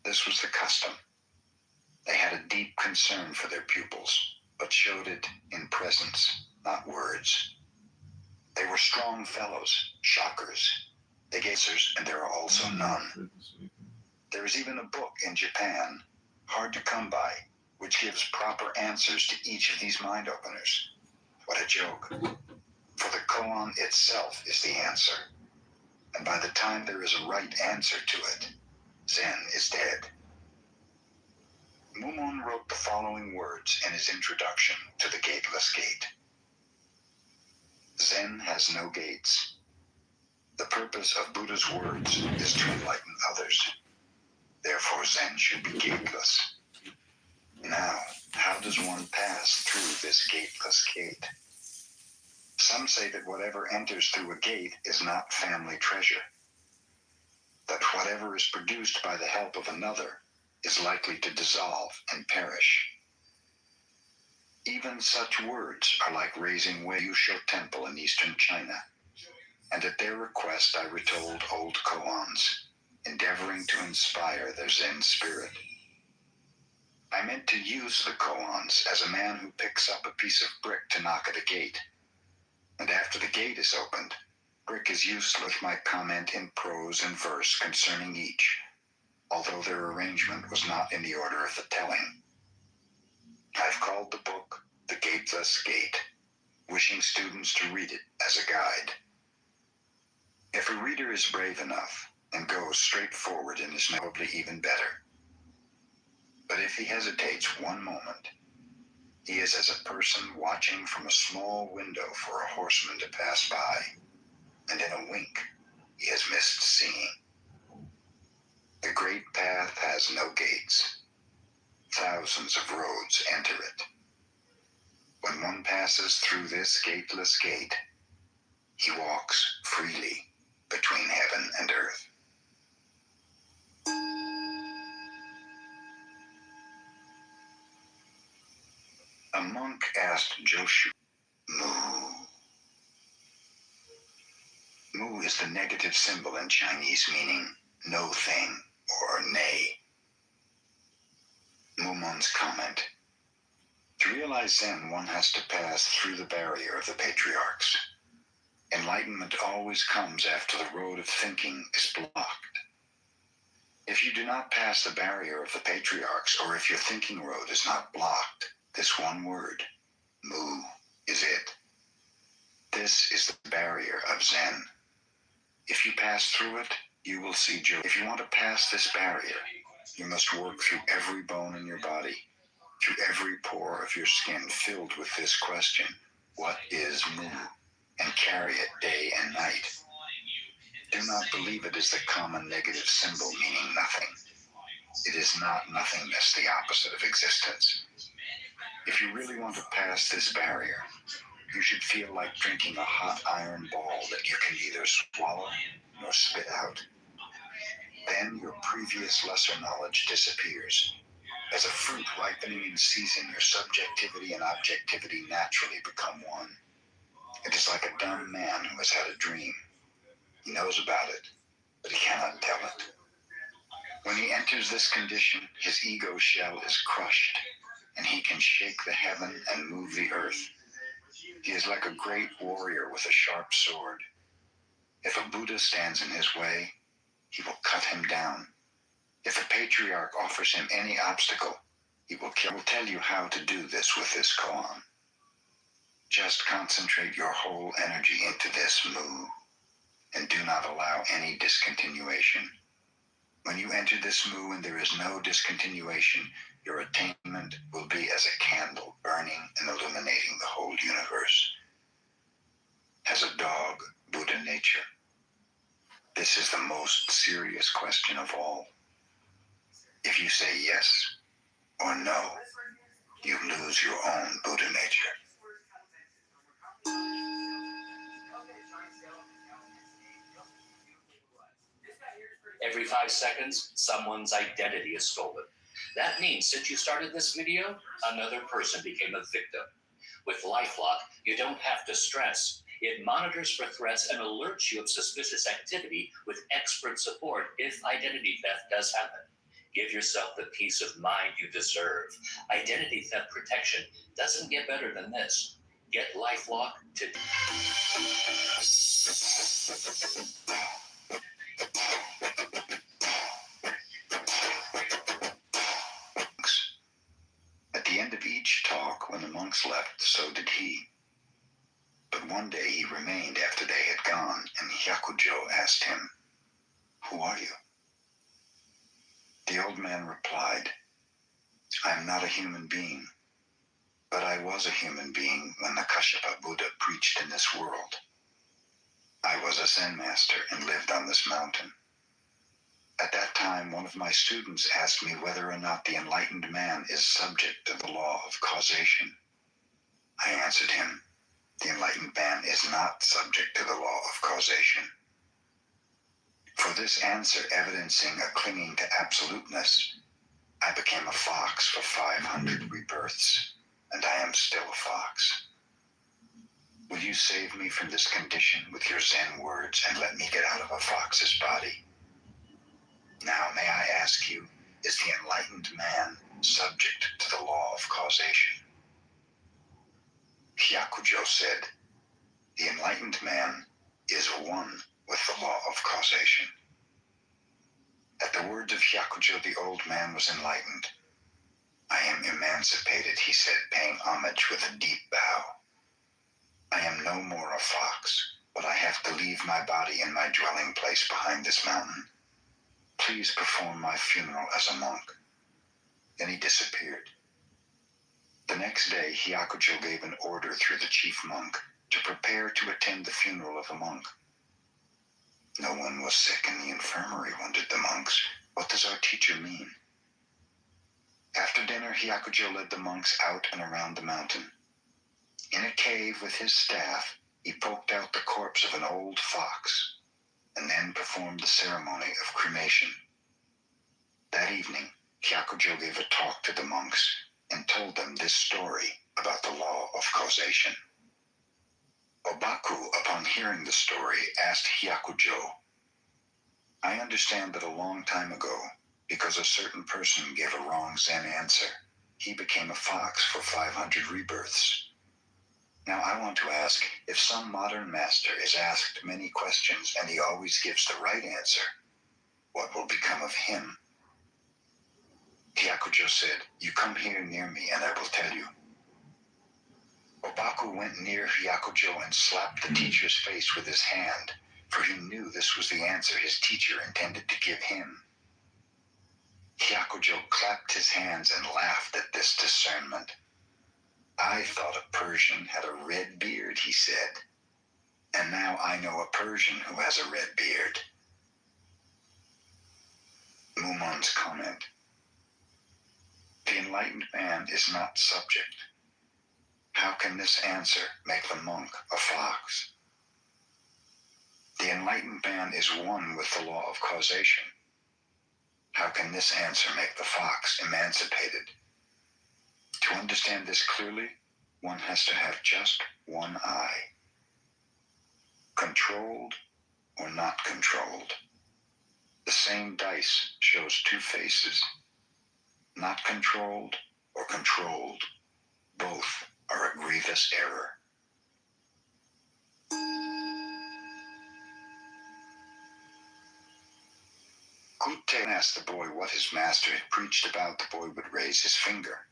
This was the custom. They had a deep concern for their pupils, but showed it in presence, not words. They were strong fellows, shockers. They gave answers, and there are also none. There is even a book in Japan, hard to come by, which gives proper answers to each of these mind openers. What a joke. For the koan itself is the answer. And by the time there is a right answer to it, Zen is dead. Mumon wrote the following words in his introduction to the Gateless Gate. Zen has no gates. The purpose of Buddha's words is to enlighten others. Therefore, Zen should be gateless. Now, how does one pass through this gateless gate? Some say that whatever enters through a gate is not family treasure. That whatever is produced by the help of another is likely to dissolve and perish. Even such words are like raising Weiyusho Temple in eastern China, and at their request I retold old koans, endeavoring to inspire their Zen spirit. I meant to use the koans as a man who picks up a piece of brick to knock at a gate, and after the gate is opened, brick is useless with my comment in prose and verse concerning each, although their arrangement was not in the order of the telling. I've called the book The Gateless Gate, wishing students to read it as a guide. If a reader is brave enough and goes straight forward, it is probably even better. But if he hesitates one moment, he is as a person watching from a small window for a horseman to pass by, and in a wink, he has missed seeing. The great path has no gates. Thousands of roads enter it. When one passes through this gateless gate, he walks freely between heaven and earth. A monk asked Joshu, Mu. Mu is the negative symbol in Chinese meaning no thing or nay. Mumon's comment, to realize Zen, one has to pass through the barrier of the patriarchs. Enlightenment always comes after the road of thinking is blocked. If you do not pass the barrier of the patriarchs, or if your thinking road is not blocked, this one word, Mu, is it. This is the barrier of Zen. If you pass through it, you will see joy. If you want to pass this barrier, you must work through every bone in your body, through every pore of your skin filled with this question, what is Mu? And carry it day and night. Do not believe it is the common negative symbol meaning nothing. It is not nothingness, the opposite of existence. If you really want to pass this barrier, you should feel like drinking a hot iron ball that you can neither swallow nor spit out. Then your previous lesser knowledge disappears. As a fruit ripening in season, your subjectivity and objectivity naturally become one. It is like a dumb man who has had a dream. He knows about it, but he cannot tell it. When he enters this condition, his ego shell is crushed, and he can shake the heaven and move the earth. He is like a great warrior with a sharp sword. If a Buddha stands in his way, he will cut him down. If a patriarch offers him any obstacle, he will kill. I will tell you how to do this with this koan. Just concentrate your whole energy into this Mu, and do not allow any discontinuation. When you enter this Mu and there is no discontinuation, your attainment will be as a candle burning and illuminating the whole universe. Has a dog Buddha nature? This is the most serious question of all. If you say yes or no, you lose your own Buddha nature. Every 5 seconds, someone's identity is stolen. That means since you started this video, another person became a victim. With LifeLock, you don't have to stress. It monitors for threats and alerts you of suspicious activity with expert support if identity theft does happen. Give yourself the peace of mind you deserve. Identity theft protection doesn't get better than this. Get LifeLock today. At the end of each talk, when the monks left, so did he. But one day he remained after they had gone, and Hyakujo asked him, "Who are you?" The old man replied, "I am not a human being, but I was a human being when the Kashyapa Buddha preached in this world. I was a Zen master and lived on this mountain. At that time, one of my students asked me whether or not the enlightened man is subject to the law of causation. I answered him, the enlightened man is not subject to the law of causation. For this answer evidencing a clinging to absoluteness, I became a fox for 500 rebirths, and I am still a fox. Will you save me from this condition with your Zen words and let me get out of a fox's body? Now, may I ask you, is the enlightened man subject to the law of causation?" Hyakujo said, "The enlightened man is one with the law of causation." At the words of Hyakujo, the old man was enlightened. "I am emancipated," he said, paying homage with a deep bow. "I am no more a fox, but I have to leave my body in my dwelling place behind this mountain. Please perform my funeral as a monk." Then he disappeared. The next day, Hyakujo gave an order through the chief monk to prepare to attend the funeral of a monk. No one was sick in the infirmary, wondered the monks. What does our teacher mean? After dinner, Hyakujo led the monks out and around the mountain. In a cave with his staff, he poked out the corpse of an old fox, and then performed the ceremony of cremation. That evening, Hyakujo gave a talk to the monks and told them this story about the law of causation. Obaku, upon hearing the story, asked Hyakujo, "I understand that a long time ago, because a certain person gave a wrong Zen answer, he became a fox for 500 rebirths. Now I want to ask, if some modern master is asked many questions and he always gives the right answer, what will become of him?" Hyakujo said, "You come here near me and I will tell you." Obaku went near Hyakujo and slapped the teacher's face with his hand, for he knew this was the answer his teacher intended to give him. Hyakujo clapped his hands and laughed at this discernment. "I thought a Persian had a red beard," he said, "and now I know a Persian who has a red beard." Mumon's comment. The enlightened man is not subject. How can this answer make the monk a fox? The enlightened man is one with the law of causation. How can this answer make the fox emancipated? To understand this clearly, one has to have just one eye. Controlled or not controlled. The same dice shows two faces. Not controlled or controlled, both are a grievous error. Gute asked the boy what his master had preached about. The boy would raise his finger.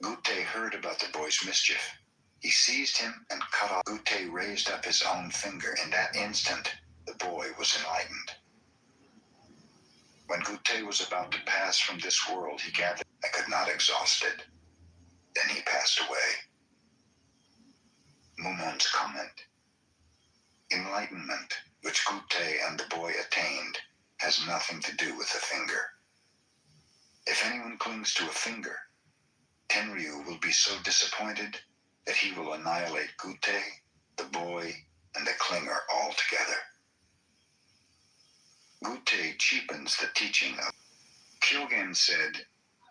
Gute heard about the boy's mischief. He seized him and cut off. Gute raised up his own finger. In that instant, the boy was enlightened. When Gute was about to pass from this world, he gathered. I could not exhaust it. Then he passed away. Mumon's comment. Enlightenment, which Gute and the boy attained, has nothing to do with the finger. If anyone clings to a finger, Tenryu will be so disappointed that he will annihilate Gute, the boy, and the clinger altogether. Gute cheapens the teaching of. Kyogen said,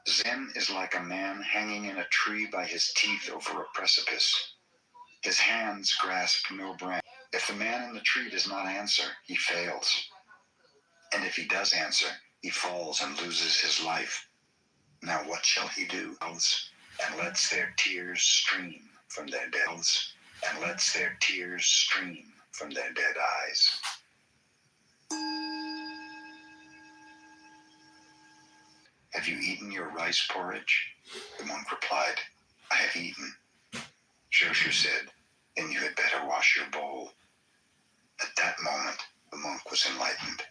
"Zen is like a man hanging in a tree by his teeth over a precipice. His hands grasp no branch. If the man in the tree does not answer, he fails. And if he does answer, He falls and loses his life. Now what shall he do? And lets their tears stream from their deaths, and lets their tears stream from their dead eyes. Have you eaten your rice porridge? The monk replied, I have eaten. Joshu said, then you had better wash your bowl. At that moment, the monk was enlightened.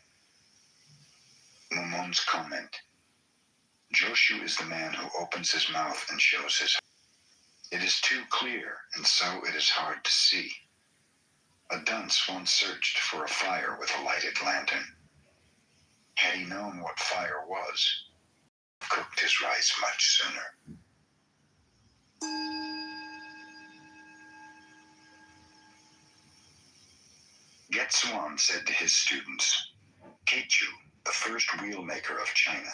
Mumon's comment, Joshu is the man who opens his mouth and shows his heart. It is too clear, and so it is hard to see. A dunce once searched for a fire with a lighted lantern. Had he known what fire was, he cooked his rice much sooner. Getsuan said to his students, Keichu, the first wheel maker of China,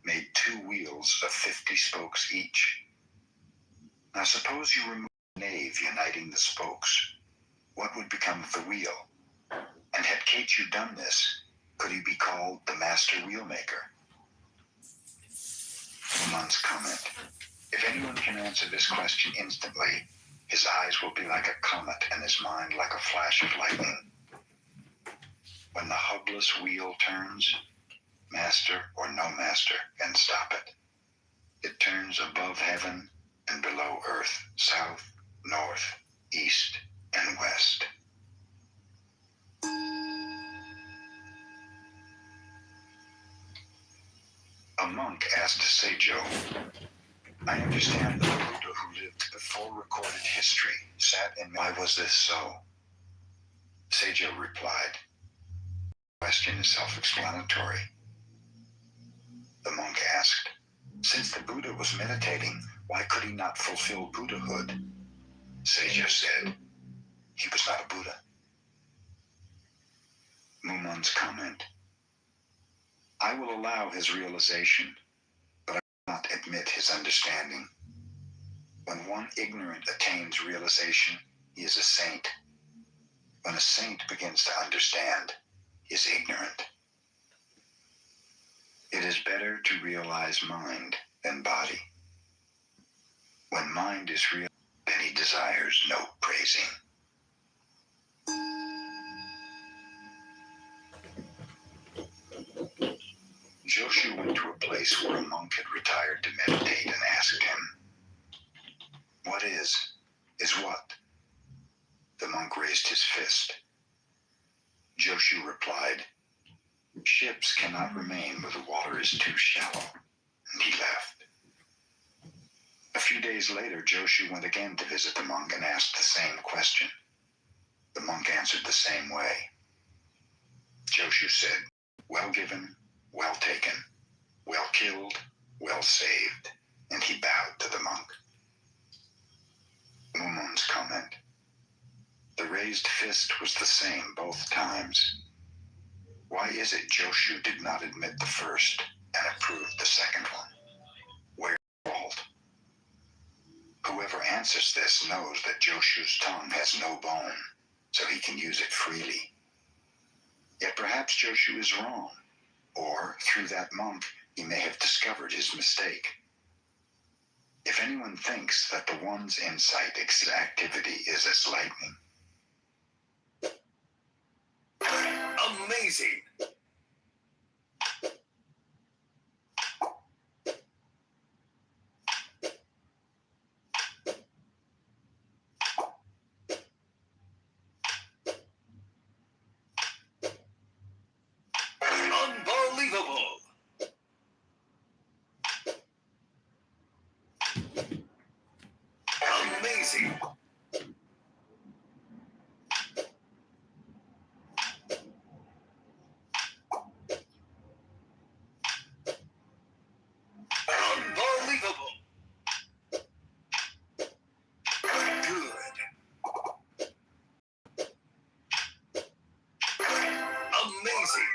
made 2 wheels of 50 spokes each. Now suppose you remove the nave uniting the spokes. What would become of the wheel? And had Keichu done this, could he be called the master wheel maker? Mumon's comment, if anyone can answer this question instantly, his eyes will be like a comet and his mind like a flash of lightning. When the hubless wheel turns, master or no master can stop it. It turns above heaven and below earth, south, north, east, and west. A monk asked Seijo, I understand that the Buddha who lived before recorded history sat in. Why was this so? Seijo replied, the question is self-explanatory. The monk asked, since the Buddha was meditating, why could he not fulfill Buddhahood? Seijo said, he was not a Buddha. Mumon's comment, I will allow his realization, but I will not admit his understanding. When one ignorant attains realization, he is a saint. When a saint begins to understand, he is ignorant. It is better to realize mind than body. When mind is real, then he desires no praising. Joshu went to a place where a monk had retired to meditate and asked him, what is what? The monk raised his fist. Joshu replied, ships cannot remain where the water is too shallow, and he left. A few days later, Joshu went again to visit the monk and asked the same question. The monk answered the same way. Joshu said, well given, well taken, well killed, well saved, and he bowed to the monk. Mumon's comment, the raised fist was the same both times. Why is it Joshu did not admit the first and approved the second one? Where's the fault? Whoever answers this knows that Joshu's tongue has no bone, so he can use it freely. Yet perhaps Joshu is wrong, or through that monk he may have discovered his mistake. If anyone thinks that the one's insight exceeds activity is as lightning. Amazing! Unbelievable! Amazing! Unbelievable! Good. Amazing!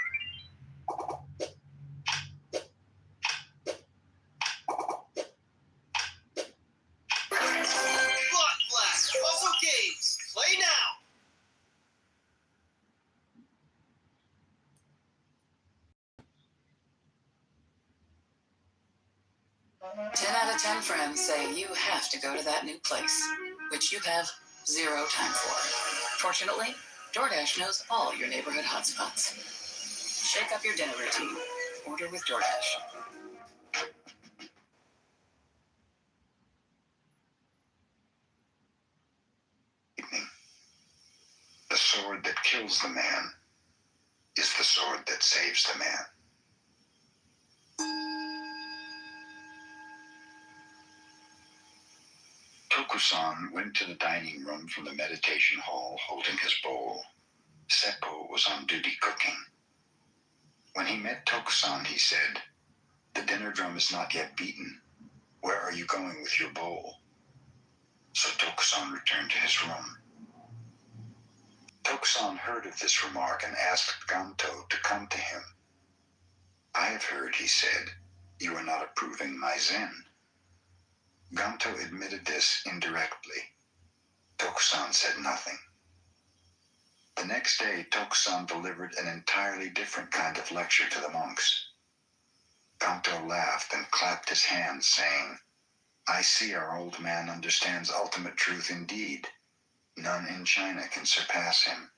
10 out of 10 friends say you have to go to that new place, which you have zero time for. Fortunately, DoorDash knows all your neighborhood hotspots. Shake up your dinner routine. Order with DoorDash. The sword that kills the man is the sword that saves the man. Tokusan went to the dining room from the meditation hall holding his bowl. Seppo was on duty cooking. When he met Tokusan, he said, "The dinner drum is not yet beaten. Where are you going with your bowl?" So Tokusan returned to his room. Tokusan heard of this remark and asked Ganto to come to him. "I have heard," he said, "you are not approving my Zen." Ganto admitted this indirectly. Tokusan said nothing. The next day, Tokusan delivered an entirely different kind of lecture to the monks. Ganto laughed and clapped his hands, saying, "I see our old man understands ultimate truth indeed. None in China can surpass him."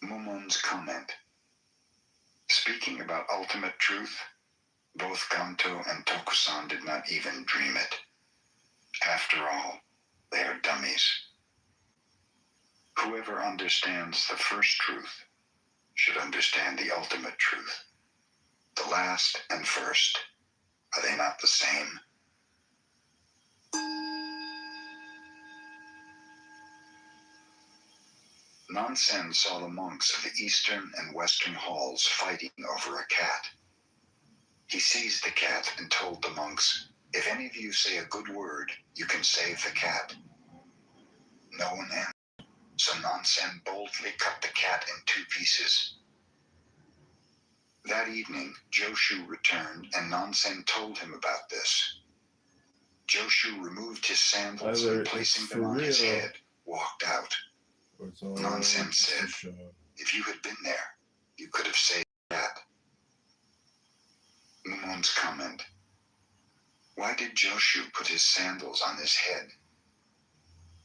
Mumon's comment. Speaking about ultimate truth, both Ganto and Tokusan did not even dream it. After all, they are dummies. Whoever understands the first truth should understand the ultimate truth. The last and first, are they not the same? Nansen saw the monks of the eastern and western halls fighting over a cat. He seized the cat and told the monks, "If any of you say a good word, you can save the cat." No one answered, so Nansen boldly cut the cat in 2 pieces. That evening, Joshu returned, and Nansen told him about this. Joshu removed his sandals and, placing them on his head, walked out. Nansen said, "If you had been there, you could have saved the cat." Mumon's comment. Why did Joshu put his sandals on his head?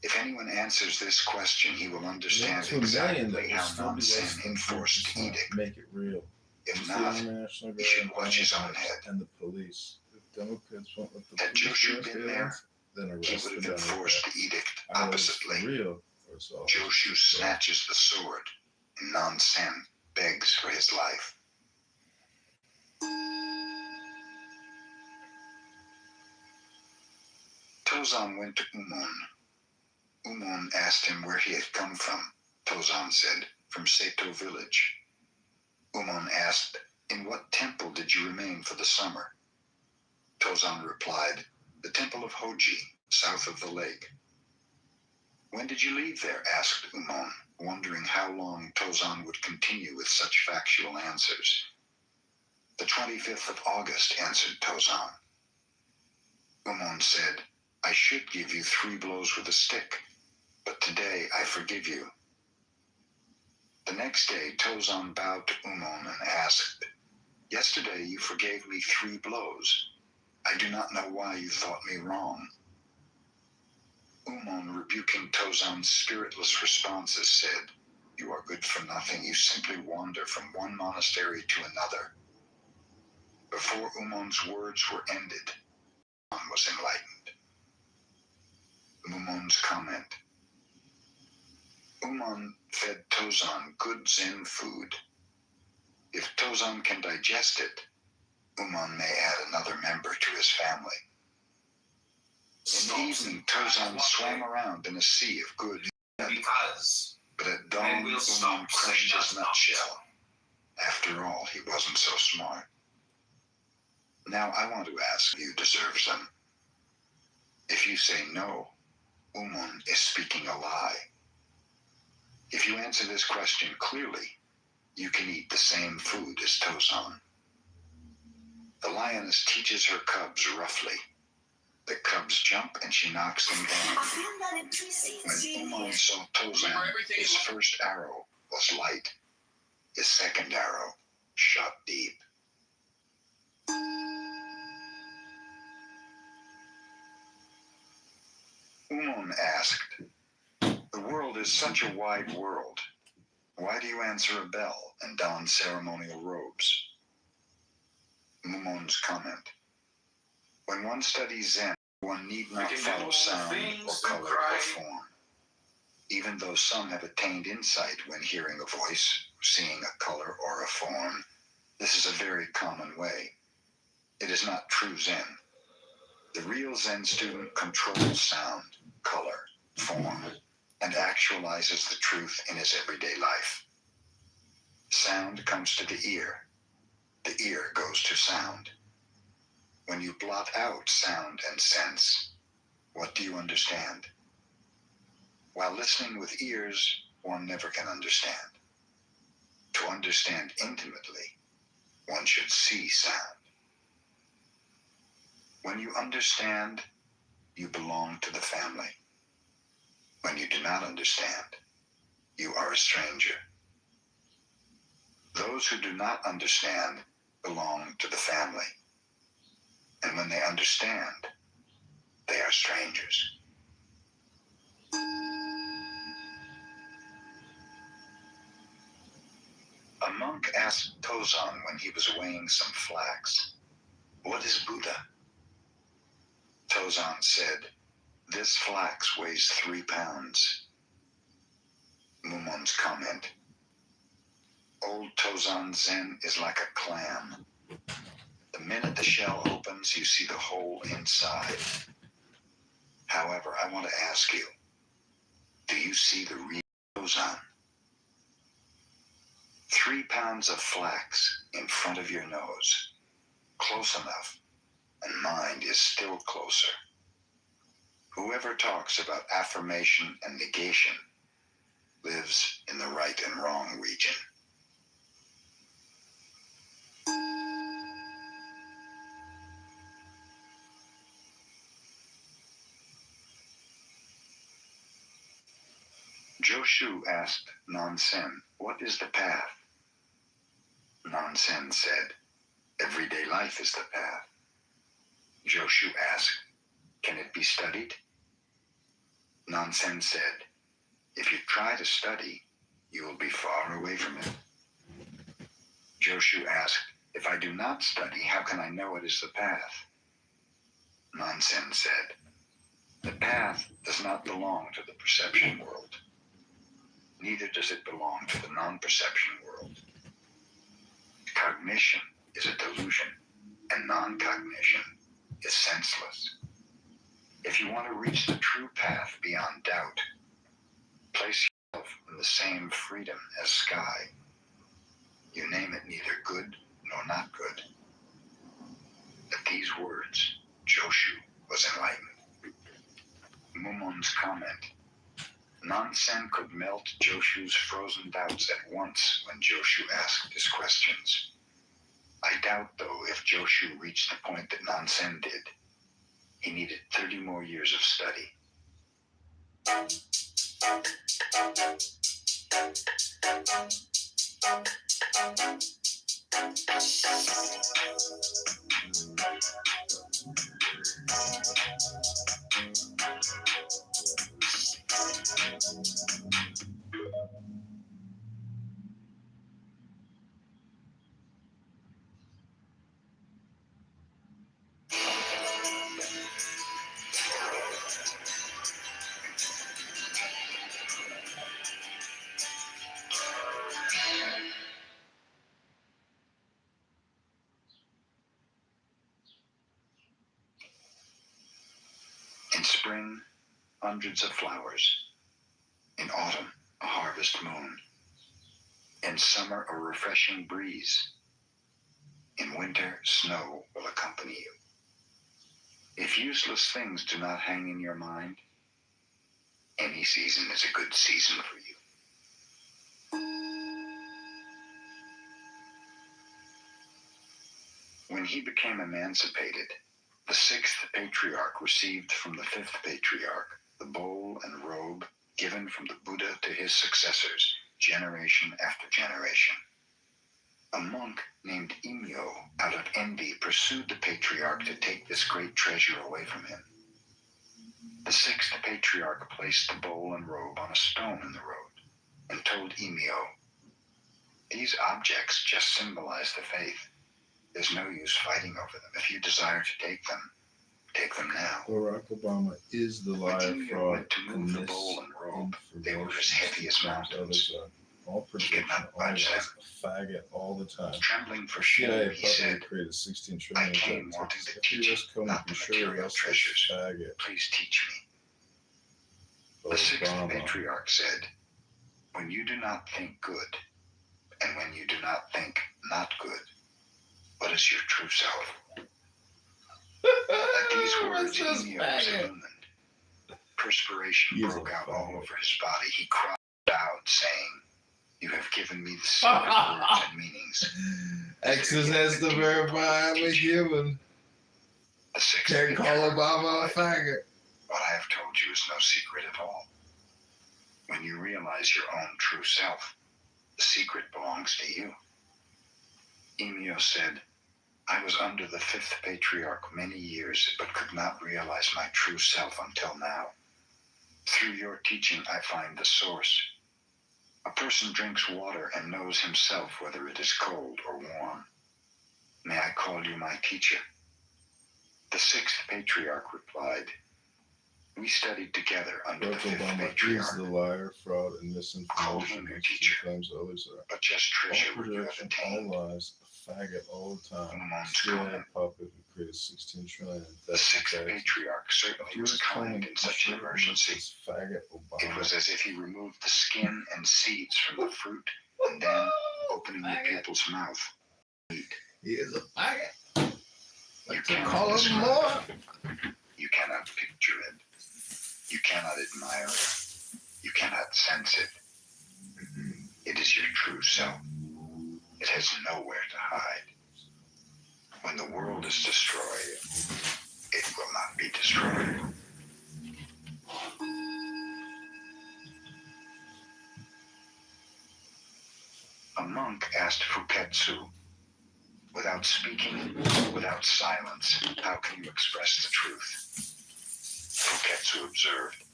If anyone answers this question, he will understand exactly how Nansen enforced the edict. Make it real. If not, he should watch his own head. And the police. If Democrats won't let the Had police Joshu arrest been there, aliens, then he arrest would the have enforced Democrats. the edict Either it's oppositely. real or it's all Joshu just real. snatches the sword, and Nansen begs for his life. Tozan went to Umon. Umon asked him where he had come from. Tozan said, "From Seto village." Umon asked, "In what temple did you remain for the summer?" Tozan replied, "The temple of Hoji, south of the lake." "When did you leave there?" asked Umon, wondering how long Tozan would continue with such factual answers. "The 25th of August, answered Tozan. Umon said, "I should give you 3 blows with a stick, but today I forgive you." The next day, Tozan bowed to Umon and asked, "Yesterday you forgave me 3 blows. I do not know why you thought me wrong." Umon, rebuking Tozan's spiritless responses, said, "You are good for nothing. You simply wander from one monastery to another." Before Umon's words were ended, Tozan was enlightened. Mumon's comment. Umon fed Tozan good Zen food. If Tozan can digest it, Umon may add another member to his family. In the evening, Tozan swam around in a sea of good food. Because But at dawn, Umon crushed his nutshell. After all, he wasn't so smart. Now I want to ask, who deserves them? If you say no, Umon is speaking a lie. If you answer this question clearly, you can eat the same food as Tozan. The lioness teaches her cubs roughly. The cubs jump and she knocks them down. When Umon saw Tozan, his first arrow was light. His second arrow shot deep. asked. The world is such a wide world. Why do you answer a bell and don ceremonial robes? Mumon's comment. When one studies Zen, one need not follow sound or color or form. Even though some have attained insight when hearing a voice, seeing a color or a form, this is a very common way. It is not true Zen. The real Zen student controls sound, color, form, and actualizes the truth in his everyday life. Sound comes to the ear goes to sound. When you blot out sound and sense, what do you understand? While listening with ears, one never can understand. To understand intimately, one should see sound. When you understand, you belong to the family. When you do not understand, you are a stranger. Those who do not understand belong to the family. And when they understand, they are strangers. A monk asked Tozan when he was weighing some flax, "What is Buddha?" Tozan said, "This flax weighs 3 pounds. Mumon's comment. Old Tozan Zen is like a clam. The minute the shell opens, you see the whole inside. However, I want to ask you, do you see the real Tozan? 3 pounds of flax in front of your nose, close enough, and mind is still closer. Whoever talks about affirmation and negation lives in the right and wrong region." Joshu asked Nansen, "What is the path?" Nansen said, "Everyday life is the path." Joshu asked, "Can it be studied?" Nansen said, "If you try to study, you will be far away from it." Joshu asked, "If I do not study, how can I know it is the path?" Nansen said, "The path does not belong to the perception world. Neither does it belong to the non-perception world. Cognition is a delusion, and non-cognition is senseless. If you want to reach the true path beyond doubt, place yourself in the same freedom as sky. You name it neither good nor not good." At these words, Joshu was enlightened. Mumon's comment. Nansen could melt Joshu's frozen doubts at once when Joshu asked his questions. I doubt, though, if Joshu reached the point that Nansen did. He needed 30 more years of study. In spring, hundreds of flowers. In autumn, a harvest moon. In summer, a refreshing breeze. In winter, snow will accompany you. If useless things do not hang in your mind, any season is a good season for you. When he became emancipated, the 6th patriarch received from the 5th patriarch the bowl and robe given from the Buddha to his successors, generation after generation. A monk named Imyo, out of envy, pursued the patriarch to take this great treasure away from him. The sixth patriarch placed the bowl and robe on a stone in the road and told Emio, "These objects just symbolize the faith. There's no use fighting over them. If you desire to take them now." Barack Obama is the When liar, Emio fraud, went to move the and bowl and robe, they were as misinformation. heavy as Sometimes mountains. others are. All He could prediction, not all budge lies, a faggot all the time. Trembling for CIA shame, he publicly said, created 16 "I trillion came jets. wanting to If teach you you, just come not be the sure material that's treasures. a faggot. Please teach me." The sixth Obama. patriarch said, "When you do not think good, and when you do not think not good, what is your true self?" At these words, Emio was illumined. Perspiration He is broke a out all faggot. over his body. He cried out, saying, "You have given me the secret words and meanings." Exes has to verify I'm a human. The sixth Can't call patriarch Obama a replied, faggot. "What I have told you is no secret at all. When you realize your own true self, the secret belongs to you." Emio said, "I was under the fifth patriarch many years, but could not realize my true self until now. Through your teaching, I find the source. A person drinks water and knows himself whether it is cold or warm. May I call you my teacher?" The sixth patriarch replied, "We studied together under the Barack fifth Obama is patriarch, the liar, fraud, and Call misinformation. him your As he teacher. claims others are. but just All treasure what you have projection, attained." all lies, a faggot all the time. Momon's CIA comment. publicly created 16 trillion. The That's sixth taxes. patriarch certainly was kind in such an emergency. Faggot It Obama. was as if he removed the skin and seeds from the fruit, and then, opening the pupil's mouth, He is a faggot. You Like to cannot call him describe more. you cannot picture it. You cannot admire it. You cannot sense it. It is your true self. It has nowhere to hide. When the world is destroyed, it will not be destroyed. A monk asked Fuketsu, "Without speaking, without silence, how can you express the truth?" Fuketsu observed,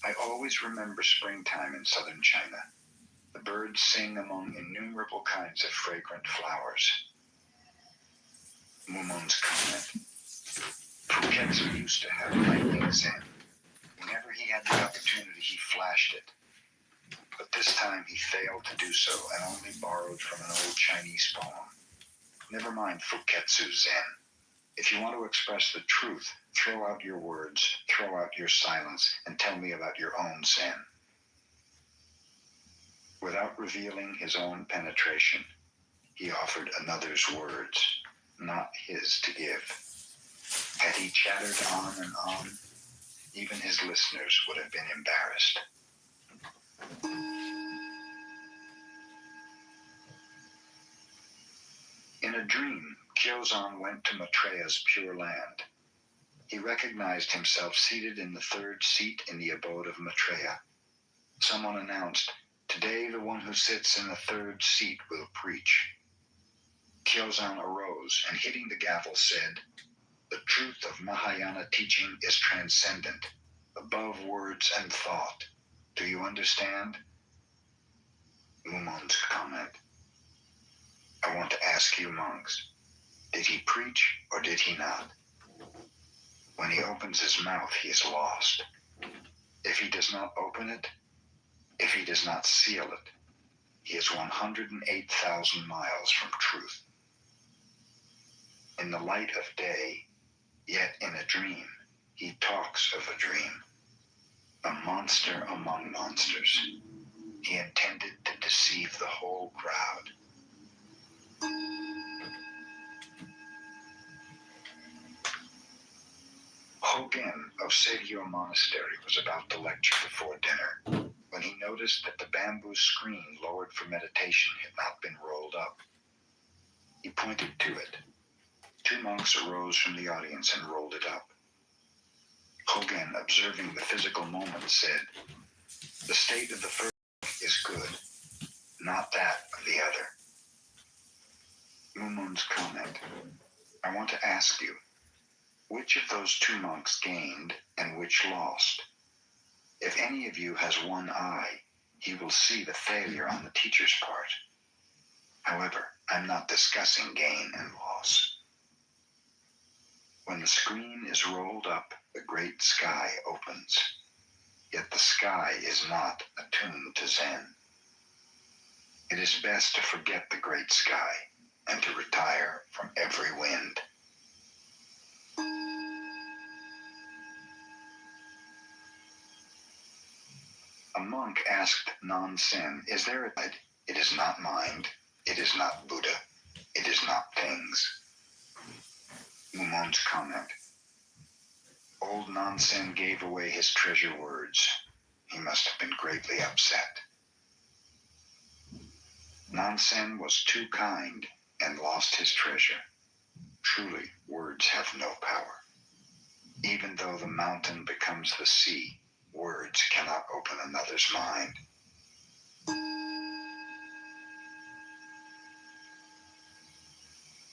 "I always remember springtime in southern China. The birds sing among innumerable kinds of fragrant flowers." Mumon's comment, "Fuketsu used to have lightning zen. Whenever he had the opportunity, he flashed it. But this time he failed to do so and only borrowed from an old Chinese poem. Never mind Fuketsu Zen. If you want to express the truth, throw out your words, throw out your silence, and tell me about your own Zen." Without revealing his own penetration, he offered another's words, not his to give. Had he chattered on and on, even his listeners would have been embarrassed. In a dream, Kyozan went to Maitreya's Pure Land. He recognized himself seated in the third seat in the abode of Maitreya. Someone announced, "Today the one who sits in the third seat will preach." Kyozan arose and, hitting the gavel, said, "The truth of Mahayana teaching is transcendent, above words and thought. Do you understand?" Mumon's comment, "I want to ask you monks, did he preach or did he not? When he opens his mouth, he is lost. If he does not open it, if he does not seal it, he is 108,000 miles from truth. In the light of day, yet in a dream, he talks of a dream. A monster among monsters. He intended to deceive the whole crowd." Hogen of Seigyo Monastery was about to lecture before dinner when he noticed that the bamboo screen lowered for meditation had not been rolled up. He pointed to it. Two monks arose from the audience and rolled it up. Hogen, observing the physical moment, said, "The state of the first is good, not that of the other." Mumon's comment, "I want to ask you, Which of those two monks gained and which lost? If any of you has one eye, he will see the failure on the teacher's part. However, I'm not discussing gain and loss. When the screen is rolled up, the great sky opens. Yet the sky is not attuned to Zen. It is best to forget the great sky and to retire from every wind. A monk asked non-Zen, is there a God? It is not mind, it is not Buddha, it is not things. Mumon's comment. Old non-Zen gave away his treasure words. He must have been greatly upset. Non-Zen was too kind and lost his treasure. Truly, words have no power. Even though the mountain becomes the sea, words cannot open another's mind.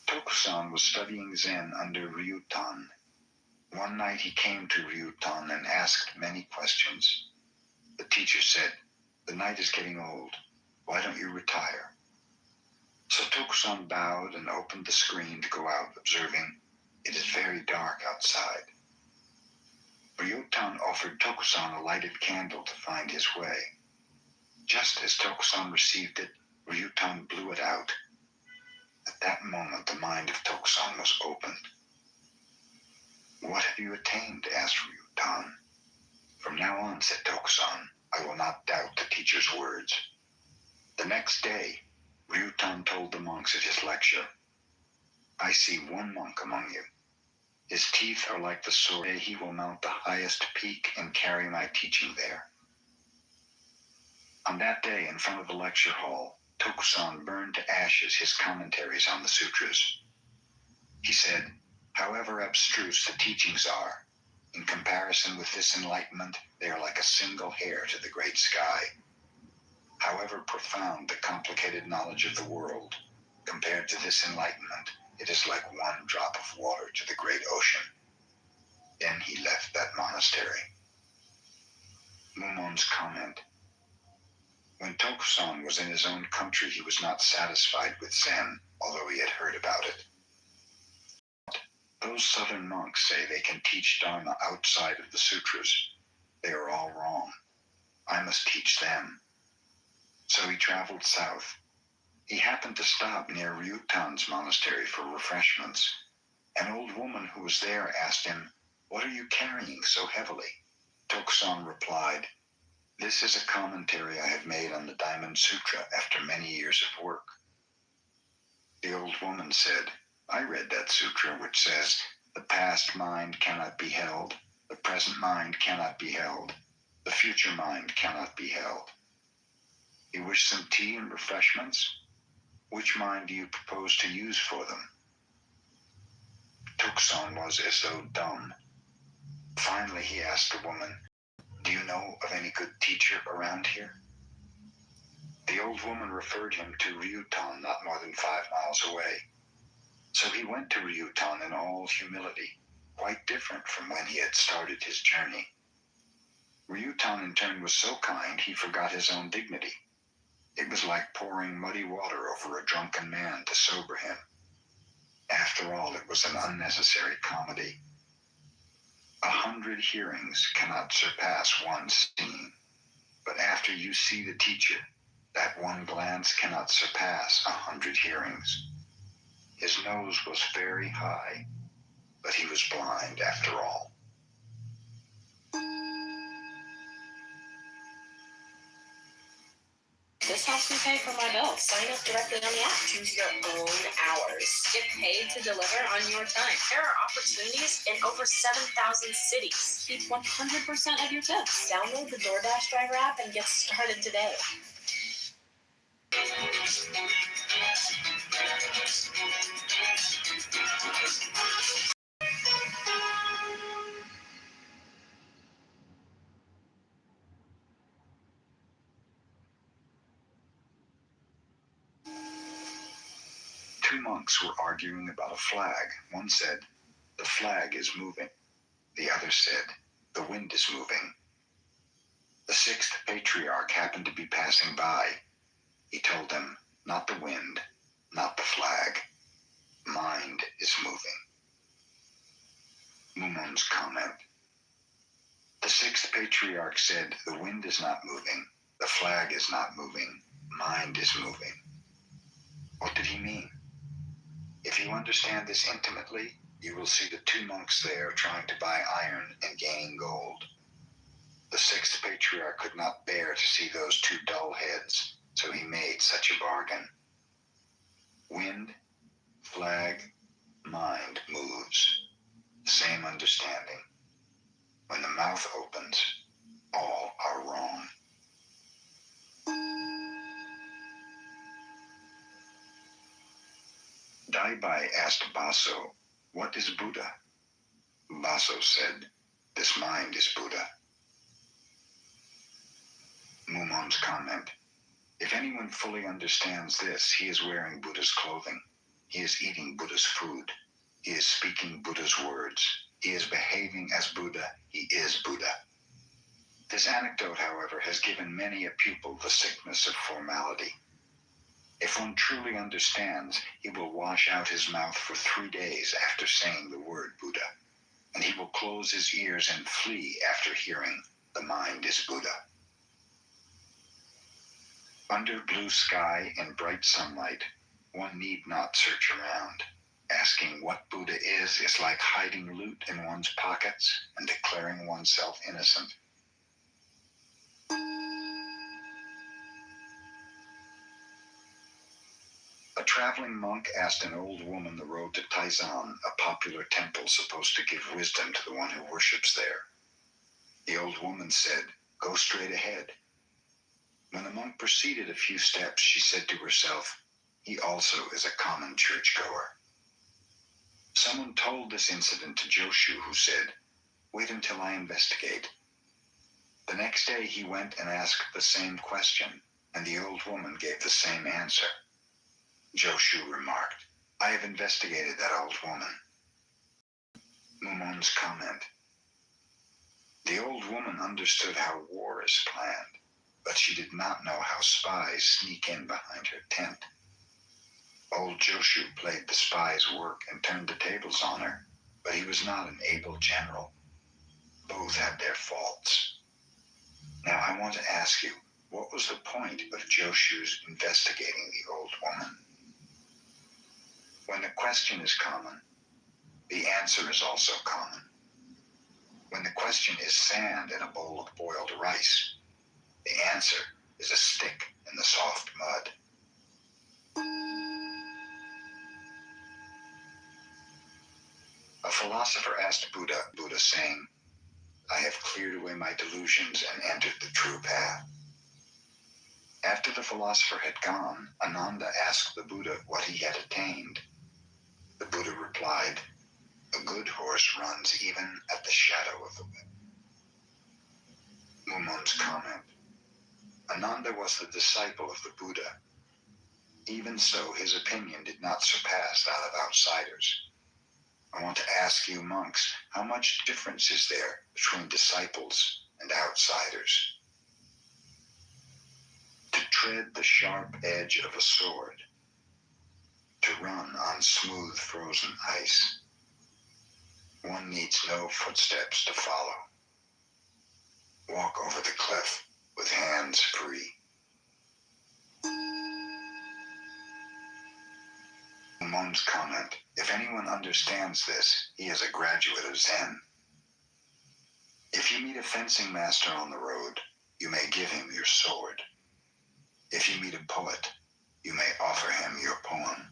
Tokusan was studying Zen under Ryutan. One night he came to Ryutan and asked many questions. The teacher said, "The night is getting old. Why don't you retire?" So Tokusan bowed and opened the screen to go out, observing, "It is very dark outside." Ryutan offered Tokusan a lighted candle to find his way. Just as Tokusan received it, Ryutan blew it out. At that moment, the mind of Tokusan was opened. "What have you attained?" asked Ryutan. "From now on," said Tokusan, "I will not doubt the teacher's words." The next day, Ryutan told the monks at his lecture, "I see one monk among you. His teeth are like the sword. He will mount the highest peak and carry my teaching there." On that day, in front of the lecture hall, Tokusan burned to ashes his commentaries on the sutras. He said, "However abstruse the teachings are, in comparison with this enlightenment, they are like a single hair to the great sky. However profound the complicated knowledge of the world, compared to this enlightenment, it is like one drop of water to the great ocean." Then he left that monastery. Mumon's comment. When Tokusan was in his own country, he was not satisfied with Zen, although he had heard about it. Those southern monks say they can teach Dharma outside of the sutras. They are all wrong. I must teach them. So he traveled south. He happened to stop near Ryutan's monastery for refreshments. An old woman who was there asked him, "What are you carrying so heavily?" Tokusan replied, "This is a commentary I have made on the Diamond Sutra after many years of work." The old woman said, "I read that sutra which says, the past mind cannot be held, the present mind cannot be held, the future mind cannot be held. You wish some tea and refreshments? Which mind do you propose to use for them?" Tokusan was as though dumb. Finally he asked the woman, "Do you know of any good teacher around here?" The old woman referred him to Ryutan, not more than 5 miles away. So he went to Ryutan in all humility, quite different from when he had started his journey. Ryutan in turn was so kind he forgot his own dignity. It was like pouring muddy water over a drunken man to sober him. After all, it was an unnecessary comedy. 100 hearings cannot surpass one seeing. But after you see the teacher, that one glance cannot surpass 100 hearings. His nose was very high, but he was blind after all. This helps me pay for my bills. Sign up directly on the app. Choose your own hours. Get paid to deliver on your time. There are opportunities in over 7,000 cities. Keep 100% of your tips. Download the DoorDash driver app and get started today. Two monks were arguing about a flag. One said, "The flag is moving." The other said, "The wind is moving." The sixth patriarch happened to be passing by. He told them, "Not the wind, not the flag. Mind is moving." Mumon's comment. The sixth patriarch said, "The wind is not moving, the flag is not moving, mind is moving." What did he mean? If you understand this intimately, you will see the two monks there trying to buy iron and gaining gold. The sixth patriarch could not bear to see those two dull heads, so he made such a bargain. Wind, flag, mind moves. Same understanding. When the mouth opens, all are wrong. Daibai asked Baso, "What is Buddha?" Baso said, "This mind is Buddha." Mumon's comment. If anyone fully understands this, he is wearing Buddha's clothing. He is eating Buddha's food. He is speaking Buddha's words. He is behaving as Buddha. He is Buddha. This anecdote, however, has given many a pupil the sickness of formality. If one truly understands, he will wash out his mouth for 3 days after saying the word Buddha, and he will close his ears and flee after hearing the mind is Buddha. Under blue sky and bright sunlight, one need not search around. Asking what Buddha is like hiding loot in one's pockets and declaring oneself innocent. A traveling monk asked an old woman the road to Taizan, a popular temple supposed to give wisdom to the one who worships there. The old woman said, "Go straight ahead." When the monk proceeded a few steps, she said to herself, "He also is a common churchgoer." Someone told this incident to Joshu, who said, "Wait until I investigate." The next day he went and asked the same question, and the old woman gave the same answer. Joshu remarked, "I have investigated that old woman." Mumon's comment. The old woman understood how war is planned, but she did not know how spies sneak in behind her tent. Old Joshu played the spy's work and turned the tables on her, but he was not an able general. Both had their faults. Now I want to ask you, what was the point of Joshu's investigating the old woman? When the question is common, the answer is also common. When the question is sand in a bowl of boiled rice, the answer is a stick in the soft mud. A philosopher asked Buddha, saying, "I have cleared away my delusions and entered the true path." After the philosopher had gone, Ananda asked the Buddha what he had attained. The Buddha replied, "A good horse runs even at the shadow of the whip." Mumon's comment. Ananda was the disciple of the Buddha. Even so, his opinion did not surpass that of outsiders. I want to ask you monks, how much difference is there between disciples and outsiders? To tread the sharp edge of a sword, to run on smooth frozen ice, one needs no footsteps to follow. Walk over the cliff with hands free. Mumon's comment. If anyone understands this, he is a graduate of Zen. If you meet a fencing master on the road, you may give him your sword. If you meet a poet, you may offer him your poem.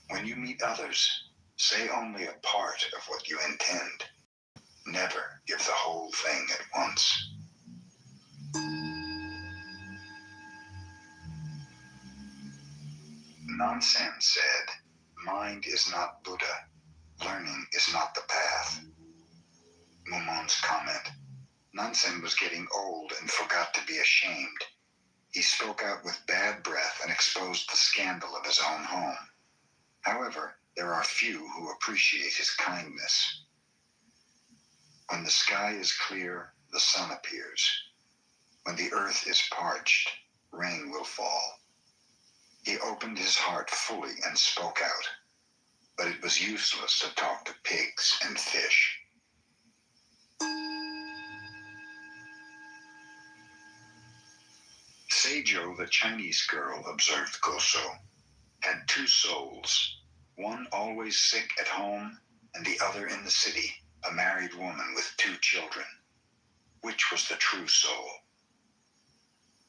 When you meet others, say only a part of what you intend. Never give the whole thing at once. Nansen said, "Mind is not Buddha. Learning is not the path." Mumon's comment. Nansen was getting old and forgot to be ashamed. He spoke out with bad breath and exposed the scandal of his own home. However, there are few who appreciate his kindness. When the sky is clear, the sun appears. When the earth is parched, rain will fall. He opened his heart fully and spoke out, but it was useless to talk to pigs and fish. Seijo, the Chinese girl, observed Goso, had two souls, one always sick at home and the other in the city, a married woman with two children. Which was the true soul?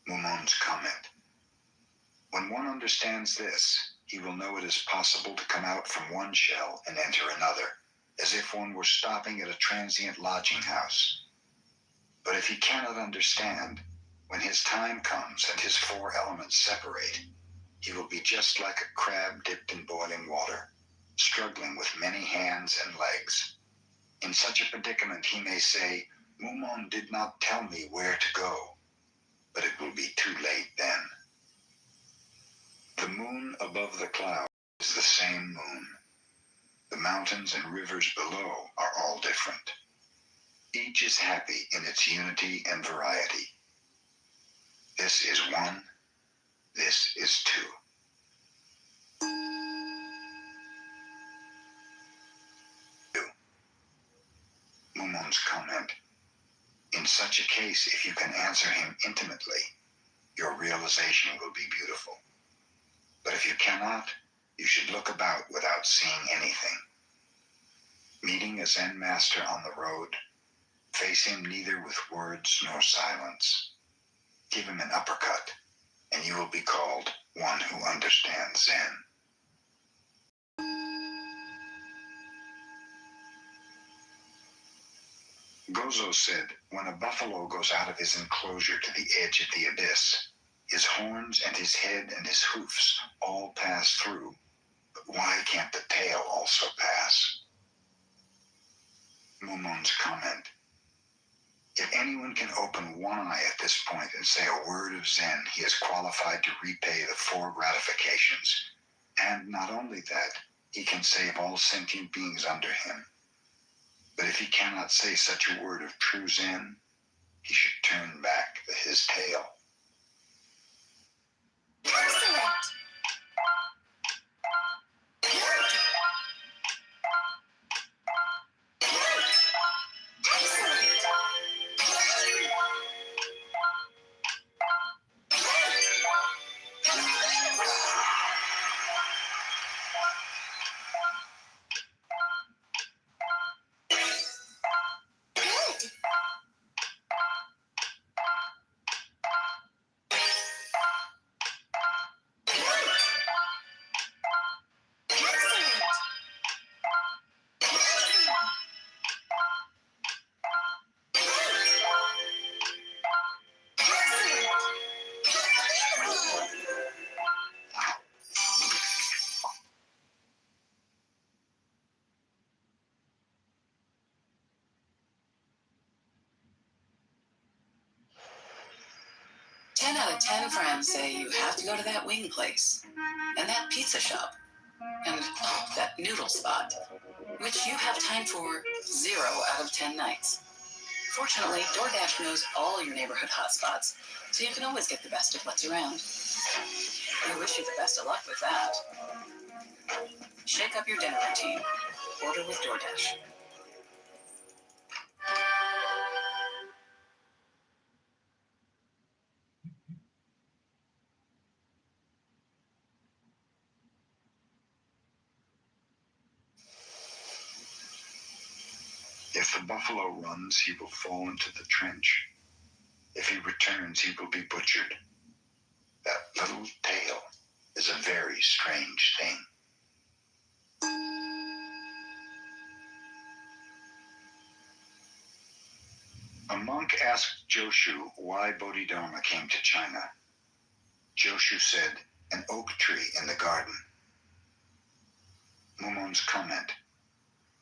Mumon's comment. When one understands this, he will know it is possible to come out from one shell and enter another, as if one were stopping at a transient lodging house. But if he cannot understand, when his time comes and his four elements separate, he will be just like a crab dipped in boiling water, struggling with many hands and legs. In such a predicament, he may say, Mumon did not tell me where to go, but it will be too late then. The moon above the cloud is the same moon. The mountains and rivers below are all different. Each is happy in its unity and variety. This is one, this is two. Mumon's comment. In such a case, if you can answer him intimately, your realization will be beautiful. But if you cannot, you should look about without seeing anything. Meeting a Zen master on the road, face him neither with words nor silence. Give him an uppercut, and you will be called one who understands Zen. Gozo said, when a buffalo goes out of his enclosure to the edge of the abyss, his horns and his head and his hoofs all pass through, but why can't the tail also pass? Mumon's comment. If anyone can open one eye at this point and say a word of Zen, he is qualified to repay the four gratifications. And not only that, he can save all sentient beings under him. But if he cannot say such a word of true Zen, he should turn back his tail. Excellent. Ten out of 10 friends say you have to go to that wing place, and that pizza shop, and that noodle spot, which you have time for 0 out of 10 nights. Fortunately, DoorDash knows all your neighborhood hotspots, so you can always get the best of what's around. We wish you the best of luck with that. Shake up your dinner routine. Order with DoorDash. If the buffalo runs, he will fall into the trench. If he returns, he will be butchered. That little tail is a very strange thing. A monk asked Joshu why Bodhidharma came to China. Joshu said, an oak tree in the garden. Mumon's comment.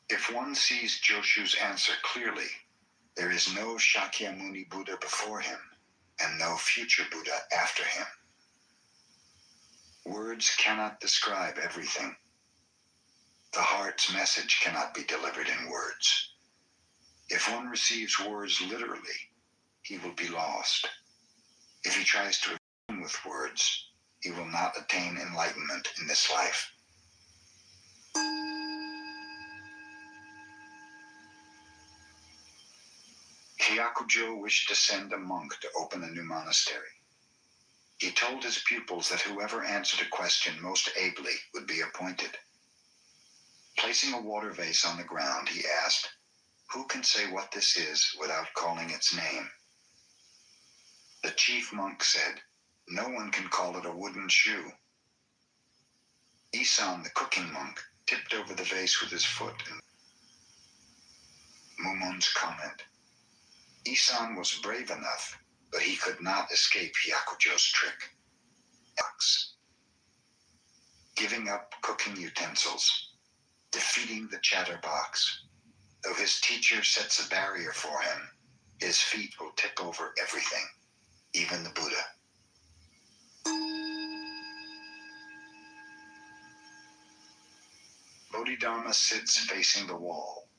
If one sees Joshu's answer clearly, there is no Shakyamuni Buddha before him, and no future Buddha after him. Words cannot describe everything. its message cannot be delivered in words. If one receives words literally, he will be lost. If he tries to reason with words, he will not attain enlightenment in this life. Hyakujo wished to send a monk to open a new monastery. He told his pupils that whoever answered a question most ably would be appointed. Placing a water vase on the ground, he asked, "Who can say what this is without calling its name?" The chief monk said, "No one can call it a wooden shoe." Isan, the cooking monk, tipped over the vase with his foot. And Mumon's comment. Isan was brave enough, but he could not escape Hyakujo's trick. Giving up cooking utensils, defeating the chatterbox. Though his teacher sets a barrier for him, his feet will tip over everything, even the Buddha. Bodhidharma sits facing the wall.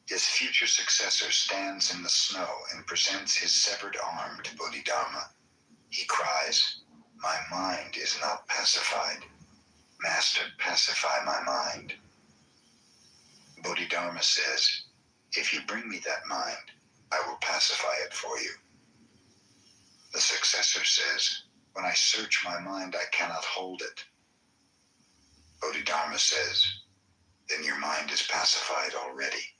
His future successor stands in the snow and presents his severed arm to Bodhidharma. He cries, "My mind is not pacified. Master, pacify my mind." Bodhidharma says, "If you bring me that mind, I will pacify it for you." The successor says, "When I search my mind, I cannot hold it." Bodhidharma says, "Then your mind is pacified already."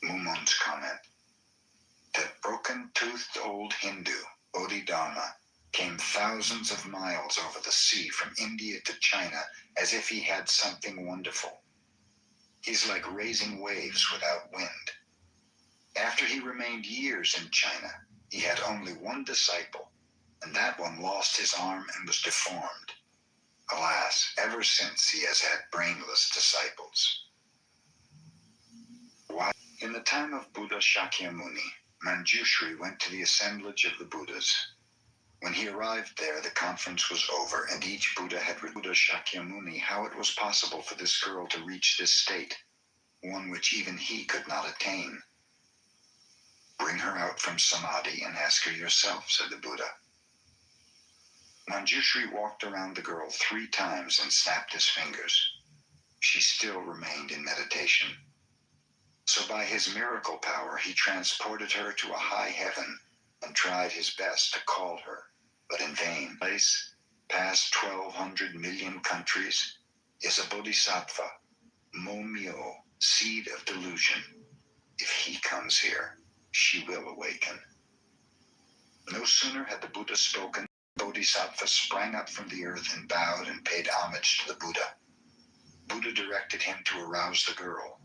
Mumon's comment. That broken-toothed old Hindu, Bodhidharma, came thousands of miles over the sea from India to China as if he had something wonderful. He's like raising waves without wind. After he remained years in China, he had only one disciple, and that one lost his arm and was deformed. Alas, ever since he has had brainless disciples. In the time of Buddha Shakyamuni, Manjushri went to the assemblage of the Buddhas. When he arrived there, the conference was over, and each Buddha had read Buddha Shakyamuni how it was possible for this girl to reach this state, one which even he could not attain. "Bring her out from Samadhi and ask her yourself," said the Buddha. Manjushri walked around the girl 3 times and snapped his fingers. She still remained in meditation. So by his miracle power, he transported her to a high heaven and tried his best to call her, but in vain. Place, past 1,200 million countries, is a bodhisattva, Momyo, seed of delusion. If he comes here, she will awaken. No sooner had the Buddha spoken, Bodhisattva sprang up from the earth and bowed and paid homage to the Buddha. Buddha directed him to arouse the girl.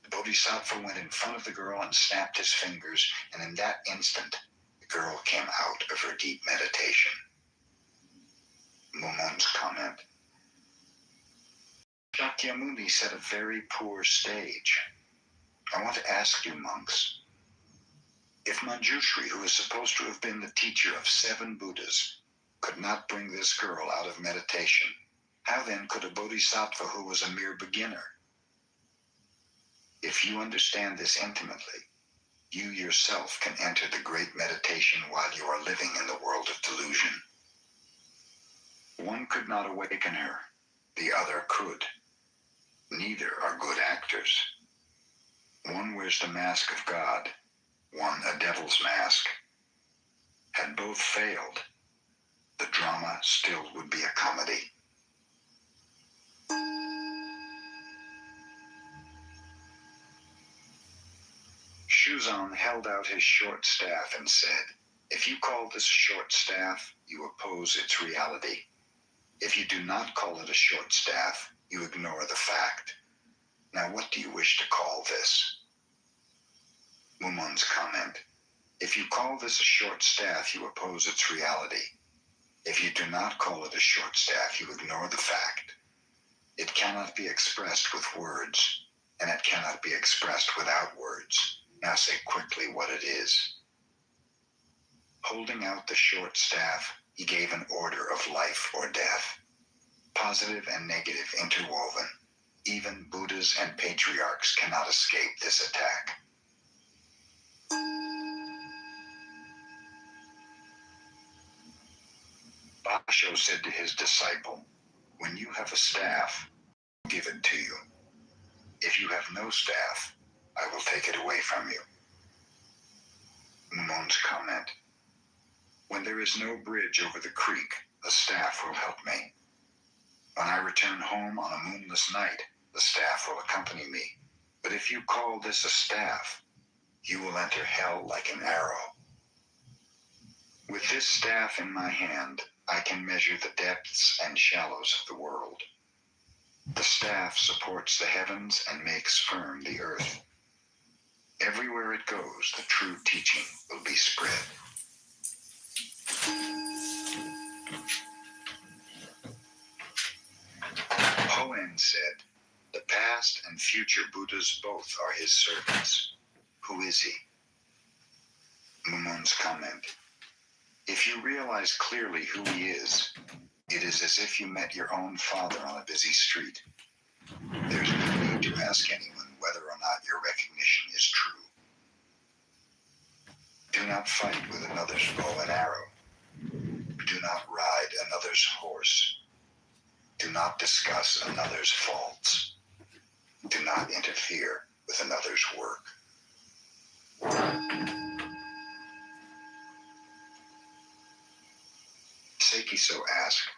The Bodhisattva went in front of the girl and snapped his fingers, and in that instant, the girl came out of her deep meditation. Mumon's comment. Shakyamuni set a very poor stage. I want to ask you, monks, if Manjushri, who is supposed to have been the teacher of 7 Buddhas, could not bring this girl out of meditation, how then could a bodhisattva who was a mere beginner? If you understand this intimately, you yourself can enter the great meditation while you are living in the world of delusion. One could not awaken her, the other could. Neither are good actors. One wears the mask of God, one a devil's mask. Had both failed, the drama still would be a comedy. Shuzan held out his short staff and said, "If you call this a short staff, you oppose its reality. If you do not call it a short staff, you ignore the fact. Now what do you wish to call this?" Mumon's comment. If you call this a short staff, you oppose its reality. If you do not call it a short staff, you ignore the fact. It cannot be expressed with words, and it cannot be expressed without words. Now say quickly what it is. Holding out the short staff, he gave an order of life or death, positive and negative interwoven. Even Buddhas and patriarchs cannot escape this attack. Basho said to his disciple, "When you have a staff, I'll give it to you. If you have no staff, I will take it away from you." Mumon's comment: "When there is no bridge over the creek, the staff will help me. When I return home on a moonless night, the staff will accompany me. But if you call this a staff, you will enter hell like an arrow." With this staff in my hand, I can measure the depths and shallows of the world. The staff supports the heavens and makes firm the earth. Everywhere it goes, the true teaching will be spread. Hoen said, "The past and future Buddhas both are his servants. Who is he?" Mumon's comment: "If you realize clearly who he is, it is as if you met your own father on a busy street. There's no need to ask anyone whether or not your recognition is true. Do not fight with another's bow and arrow. Do not ride another's horse. Do not discuss another's faults. Do not interfere with another's work." Sekiso asked,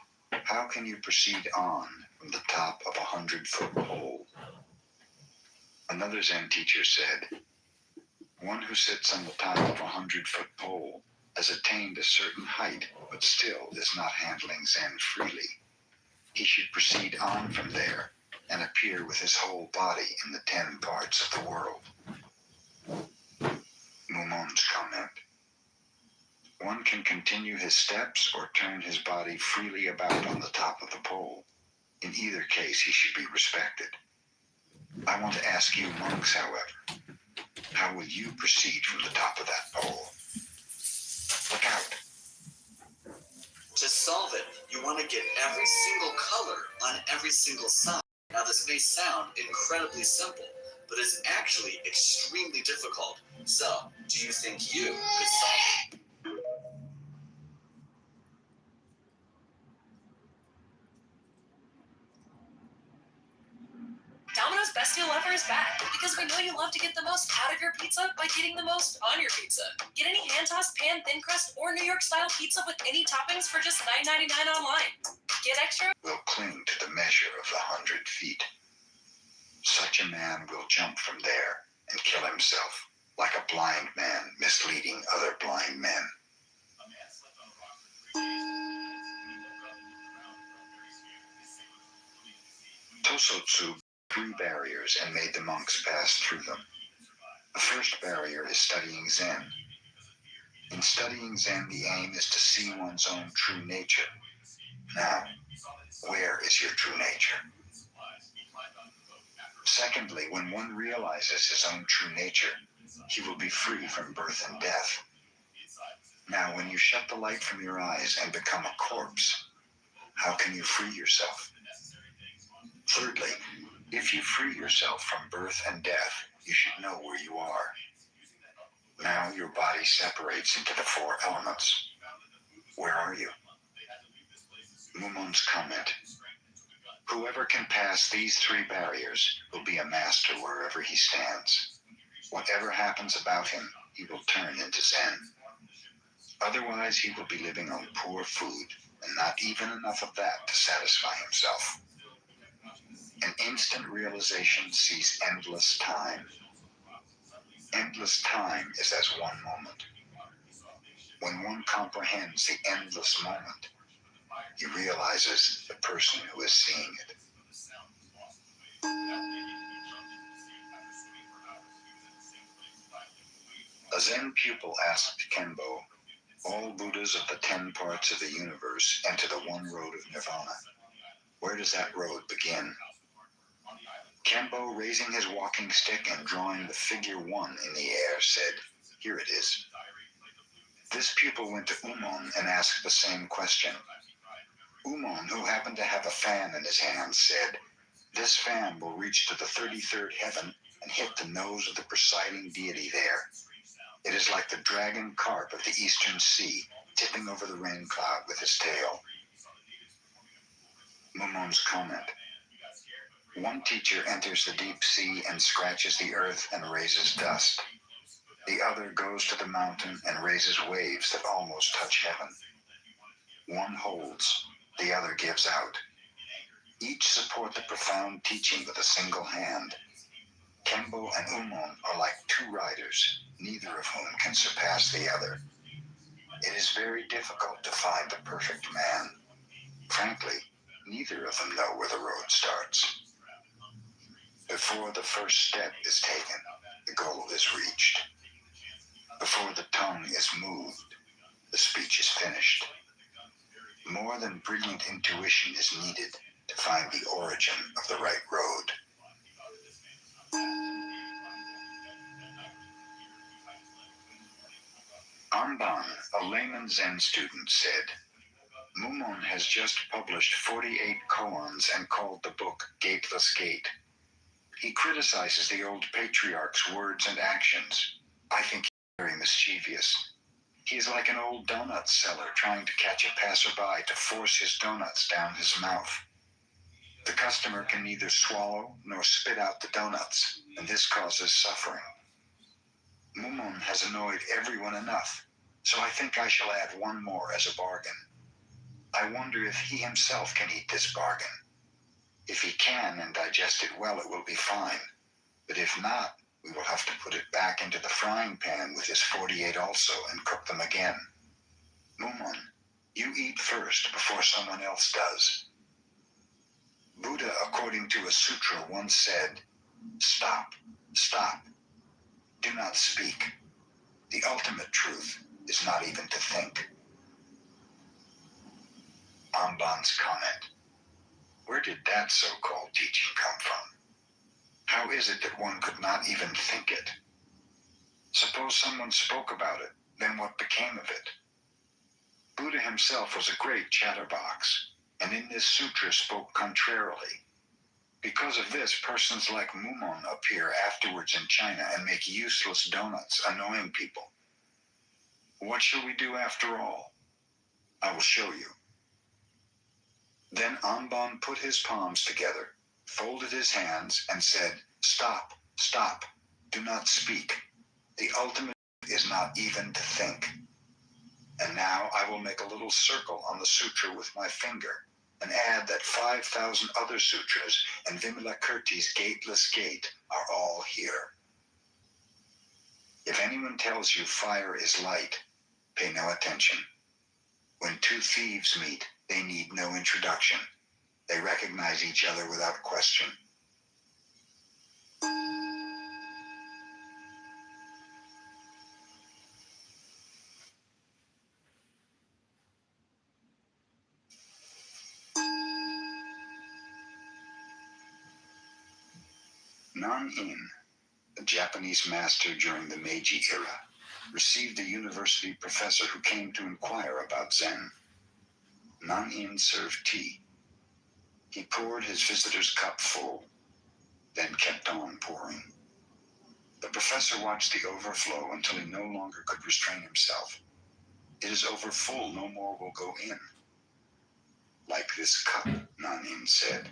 "How can you proceed on from the top of a 100-foot pole?" Another Zen teacher said, "One who sits on the top of a 100-foot pole has attained a certain height, but still is not handling Zen freely. He should proceed on from there and appear with his whole body in the 10 parts of the world." Mumon's comment: "One can continue his steps or turn his body freely about on the top of the pole. In either case, he should be respected. I want to ask you monks, however, how will you proceed from the top of that pole? Look out." To solve it, you want to get every single color on every single side. Now this may sound incredibly simple, but it's actually extremely difficult. So, do you think you could solve it? Domino's Best Deal Ever is back because we know you love to get the most out of your pizza by getting the most on your pizza. Get any hand-tossed, pan, thin crust, or New York-style pizza with any toppings for just $9.99 online. Get extra. Will cling to the measure of the 100 feet. Such a man will jump from there and kill himself, like a blind man misleading other blind men. Tosotsu 3 barriers and made the monks pass through them. The first barrier is studying Zen. In studying Zen, the aim is to see one's own true nature. Now, where is your true nature? Secondly, when one realizes his own true nature, he will be free from birth and death. Now, when you shut the light from your eyes and become a corpse, how can you free yourself? Thirdly, if you free yourself from birth and death, you should know where you are. Now your body separates into the 4 elements. Where are you? Mumon's comment: "Whoever can pass these 3 barriers will be a master wherever he stands. Whatever happens about him, he will turn into Zen. Otherwise, he will be living on poor food, and not even enough of that to satisfy himself. An instant realization sees endless time. Endless time is as one moment. When one comprehends the endless moment, he realizes the person who is seeing it." A Zen pupil asked Kenbo, "All Buddhas of the 10 parts of the universe enter the one road of nirvana. Where does that road begin?" Kenbo, raising his walking stick and drawing the figure 1 in the air, said, "Here it is." This pupil went to Umon and asked the same question. Umon, who happened to have a fan in his hand, said, This fan will reach to the 33rd heaven and hit the nose of the presiding deity there. It is like the dragon carp of the eastern sea, tipping over the rain cloud with his tail. Mumon's comment. One teacher enters the deep sea and scratches the earth and raises dust. The other goes to the mountain and raises waves that almost touch heaven. One holds, the other gives out. Each support the profound teaching with a single hand. Kembo and Umon are like two riders, neither of whom can surpass the other. It is very difficult to find the perfect man. Frankly, neither of them know where the road starts. Before the first step is taken, the goal is reached. Before the tongue is moved, the speech is finished. More than brilliant intuition is needed to find the origin of the right road. Anban, a layman Zen student, said, Mumon has just published 48 koans and called the book Gateless Gate. He criticizes the old patriarch's words and actions. I think he's very mischievous. He is like an old donut seller trying to catch a passerby to force his donuts down his mouth. The customer can neither swallow nor spit out the donuts, and this causes suffering. Mumon has annoyed everyone enough, so I think I shall add one more as a bargain. I wonder if he himself can eat this bargain. If he can and digest it well, it will be fine. But if not, we will have to put it back into the frying pan with his 48 also and cook them again. Mumon, you eat first before someone else does. Buddha, according to a sutra, once said, Stop, stop. Do not speak. The ultimate truth is not even to think. Amban's comment. Where did that so-called teaching come from? How is it that one could not even think it? Suppose someone spoke about it, then what became of it? Buddha himself was a great chatterbox, and in this sutra spoke contrarily. Because of this, persons like Mumon appear afterwards in China and make useless donuts, annoying people. What shall we do after all? I will show you. Then Anban put his palms together, folded his hands, and said, Stop, stop, do not speak. The ultimate is not even to think. And now I will make a little circle on the sutra with my finger, and add that 5,000 other sutras and Vimalakirti's Gateless Gate are all here. If anyone tells you fire is light, pay no attention. When two thieves meet, they need no introduction. They recognize each other without question. Nan-in, a Japanese master during the Meiji era, received a university professor who came to inquire about Zen. Nan-in served tea. He poured his visitor's cup full, then kept on pouring. The professor watched the overflow until he no longer could restrain himself. It is over full, no more will go in. Like this cup, Nan-in said,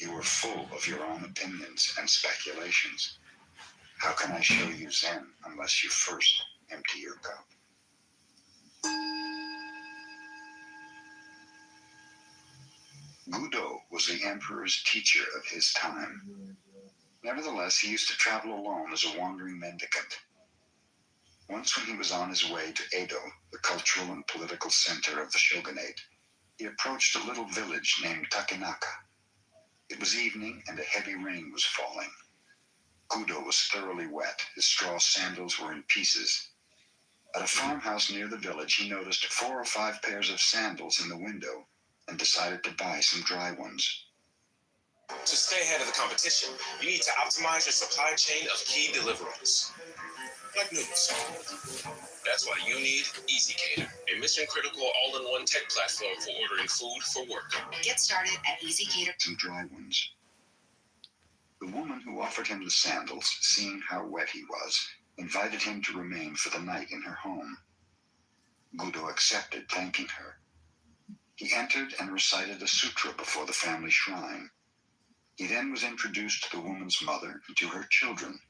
you are full of your own opinions and speculations. How can I show you Zen unless you first empty your cup? Gudo was the emperor's teacher of his time. Nevertheless, he used to travel alone as a wandering mendicant. Once when he was on his way to Edo, the cultural and political center of the shogunate, he approached a little village named Takenaka. It was evening and a heavy rain was falling. Gudo was thoroughly wet. His straw sandals were in pieces. At a farmhouse near the village, he noticed 4 or 5 pairs of sandals in the window and decided to buy some dry ones. To stay ahead of the competition, you need to optimize your supply chain of key deliverables, like noodles. That's why you need EasyCater, a mission-critical all-in-one tech platform for ordering food for work. Get started at EasyCater. Some dry ones. offered him the sandals, seeing how wet he was, invited him to remain for the night in her home. Gudo accepted, thanking her. He entered and recited a sutra before the family shrine. He then was introduced to the woman's mother and to her children.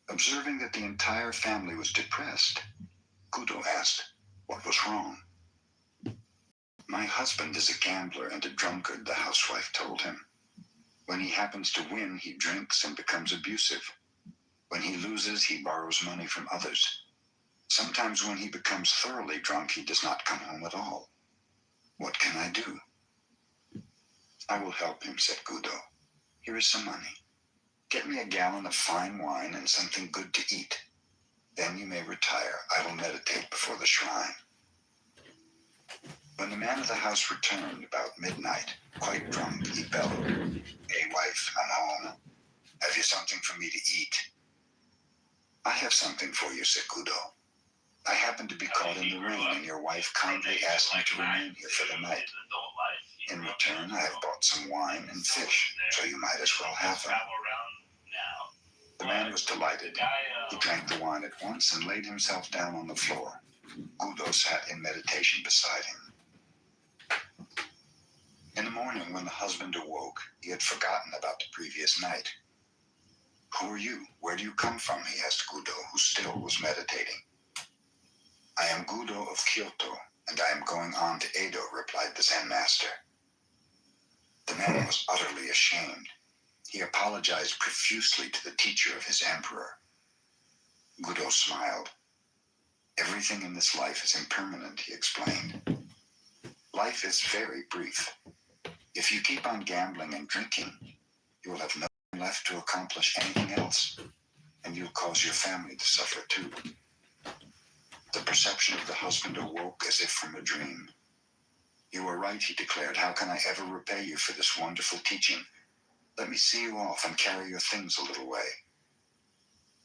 Observing that the entire family was depressed, Gudo asked, "What was wrong?" "My husband is a gambler and a drunkard," the housewife told him. "When he happens to win, he drinks and becomes abusive. When he loses, he borrows money from others. Sometimes when he becomes thoroughly drunk, he does not come home at all. What can I do?" "I will help him," said Gudo. "Here is some money. Get me a gallon of fine wine and something good to eat. Then you may retire. I will meditate before the shrine." When the man of the house returned about midnight, quite drunk, he bellowed, "Hey, wife, I'm home. Have you something for me to eat?" "I have something for you," said Gudo. "I happened to be caught in the rain, and your wife kindly asked me to remain here for the night. In return, I have bought some wine and fish, so you might as well have them." The man was delighted. He drank the wine at once and laid himself down on the floor. Gudo sat in meditation beside him. In the morning, when the husband awoke, he had forgotten about the previous night. "Who are you? Where do you come from?" he asked Gudo, who still was meditating. "I am Gudo of Kyoto, and I am going on to Edo," replied the Zen master. The man was utterly ashamed. He apologized profusely to the teacher of his emperor. Gudo smiled. "Everything in this life is impermanent," he explained. "Life is very brief. If you keep on gambling and drinking, you will have nothing left to accomplish anything else, and you'll cause your family to suffer too." The perception of the husband awoke as if from a dream. "You are right," he declared. "How can I ever repay you for this wonderful teaching? Let me see you off and carry your things a little way."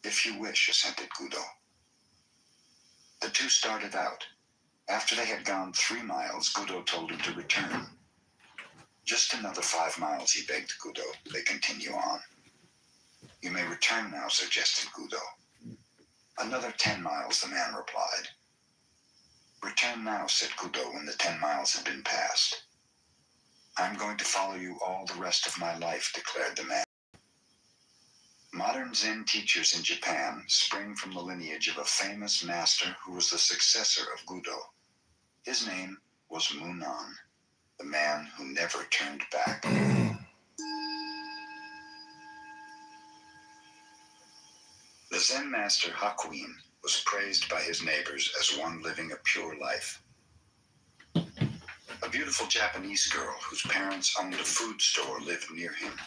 "If you wish," assented Gudo. The two started out. After they had gone 3 miles, Gudo told him to return. "Just another 5 miles, he begged Gudo. They continue on. "You may return now," suggested Gudo. "Another 10 miles, the man replied. "Return now," said Gudo when the 10 miles had been passed. "I'm going to follow you all the rest of my life," declared the man. Modern Zen teachers in Japan spring from the lineage of a famous master who was the successor of Gudo. His name was Munan, the man who never turned back. The Zen master Hakuin was praised by his neighbors as one living a pure life. A beautiful Japanese girl whose parents owned a food store lived near him.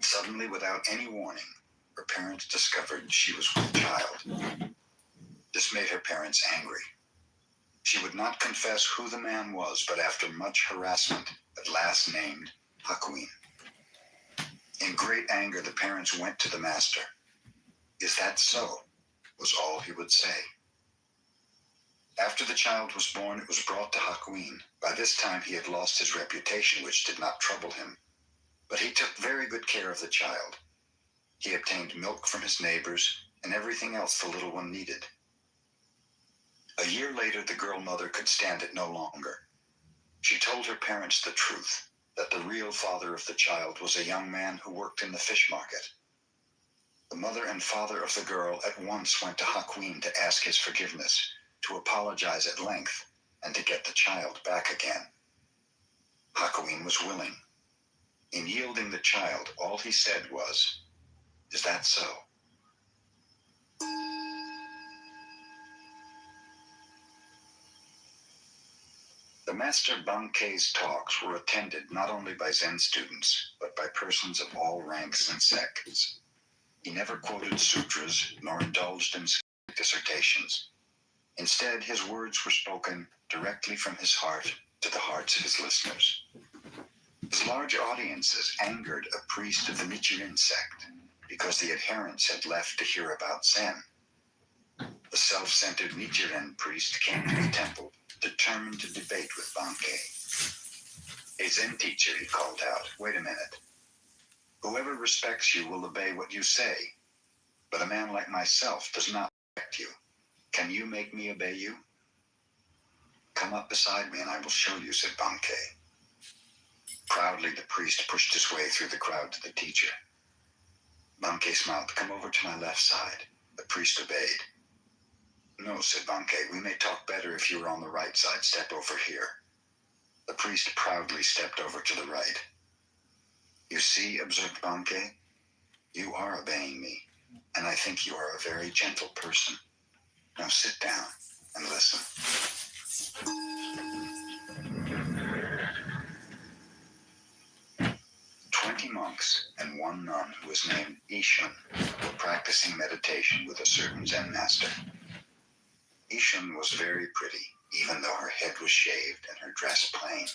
Suddenly, without any warning, her parents discovered she was with child. This made her parents angry. She would not confess who the man was, but after much harassment, at last named Hakuin. In great anger, the parents went to the master. "Is that so?" was all he would say. After the child was born, it was brought to Hakuin. By this time, he had lost his reputation, which did not trouble him. But he took very good care of the child. He obtained milk from his neighbors and everything else the little one needed. A year later, the girl mother could stand it no longer. She told her parents the truth, that the real father of the child was a young man who worked in the fish market. The mother and father of the girl at once went to Hakuin to ask his forgiveness, to apologize at length, and to get the child back again. Hakuin was willing. In yielding the child, all he said was, "Is that so?" The Master Bankei's talks were attended not only by Zen students, but by persons of all ranks and sects. He never quoted sutras, nor indulged in dissertations. Instead, his words were spoken directly from his heart to the hearts of his listeners. His large audiences angered a priest of the Nichiren sect because the adherents had left to hear about Zen. The self-centered Nichiren priest came to the temple, determined to debate with Bankei. "A Zen teacher," he called out, "wait a minute. Whoever respects you will obey what you say. But a man like myself does not respect you. Can you make me obey you? Come up beside me and I will show you, said Bankei. Proudly, the priest pushed his way through the crowd to the teacher. Bankei smiled. Come over to my left side. The priest obeyed. No, said Bankei, we may talk better if you are on the right side. Step over here. The priest proudly stepped over to the right. You see, observed Bankei, you are obeying me, and I think you are a very gentle person. Now sit down and listen. 20 monks and one nun who was named Ishun were practicing meditation with a certain Zen master. Ishun was very pretty, even though her head was shaved and her dress plain.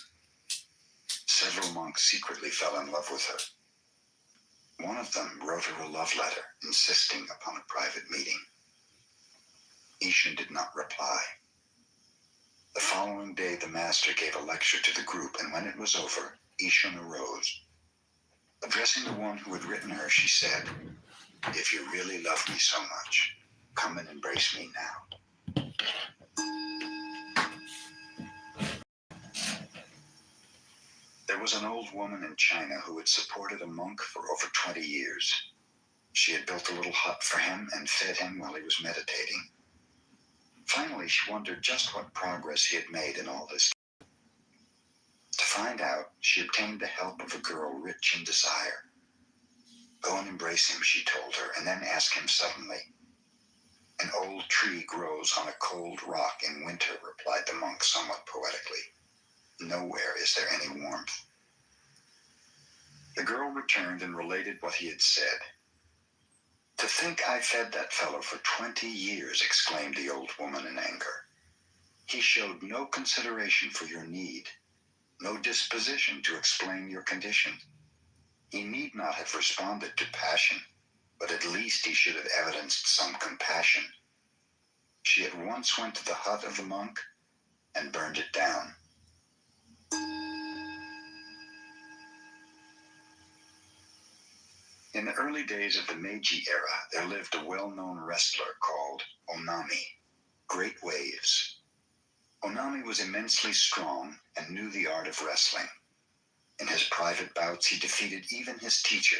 Several monks secretly fell in love with her. One of them wrote her a love letter, insisting upon a private meeting. Ishun did not reply. The following day, the master gave a lecture to the group, and when it was over, Ishun arose. Addressing the one who had written her, she said, "If you really love me so much, come and embrace me now." There was an old woman in China who had supported a monk for over 20 years. She had built a little hut for him and fed him while he was meditating. Finally, she wondered just what progress he had made in all this. To find out, she obtained the help of a girl rich in desire. Go and embrace him, she told her, and then ask him suddenly. An old tree grows on a cold rock in winter, replied the monk somewhat poetically. Nowhere is there any warmth. The girl returned and related what he had said. To think I fed that fellow for 20 years, exclaimed the old woman in anger. He showed no consideration for your need, no disposition to explain your condition. He need not have responded to passion, but at least he should have evidenced some compassion. She at once went to the hut of the monk and burned it down. In the early days of the Meiji era, there lived a well-known wrestler called Onami, Great Waves. Onami was immensely strong and knew the art of wrestling. In his private bouts, he defeated even his teacher,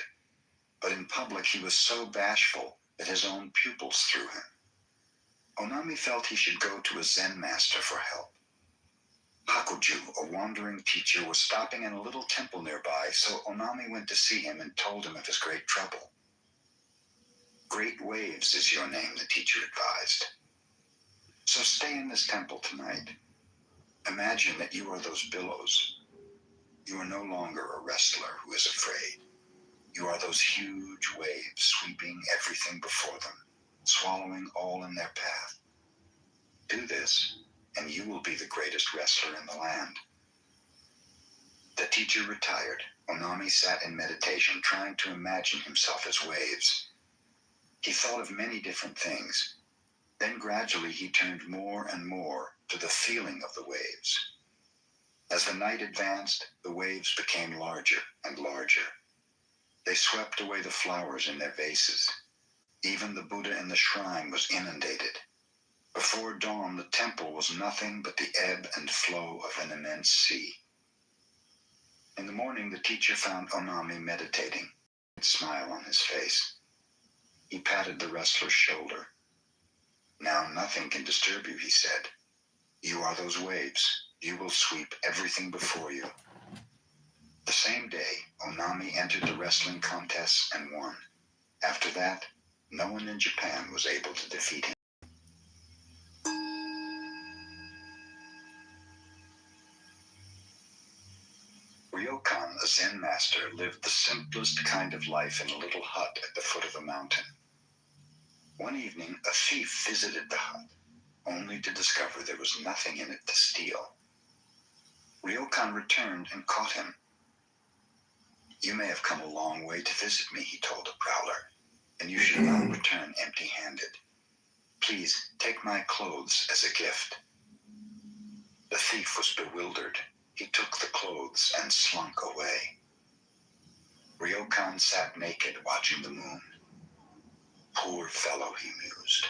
but in public he was so bashful that his own pupils threw him. Onami felt he should go to a Zen master for help. Hakuju, a wandering teacher, was stopping in a little temple nearby, so Onami went to see him and told him of his great trouble. Great Waves is your name, the teacher advised. So stay in this temple tonight. Imagine that you are those billows. You are no longer a wrestler who is afraid. You are those huge waves sweeping everything before them, swallowing all in their path. Do this, and you will be the greatest wrestler in the land. The teacher retired. Onami sat in meditation, trying to imagine himself as waves. He thought of many different things. Then gradually he turned more and more to the feeling of the waves. As the night advanced, the waves became larger and larger. They swept away the flowers in their vases. Even the Buddha in the shrine was inundated. Before dawn, the temple was nothing but the ebb and flow of an immense sea. In the morning, the teacher found Onami meditating, a smile on his face. He patted the wrestler's shoulder. Now nothing can disturb you, he said. You are those waves. You will sweep everything before you. The same day, Onami entered the wrestling contests and won. After that, no one in Japan was able to defeat him. Ryokan, a Zen master, lived the simplest kind of life in a little hut at the foot of a mountain. One evening, a thief visited the hut, only to discover there was nothing in it to steal. Ryokan returned and caught him. You may have come a long way to visit me, he told the prowler, and you should not return empty-handed. Please take my clothes as a gift. The thief was bewildered. He took the clothes and slunk away. Ryokan sat naked watching the moon. Poor fellow, he mused.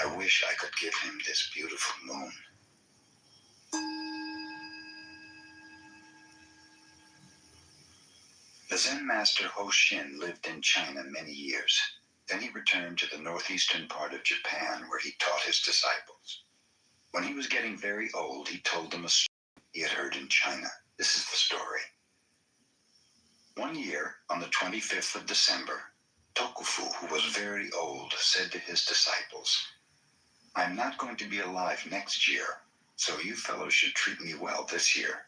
I wish I could give him this beautiful moon. The Zen master Ho Shin lived in China many years. Then he returned to the northeastern part of Japan where he taught his disciples. When he was getting very old, he told them a story he had heard in China. This is the story. One year, on the 25th of December, Tokufu, who was very old, said to his disciples, I'm not going to be alive next year, so you fellows should treat me well this year.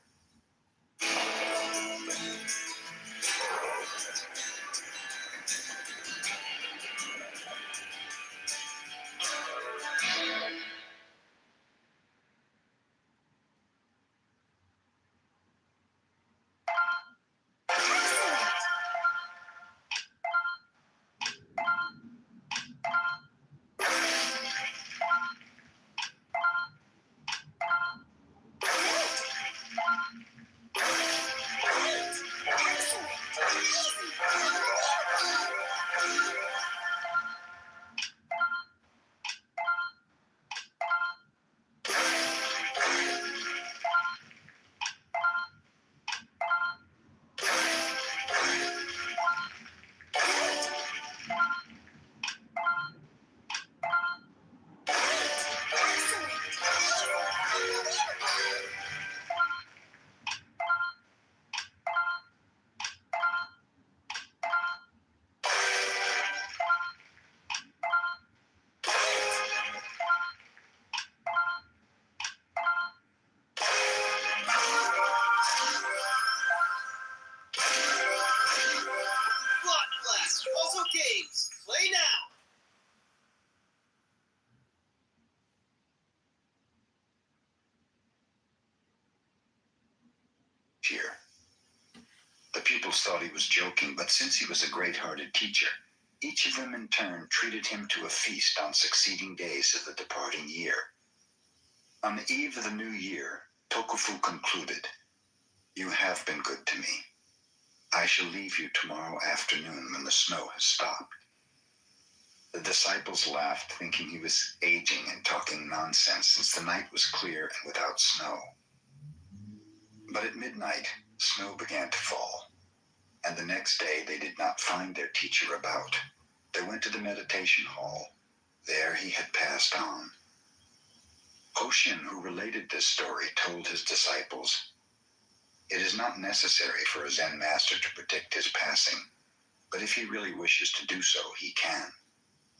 Games, play now! Here. The pupils thought he was joking, but since he was a great-hearted teacher, each of them in turn treated him to a feast on succeeding days of the departing year. On the eve of the new year, Tokufu concluded, You have been good to me. I shall leave you tomorrow afternoon when the snow has stopped. The disciples laughed, thinking he was aging and talking nonsense since the night was clear and without snow. But at midnight, snow began to fall, and the next day they did not find their teacher about. They went to the meditation hall. There he had passed on. Ho Shin, who related this story, told his disciples, It is not necessary for a Zen master to predict his passing, but if he really wishes to do so, he can.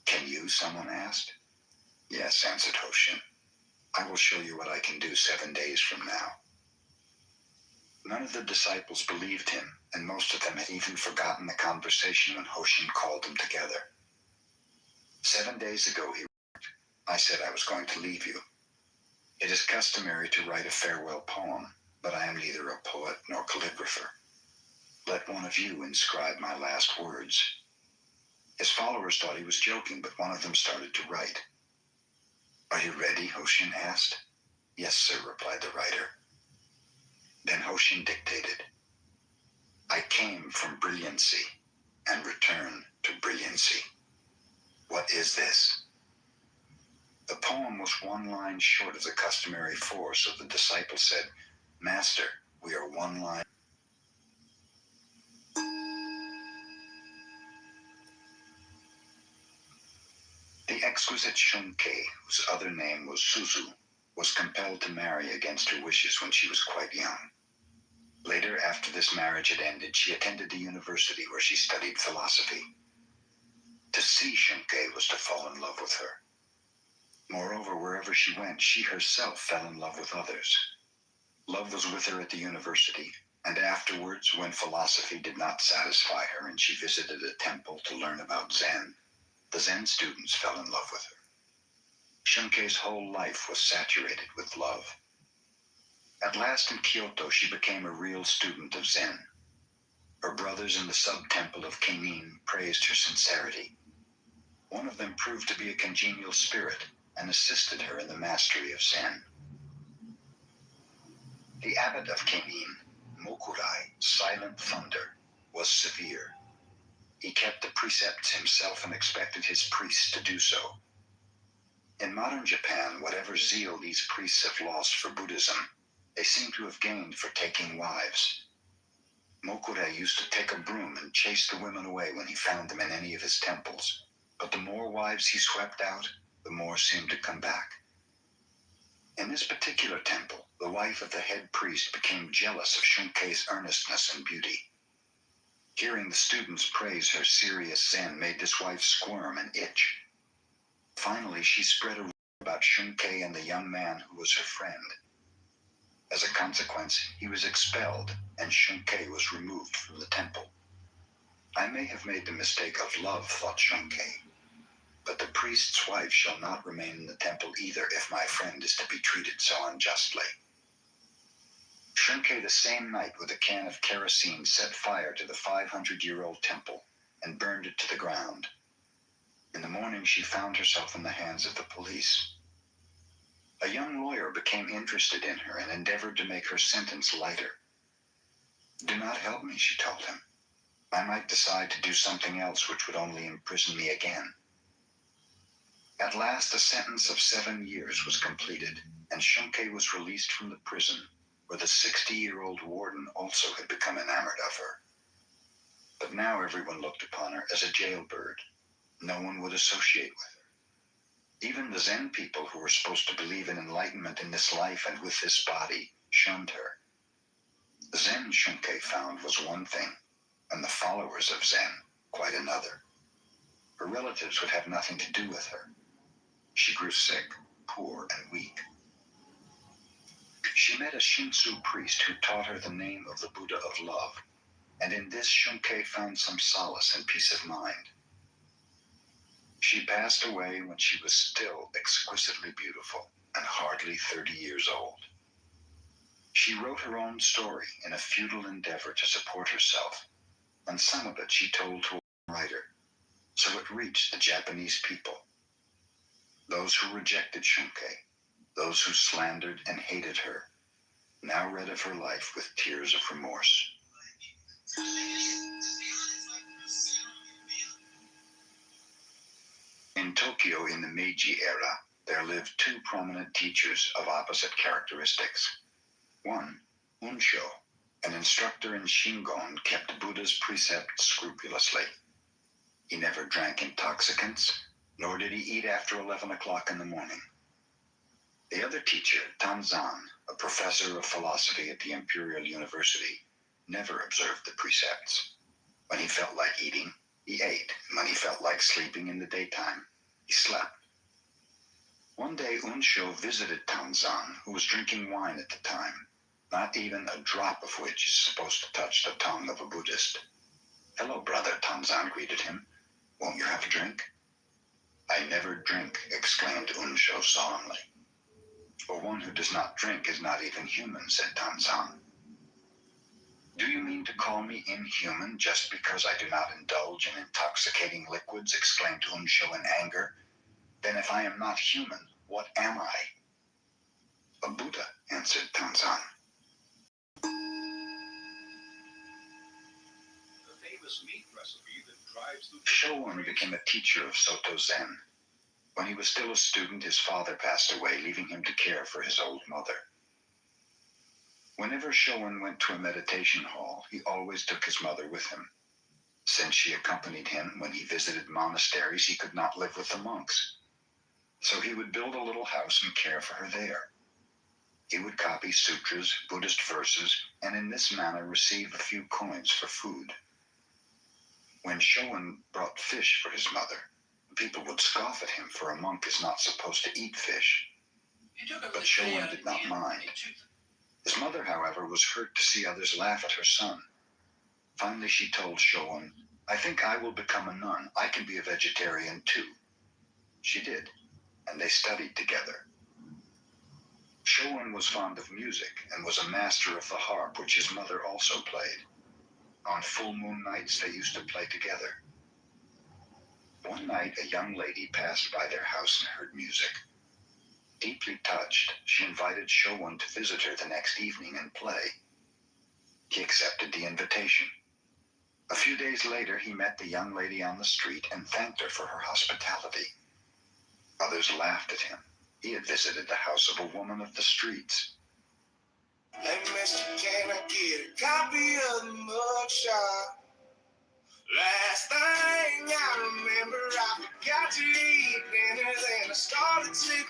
Can you? Someone asked. Yes, answered Ho Shin. I will show you what I can do 7 days from now. None of the disciples believed him, and most of them had even forgotten the conversation when Ho Shin called them together. 7 days ago, he wrote, I said I was going to leave you. It is customary to write a farewell poem, but I am neither a poet nor calligrapher. Let one of you inscribe my last words. His followers thought he was joking, but one of them started to write. Are you ready? Ho Shin asked. Yes, sir, replied the writer. Then Ho Shin dictated. I came from brilliancy and return to brilliancy. What is this? The poem was one line short of the customary 4, so the disciple said, Master, we are one line. The exquisite Shunkei, whose other name was Suzu, was compelled to marry against her wishes when she was quite young. Later, after this marriage had ended, she attended the university where she studied philosophy. To see Shunkei was to fall in love with her. Moreover, wherever she went, she herself fell in love with others. Love was with her at the university, and afterwards, when philosophy did not satisfy her and she visited a temple to learn about Zen, the Zen students fell in love with her. Shunkei's whole life was saturated with love. At last in Kyoto, she became a real student of Zen. Her brothers in the sub-temple of Kenin praised her sincerity. One of them proved to be a congenial spirit and assisted her in the mastery of Zen. The abbot of Kenin, Mokurai, Silent Thunder, was severe. He kept the precepts himself and expected his priests to do so. In modern Japan, whatever zeal these priests have lost for Buddhism, they seem to have gained for taking wives. Mokure used to take a broom and chase the women away when he found them in any of his temples, but the more wives he swept out, the more seemed to come back. In this particular temple, the wife of the head priest became jealous of Shunkei's earnestness and beauty. Hearing the students praise her serious zen made this wife squirm and itch. Finally, she spread a rumor about Shunkei and the young man who was her friend. As a consequence, he was expelled, and Shunkei was removed from the temple. I may have made the mistake of love, thought Shunkei, but the priest's wife shall not remain in the temple either if my friend is to be treated so unjustly. Shunkei the same night with a can of kerosene set fire to the 500-year-old temple and burned it to the ground. In the morning she found herself in the hands of the police. A young lawyer became interested in her and endeavored to make her sentence lighter. "Do not help me," she told him. "I might decide to do something else which would only imprison me again." At last a sentence of 7 years was completed, and Shunkei was released from the prison, where the 60-year-old warden also had become enamored of her. But now everyone looked upon her as a jailbird. No one would associate with her. Even the Zen people who were supposed to believe in enlightenment in this life and with this body shunned her. The Zen Shunkei found was one thing, and the followers of Zen quite another. Her relatives would have nothing to do with her. She grew sick, poor, and weak. She met a Shinsu priest who taught her the name of the Buddha of love, and in this Shunkei found some solace and peace of mind. She passed away when she was still exquisitely beautiful and hardly 30 years old. She wrote her own story in a futile endeavor to support herself, and some of it she told to a writer, so it reached the Japanese people. Those who rejected Shunkei, those who slandered and hated her, now read of her life with tears of remorse. In Tokyo in the Meiji era, there lived two prominent teachers of opposite characteristics. One, Unsho, an instructor in Shingon, kept Buddha's precepts scrupulously. He never drank intoxicants, nor did he eat after 11 o'clock in the morning. The other teacher, Tanzan, a professor of philosophy at the Imperial University, never observed the precepts. When he felt like eating, he ate, and when he felt like sleeping in the daytime, he slept. One day Unsho visited Tanzan, who was drinking wine at the time, not even a drop of which is supposed to touch the tongue of a Buddhist. "Hello, brother," Tanzan greeted him. "Won't you have a drink?" "I never drink," exclaimed Unsho solemnly. "For one who does not drink is not even human," said Tanzan. "Do you mean to call me inhuman just because I do not indulge in intoxicating liquids?" exclaimed Unsho in anger. "Then if I am not human, what am I?" "A Buddha," answered Tanzan. Shoun became a teacher of Soto Zen. When he was still a student, his father passed away, leaving him to care for his old mother. Whenever Shoun went to a meditation hall, he always took his mother with him. Since she accompanied him when he visited monasteries, he could not live with the monks. So he would build a little house and care for her there. He would copy sutras, Buddhist verses, and in this manner receive a few coins for food. When Shoun brought fish for his mother, people would scoff at him, for a monk is not supposed to eat fish. But Shoun did not mind. His mother, however, was hurt to see others laugh at her son. Finally she told Shoun, "I think I will become a nun. I can be a vegetarian too." She did, and they studied together. Shoun was fond of music and was a master of the harp, which his mother also played. On full moon nights they used to play together. One night a young lady passed by their house and heard music. Deeply touched, she invited Shoun to visit her the next evening and play. He accepted the invitation. A few days later, he met the young lady on the street and thanked her for her hospitality. Others laughed at him. He had visited the house of a woman of the streets. Hey, mister, can I get a copy of the mugshot? Last thing I remember, I forgot to eat dinner, then I started sleeping.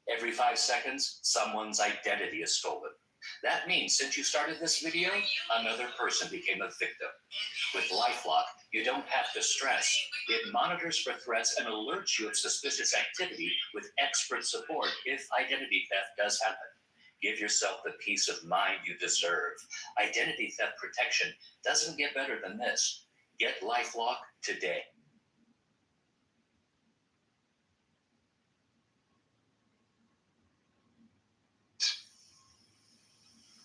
Every 5 seconds, someone's identity is stolen. That means since you started this video, another person became a victim. With LifeLock, you don't have to stress. It monitors for threats and alerts you of suspicious activity with expert support if identity theft does happen. Give yourself the peace of mind you deserve. Identity theft protection doesn't get better than this. Get LifeLock today.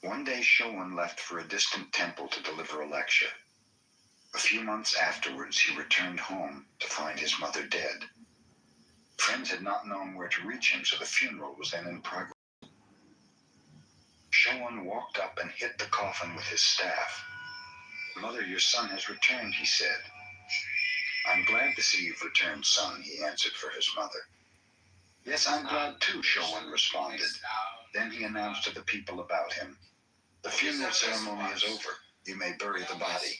One day, Showan left for a distant temple to deliver a lecture. A few months afterwards, he returned home to find his mother dead. Friends had not known where to reach him, so the funeral was then in progress. Showan walked up and hit the coffin with his staff. "Mother, your son has returned," he said. "I'm glad to see you've returned, son," he answered for his mother. "Yes, I'm glad too," Showan responded. Then he announced to the people about him, "The funeral ceremony is over. You may bury the body."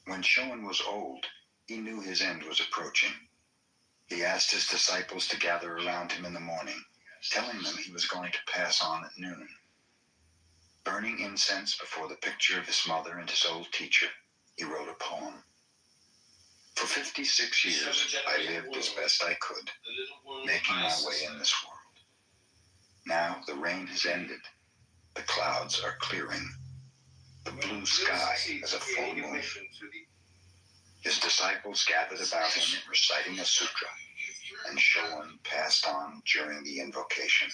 When Showan was old, he knew his end was approaching. He asked his disciples to gather around him in the morning, telling them he was going to pass on at noon. Burning incense before the picture of his mother and his old teacher, he wrote a poem. "For 56 years, I lived as best I could, making my way in this world. Now the rain has ended. The clouds are clearing. The blue sky is a full moon." His disciples gathered about him, reciting a sutra, and Showan passed on during the invocation.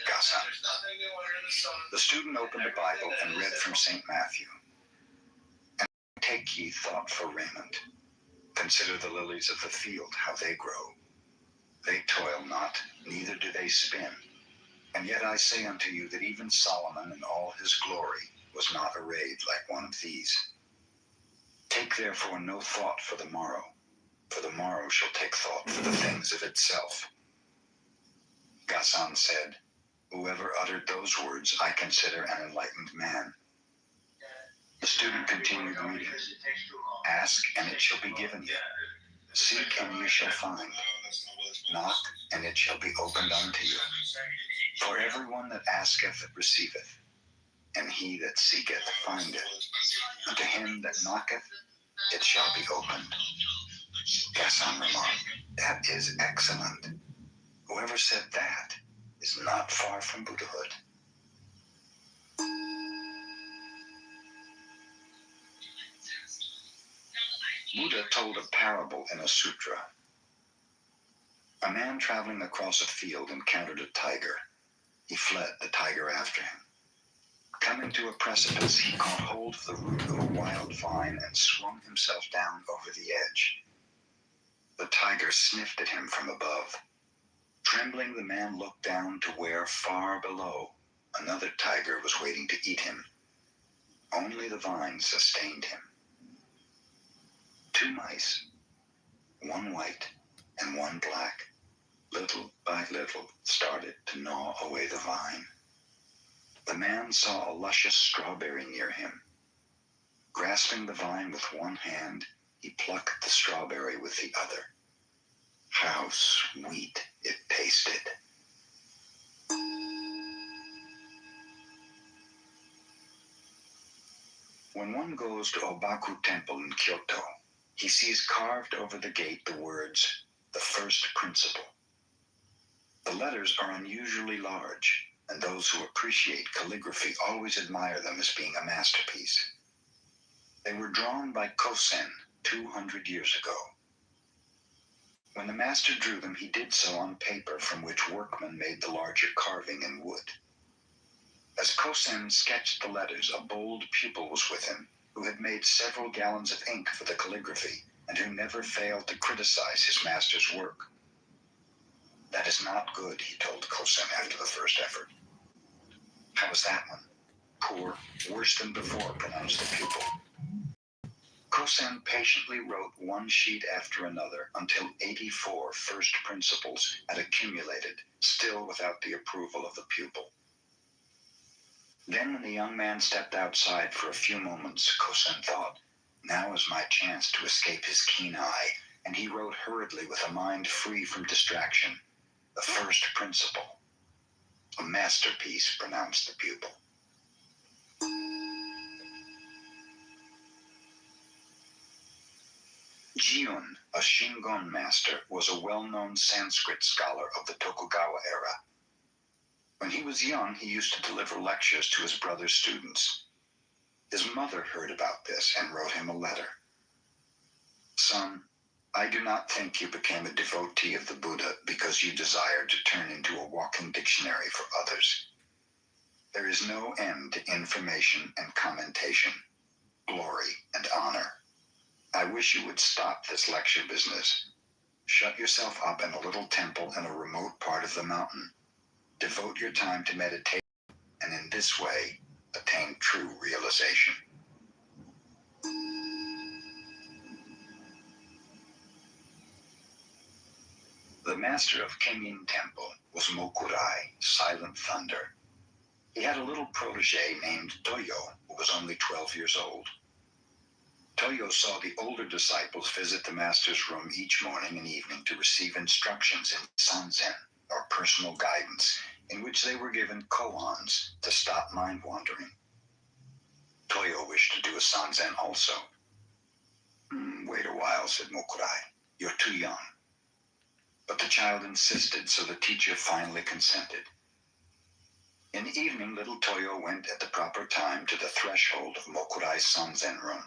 Gasan. The student opened a Bible and read from St. Matthew. "And take ye thought for raiment. Consider the lilies of the field, how they grow. They toil not, neither do they spin. And yet I say unto you that even Solomon in all his glory was not arrayed like one of these. Take therefore no thought for the morrow shall take thought for the things of itself." Gasan said, "Whoever uttered those words I consider an enlightened man." The student continued reading. "Ask, and it shall be given you. Seek, and ye shall find. Knock, and it shall be opened unto you. For everyone that asketh receiveth, and he that seeketh findeth. And to him that knocketh it shall be opened." Gasan remarked, "That is excellent. Whoever said that is not far from Buddhahood." Buddha told a parable in a sutra. A man traveling across a field encountered a tiger. He fled, the tiger after him. Coming to a precipice, he caught hold of the root of a wild vine and swung himself down over the edge. The tiger sniffed at him from above. Trembling, the man looked down to where, far below, another tiger was waiting to eat him. Only the vine sustained him. 2 mice, one white and one black, little by little started to gnaw away the vine. The man saw a luscious strawberry near him. Grasping the vine with one hand, he plucked the strawberry with the other. How sweet it tasted! When one goes to Obaku Temple in Kyoto, he sees carved over the gate the words, "The First Principle." The letters are unusually large, and those who appreciate calligraphy always admire them as being a masterpiece. They were drawn by Kosen 200 years ago. When the master drew them, he did so on paper from which workmen made the larger carving in wood. As Kosen sketched the letters, a bold pupil was with him who had made several gallons of ink for the calligraphy and who never failed to criticize his master's work. That is not good, he told Kosen after the first effort. How was that one? Poor, worse than before, pronounced the pupil. Kosen patiently wrote one sheet after another until 84 first principles had accumulated, still without the approval of the pupil. Then when the young man stepped outside for a few moments, Kosen thought, now is my chance to escape his keen eye, and he wrote hurriedly with a mind free from distraction. The first principle. A masterpiece, pronounced the pupil. Jiun, a Shingon master, was a well-known Sanskrit scholar of the Tokugawa era. When he was young, he used to deliver lectures to his brother's students. His mother heard about this and wrote him a letter. Son, I do not think you became a devotee of the Buddha because you desired to turn into a walking dictionary for others. There is no end to information and commentation, glory and honor. I wish you would stop this lecture business. Shut yourself up in a little temple in a remote part of the mountain. Devote your time to meditation, and in this way, attain true realization. The master of Kenyin Temple was Mokurai, Silent Thunder. He had a little protege named Toyo, who was only 12 years old. Toyo saw the older disciples visit the master's room each morning and evening to receive instructions in sanzen, or personal guidance, in which they were given koans to stop mind wandering. Toyo wished to do a sanzen also. Wait a while, said Mokurai. You're too young. But the child insisted, so the teacher finally consented. In the evening, little Toyo went at the proper time to the threshold of Mokurai's sanzen room.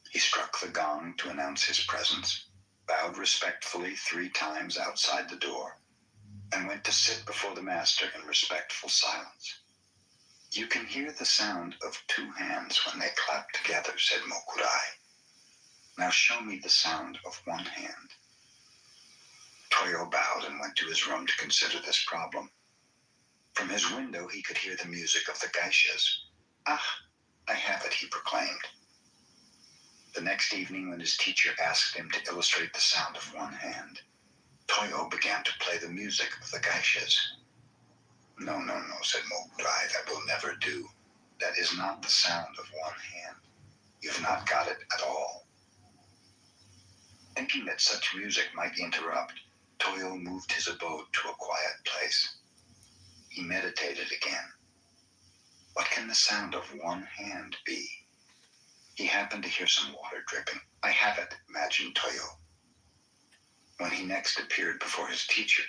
He struck the gong to announce his presence, bowed respectfully 3 times outside the door, and went to sit before the master in respectful silence. You can hear the sound of 2 hands when they clap together, said Mokurai. Now show me the sound of 1 hand. Toyo bowed and went to his room to consider this problem. From his window he could hear the music of the geishas. Ah, I have it, he proclaimed. The next evening, when his teacher asked him to illustrate the sound of 1 hand, Toyo began to play the music of the geishas. No, said Mokurai, that will never do. That is not the sound of 1 hand. You've not got it at all. Thinking that such music might interrupt, Toyo moved his abode to a quiet place. He meditated again. What can the sound of 1 hand be? He happened to hear some water dripping. I have it, imagined Toyo. When he next appeared before his teacher,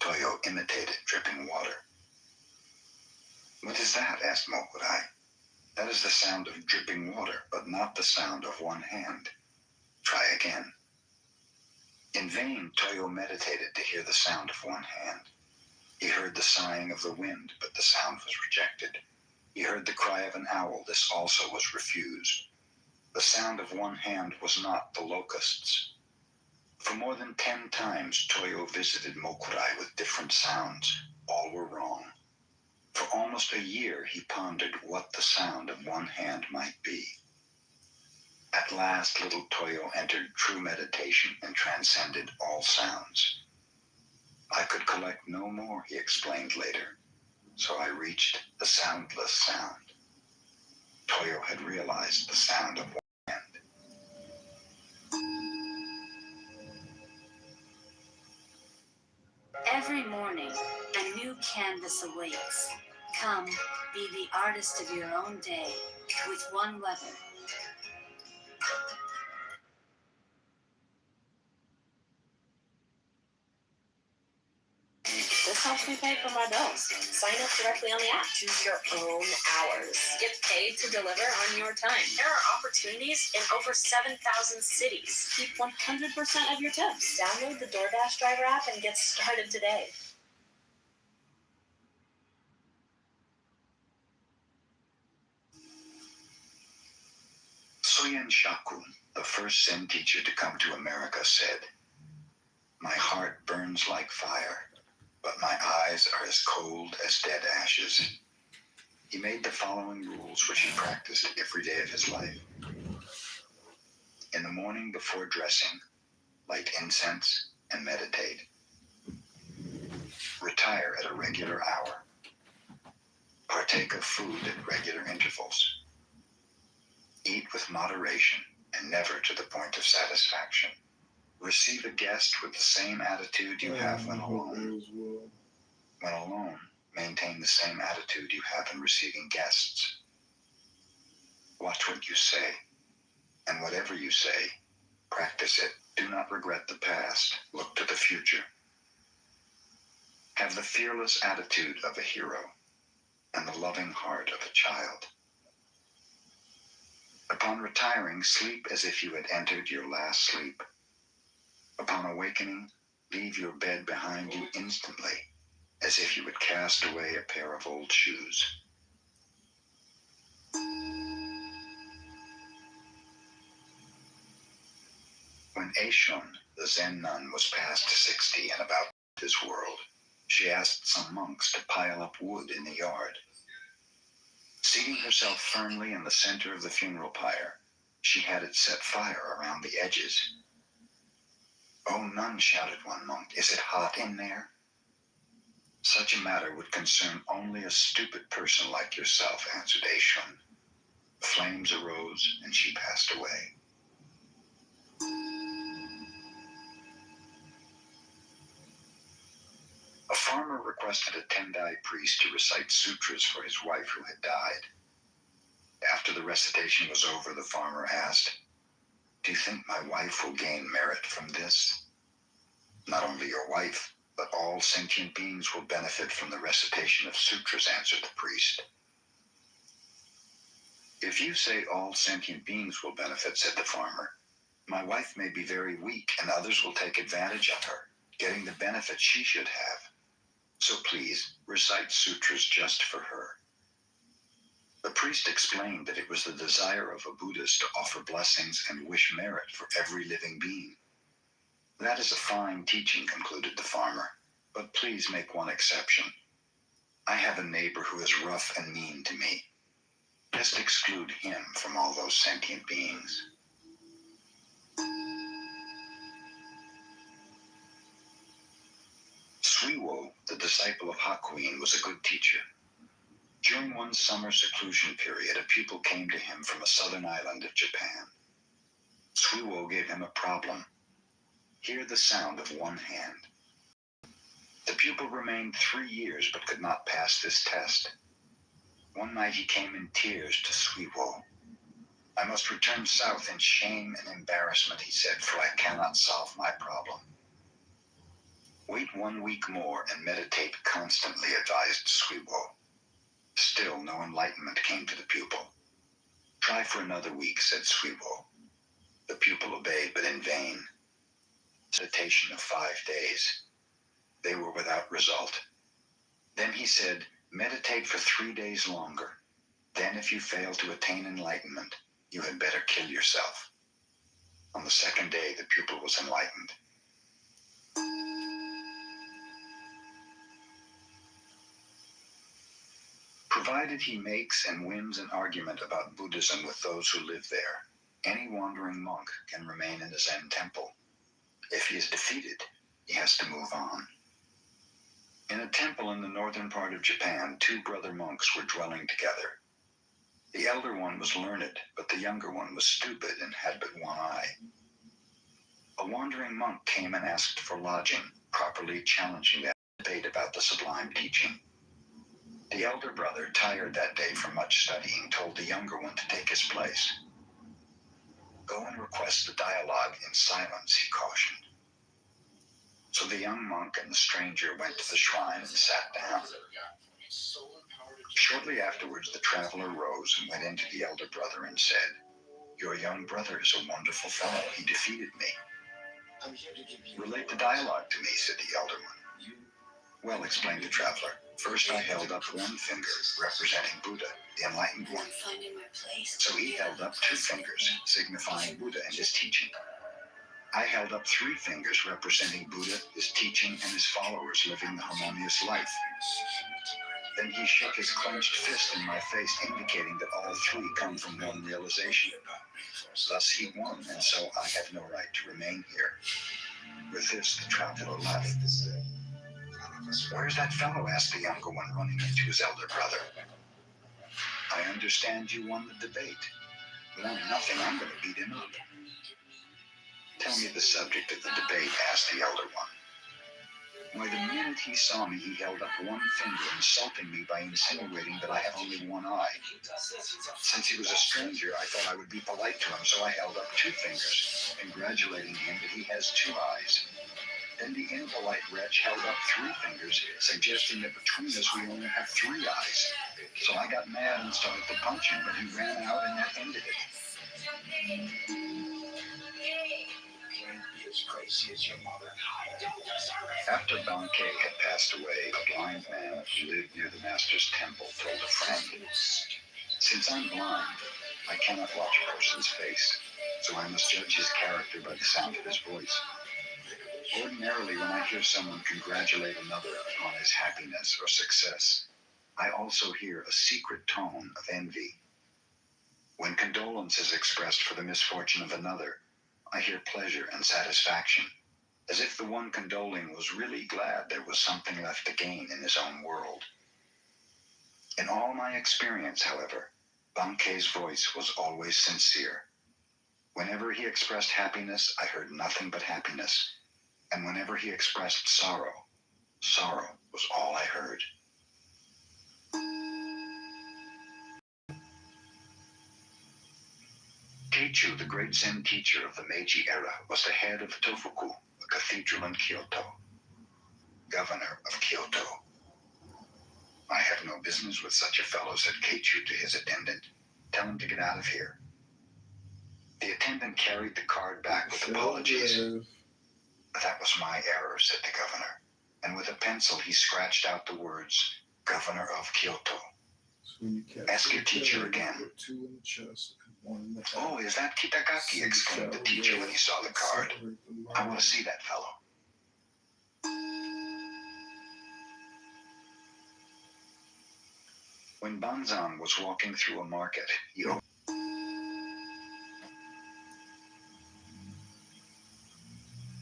Toyo imitated dripping water. What is that? Asked Mokurai. That is the sound of dripping water, but not the sound of 1 hand. Try again. In vain, Toyo meditated to hear the sound of 1 hand. He heard the sighing of the wind, but the sound was rejected. He heard the cry of an owl. This also was refused. The sound of 1 hand was not the locusts. For more than 10 times, Toyo visited Mokurai with different sounds. All were wrong. For almost a year, he pondered what the sound of 1 hand might be. At last, little Toyo entered true meditation and transcended all sounds. I could collect no more, he explained later, so I reached the soundless sound. Toyo had realized the sound of 1 hand. Every morning, a new canvas awaits. Come, be the artist of your own day with One Weather. This helps me pay for my bills. Sign up directly on the app. Choose your own hours. Get paid to deliver on your time. There are opportunities in over 7,000 cities. Keep 100% of your tips. Download the DoorDash driver app and get started today. Soyen Shaku, The first Zen teacher to come to America said, "My heart burns like fire, but my eyes are as cold as dead ashes." He made the following rules which he practiced every day of his life. In the morning before dressing, light incense and meditate. Retire at a regular hour. Partake of food at regular intervals. Eat with moderation and never to the point of satisfaction. Receive a guest with the same attitude you have when alone. When alone, maintain the same attitude you have in receiving guests. Watch what you say, and whatever you say, practice it. Do not regret the past. Look to the future. Have the fearless attitude of a hero and the loving heart of a child. Upon retiring, sleep as if you had entered your last sleep. Upon awakening, leave your bed behind you instantly, as if you had cast away a pair of old shoes. When Eishun, the Zen nun, was past 60 and about this world, she asked some monks to pile up wood in the yard. Seating herself firmly in the center of the funeral pyre, she had it set fire around the edges. "Oh, nun," shouted one monk, "is it hot in there?" "Such a matter would concern only a stupid person like yourself," answered Eishun. The flames arose and she passed away. A farmer requested a Tendai priest to recite sutras for his wife who had died. After the recitation was over, the farmer asked, "Do you think my wife will gain merit from this?" "Not only your wife, but all sentient beings will benefit from the recitation of sutras," answered the priest. "If you say all sentient beings will benefit," said the farmer, "my wife may be very weak and others will take advantage of her, getting the benefit she should have. So please, recite sutras just for her." The priest explained that it was the desire of a Buddhist to offer blessings and wish merit for every living being. "That is a fine teaching," concluded the farmer, "but please make one exception. I have a neighbor who is rough and mean to me. Just exclude him from all those sentient beings." Suiwo, the disciple of Hakuin, was a good teacher. During one summer seclusion period, a pupil came to him from a southern island of Japan. Suiwo gave him a problem. Hear the sound of one hand. The pupil remained 3 years but could not pass this test. One night he came in tears to Suiwo. "I must return south in shame and embarrassment," he said, "for I cannot solve my problem." "Wait 1 week more and meditate constantly," advised Suiwo. Still no enlightenment came to the pupil. "Try for another week," said Suiwo. The pupil obeyed, but in vain. Meditation of 5 days. They were without result. Then he said, "Meditate for 3 days longer. Then if you fail to attain enlightenment, you had better kill yourself." On the second day, the pupil was enlightened. Provided he makes and wins an argument about Buddhism with those who live there, any wandering monk can remain in the Zen temple. If he is defeated, he has to move on. In a temple in the northern part of Japan, 2 brother monks were dwelling together. The elder one was learned, but the younger one was stupid and had but one eye. A wandering monk came and asked for lodging, properly challenging them to debate about the sublime teaching. The elder brother, tired that day from much studying, told the younger one to take his place. "Go and request the dialogue in silence," he cautioned. So the young monk and the stranger went to the shrine and sat down. Shortly afterwards, the traveler rose and went into the elder brother and said, "Your young brother is a wonderful fellow. He defeated me." "Relate the dialogue to me," said the elder one. "Well," explained the traveler, "first I held up one finger, representing Buddha. the enlightened one. Finding my place. So he held up 2 fingers, signifying Buddha and his teaching. I held up 3 fingers representing Buddha, his teaching, and his followers living the harmonious life. Then he shook his clenched fist in my face, indicating that all 3 come from one realization. Thus he won, and so I have no right to remain here. With this, the traveler left. Where's that fellow? Asked the younger one, running into his elder brother. I understand you won the debate. Won nothing, I'm going to beat him up. Tell me the subject of the debate, asked the elder one. Why, the minute he saw me, he held up 1 finger, insulting me by insinuating that I have only 1 eye. Since he was a stranger, I thought I would be polite to him, so I held up 2 fingers, congratulating him that he has 2 eyes. Then the impolite wretch held up 3 fingers, suggesting that between us we only have 3 eyes. So I got mad and started to punch him, but he ran out and that ended it. After Bankei had passed away, a blind man who lived near the master's temple told a friend, "Since I'm blind, I cannot watch a person's face, so I must judge his character by the sound of his voice. Ordinarily, when I hear someone congratulate another upon his happiness or success, I also hear a secret tone of envy. When condolence is expressed for the misfortune of another, I hear pleasure and satisfaction, as if the one condoling was really glad there was something left to gain in his own world. In all my experience, however, Bankei's voice was always sincere. Whenever he expressed happiness, I heard nothing but happiness, and whenever he expressed sorrow, sorrow was all I heard." Keichu, the great Zen teacher of the Meiji era, was the head of Tofuku, a cathedral in Kyoto. Governor of Kyoto. "I have no business with such a fellow," said Keichu to his attendant. "Tell him to get out of here." The attendant carried the card back with apologies. "That was my error," said the governor, and with a pencil he scratched out the words, "Governor of Kyoto." "Ask your teacher again." "Oh, is that Kitagaki?" exclaimed the teacher when he saw the card. "I want to see that fellow." When Banzan was walking through a market, he opened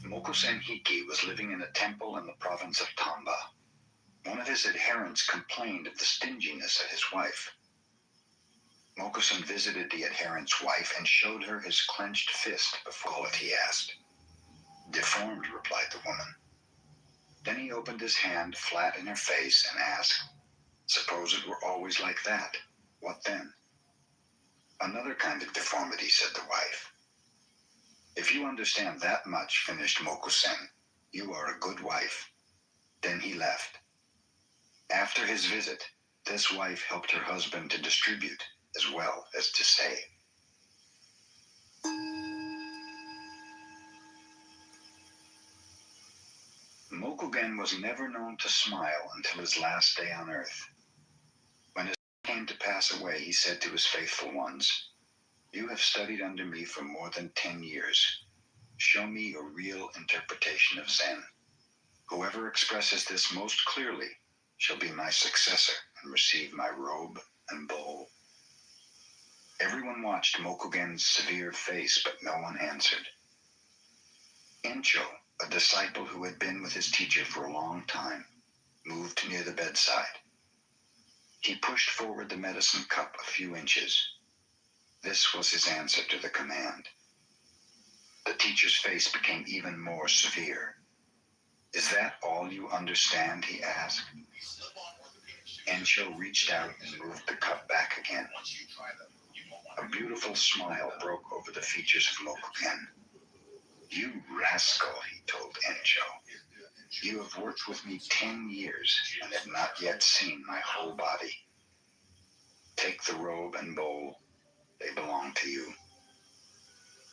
Mokusen Hiki was living in a temple in the province of Tamba. One of his adherents complained of the stinginess of his wife. Mokusen visited the adherent's wife and showed her his clenched fist before it, he asked. "Deformed," replied the woman. Then he opened his hand flat in her face and asked, "Suppose it were always like that, what then?" "Another kind of deformity," said the wife. "If you understand that much," finished Mokusen, "you are a good wife." Then he left. After his visit, this wife helped her husband to distribute as well as to save. Mokugen was never known to smile until his last day on earth. When his time came to pass away, he said to his faithful ones, "You have studied under me for more than 10 years. Show me your real interpretation of Zen. Whoever expresses this most clearly shall be my successor and receive my robe and bowl." Everyone watched Mokugen's severe face, but no one answered. Encho, a disciple who had been with his teacher for a long time, moved near the bedside. He pushed forward the medicine cup a few inches. This was his answer to the command. The teacher's face became even more severe. "Is that all you understand?" he asked. Encho reached out and moved the cup back again. A beautiful smile broke over the features of Mokugen. "You rascal," he told Encho. "You have worked with me 10 years and have not yet seen my whole body. Take the robe and bowl. They belong to you."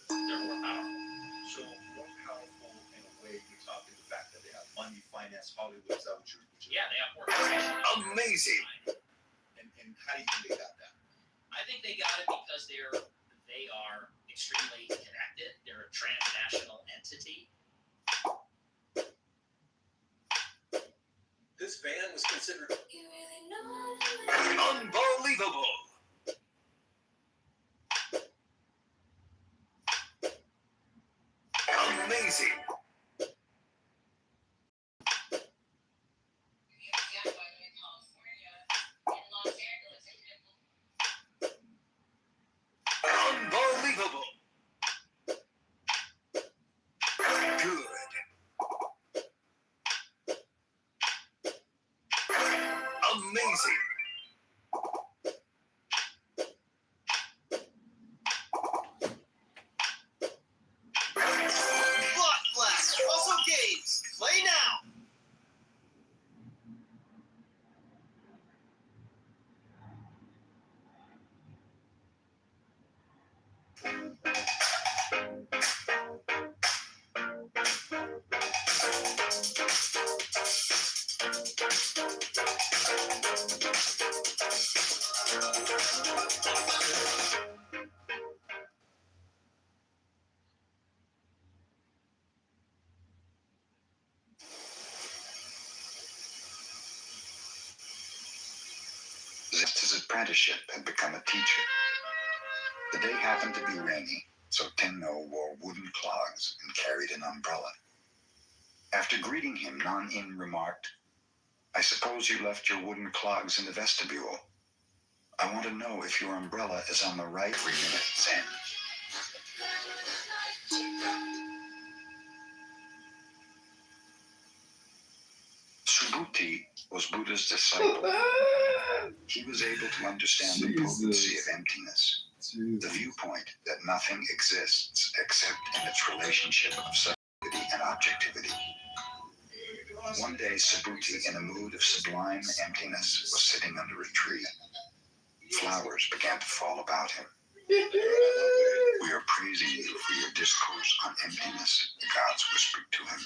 They're more powerful. So more powerful in a way, you're talking the fact that they have money, finance, Hollywood, is that what you're? Yeah, they have more. Amazing. And how do you think they got that? think they got it because they are extremely connected. They're a transnational entity. This band was considered Unbelievable! Amazing! Unbelievable! Good. Amazing! Block Blast. Also games. Play now. Just his apprenticeship had become a teacher. The day happened to be rainy, so Tenno wore wooden clogs and carried an umbrella. After greeting him, Nan-in remarked, "I suppose you left your wooden clogs in the vestibule. I want to know if your umbrella is on the right every minute, Zen." Subhuti was Buddha's disciple. He was able to understand the potency of emptiness, the viewpoint that nothing exists except in its relationship of subjectivity and objectivity. One day, Subhuti, in a mood of sublime emptiness, was sitting under a tree. Flowers began to fall about him. "We are praising you for your discourse on emptiness," the gods whispered to him.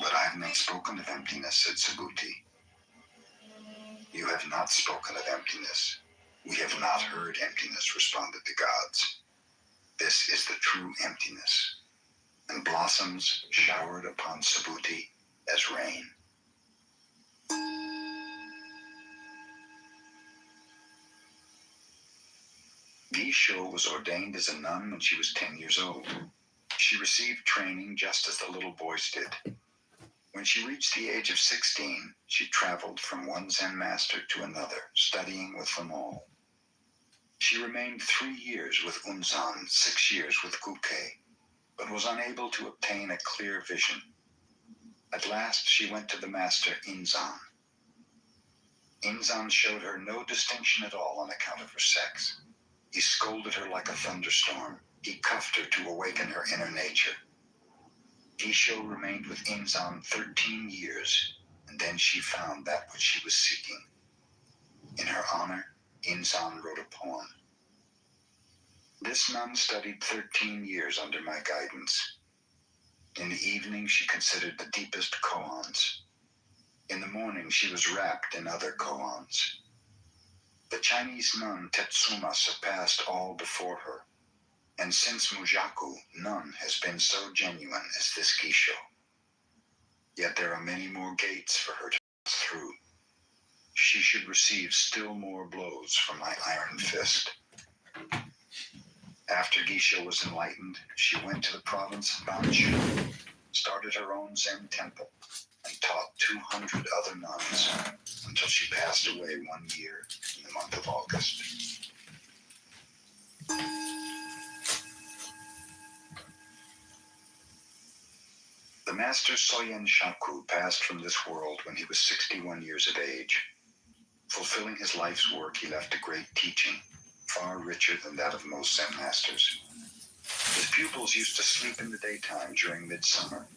"But I have not spoken of emptiness," said Subhuti. "You have not spoken of emptiness. We have not heard emptiness," responded the gods. "This is the true emptiness." And blossoms showered upon Subhuti as rain. Gisho was ordained as a nun when she was 10 years old. She received training just as the little boys did. When she reached the age of 16, she traveled from one Zen master to another, studying with them all. She remained 3 years with Unzan, 6 years with Guke, but was unable to obtain a clear vision. At last, she went to the master Inzan. Inzan showed her no distinction at all on account of her sex. He scolded her like a thunderstorm. He cuffed her to awaken her inner nature. Gisho remained with Inzan 13 years, and then she found that which she was seeking. In her honor, Inzan wrote a poem. This nun studied 13 years under my guidance. In the evening, she considered the deepest koans. In the morning, she was wrapped in other koans. The Chinese nun Tetsuma surpassed all before her, and since Mujaku, none has been so genuine as this Gisho. Yet there are many more gates for her to pass through. She should receive still more blows from my iron fist. After Gisho was enlightened, she went to the province of Banshu, started her own Zen temple, and taught 200 other nuns until she passed away one year in the month of August. The master Soyen Shaku passed from this world when he was 61 years of age. Fulfilling his life's work, he left a great teaching, far richer than that of most Zen masters. His pupils used to sleep in the daytime during midsummer,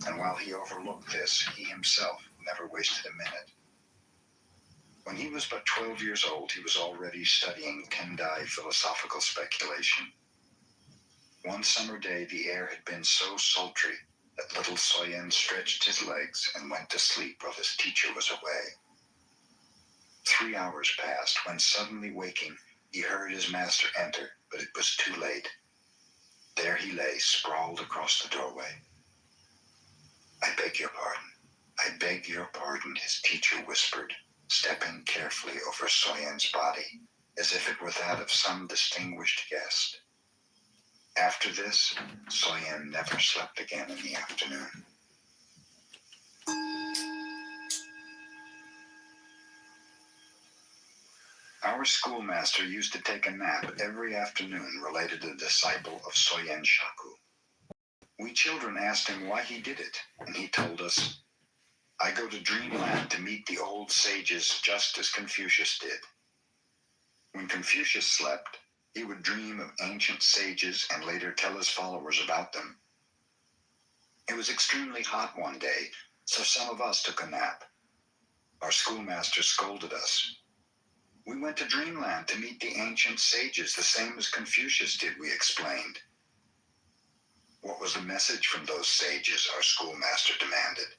and while he overlooked this, he himself never wasted a minute. When he was but 12 years old, he was already studying Tendai philosophical speculation. One summer day, the air had been so sultry that little Soyen stretched his legs and went to sleep while his teacher was away. 3 hours passed when, suddenly waking, he heard his master enter, but it was too late. There he lay, sprawled across the doorway. "I beg your pardon. I beg your pardon," his teacher whispered, stepping carefully over Soyen's body, as if it were that of some distinguished guest. After this, Soyen never slept again in the afternoon. Our schoolmaster used to take a nap every afternoon, related a disciple of Soyen Shaku. We children asked him why he did it, and he told us, "I go to dreamland to meet the old sages just as Confucius did." When Confucius slept, he would dream of ancient sages and later tell his followers about them. It was extremely hot one day, so some of us took a nap. Our schoolmaster scolded us. "We went to dreamland to meet the ancient sages, the same as Confucius did," we explained. "What was the message from those sages?" our schoolmaster demanded.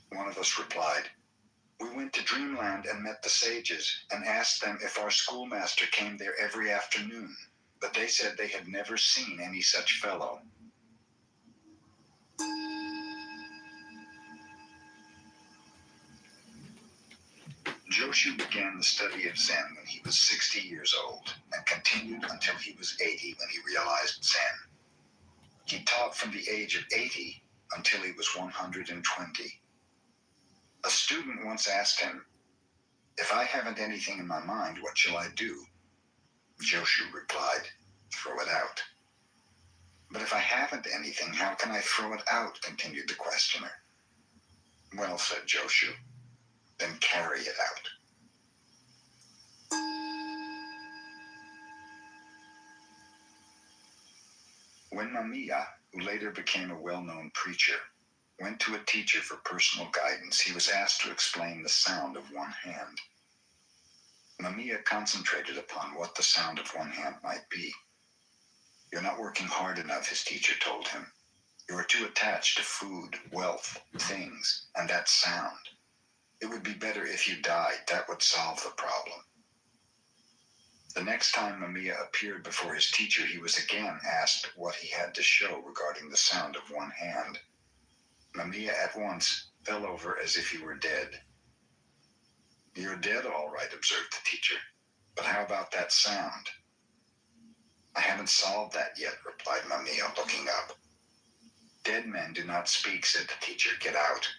One of us replied, "We went to dreamland and met the sages and asked them if our schoolmaster came there every afternoon, but they said they had never seen any such fellow." Joshu began the study of Zen when he was 60 years old and continued until he was 80 when he realized Zen. He taught from the age of 80 until he was 120. A student once asked him, "If I haven't anything in my mind, what shall I do?" Joshu replied, "Throw it out." "But if I haven't anything, how can I throw it out?" continued the questioner. "Well," said Joshu, "then carry it out." When Mamiya, who later became a well-known preacher, went to a teacher for personal guidance, he was asked to explain the sound of one hand. Mamiya concentrated upon what the sound of one hand might be. "You're not working hard enough," his teacher told him. "You are too attached to food, wealth, things, and that sound. It would be better if you died. That would solve the problem." The next time Mamiya appeared before his teacher, he was again asked what he had to show regarding the sound of one hand. Mamiya at once fell over as if he were dead. "You're dead, all right," observed the teacher. "But how about that sound?" "I haven't solved that yet," replied Mamiya, looking up. "Dead men do not speak," said the teacher. "Get out."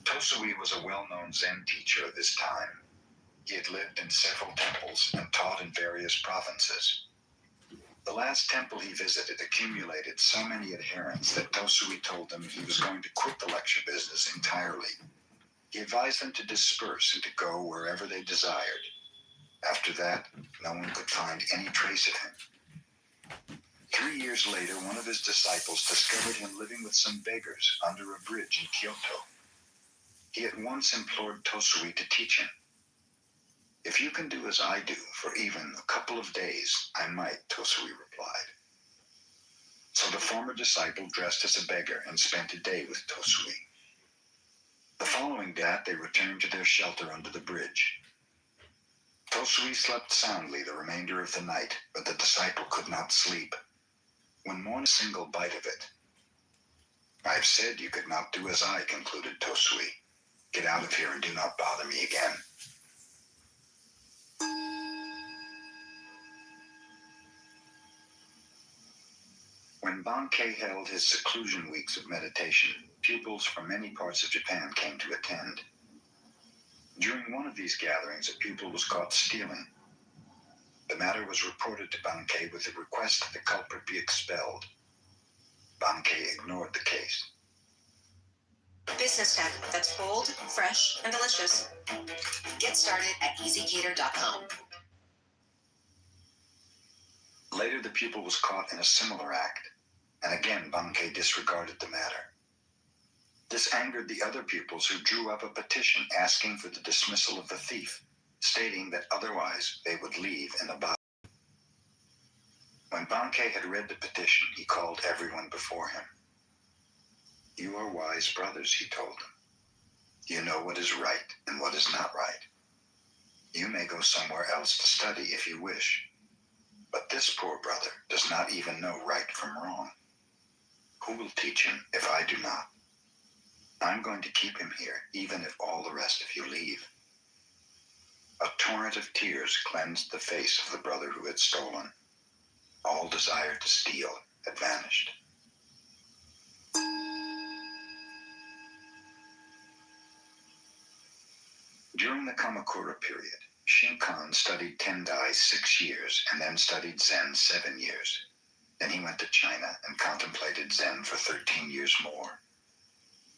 Tosui was a well-known Zen teacher of his time. He had lived in several temples and taught in various provinces. The last temple he visited accumulated so many adherents that Tosui told them he was going to quit the lecture business entirely. He advised them to disperse and to go wherever they desired. After that, no one could find any trace of him. 3 years later, one of his disciples discovered him living with some beggars under a bridge in Kyoto. He at once implored Tosui to teach him. "If you can do as I do for even a couple of days, I might," Tosui replied. So the former disciple dressed as a beggar and spent a day with Tosui. The following day, they returned to their shelter under the bridge. Tosui slept soundly the remainder of the night, but the disciple could not sleep. When morning, a single bite of it. "I've said you could not do as I," concluded Tosui. "Get out of here and do not bother me again." When Bankei held his seclusion weeks of meditation, pupils from many parts of Japan came to attend. During one of these gatherings, a pupil was caught stealing. The matter was reported to Bankei with the request that the culprit be expelled. Bankei ignored the case. Business tech that's bold, fresh, and delicious. Get started at easycater.com. Later, the pupil was caught in a similar act, and again Bankei disregarded the matter. This angered the other pupils, who drew up a petition asking for the dismissal of the thief, stating that otherwise they would leave in a body. When Bankei had read the petition, he called everyone before him. You are wise brothers, he told them. You know what is right and what is not right. You may go somewhere else to study if you wish, but this poor brother does not even know right from wrong. Who will teach him if I do not? I'm going to keep him here, even if all the rest of you leave. A torrent of tears cleansed the face of the brother who had stolen. All desire to steal had vanished. During the Kamakura period, Shinkan studied Tendai 6 years and then studied Zen 7 years. Then he went to China and contemplated Zen for 13 years more.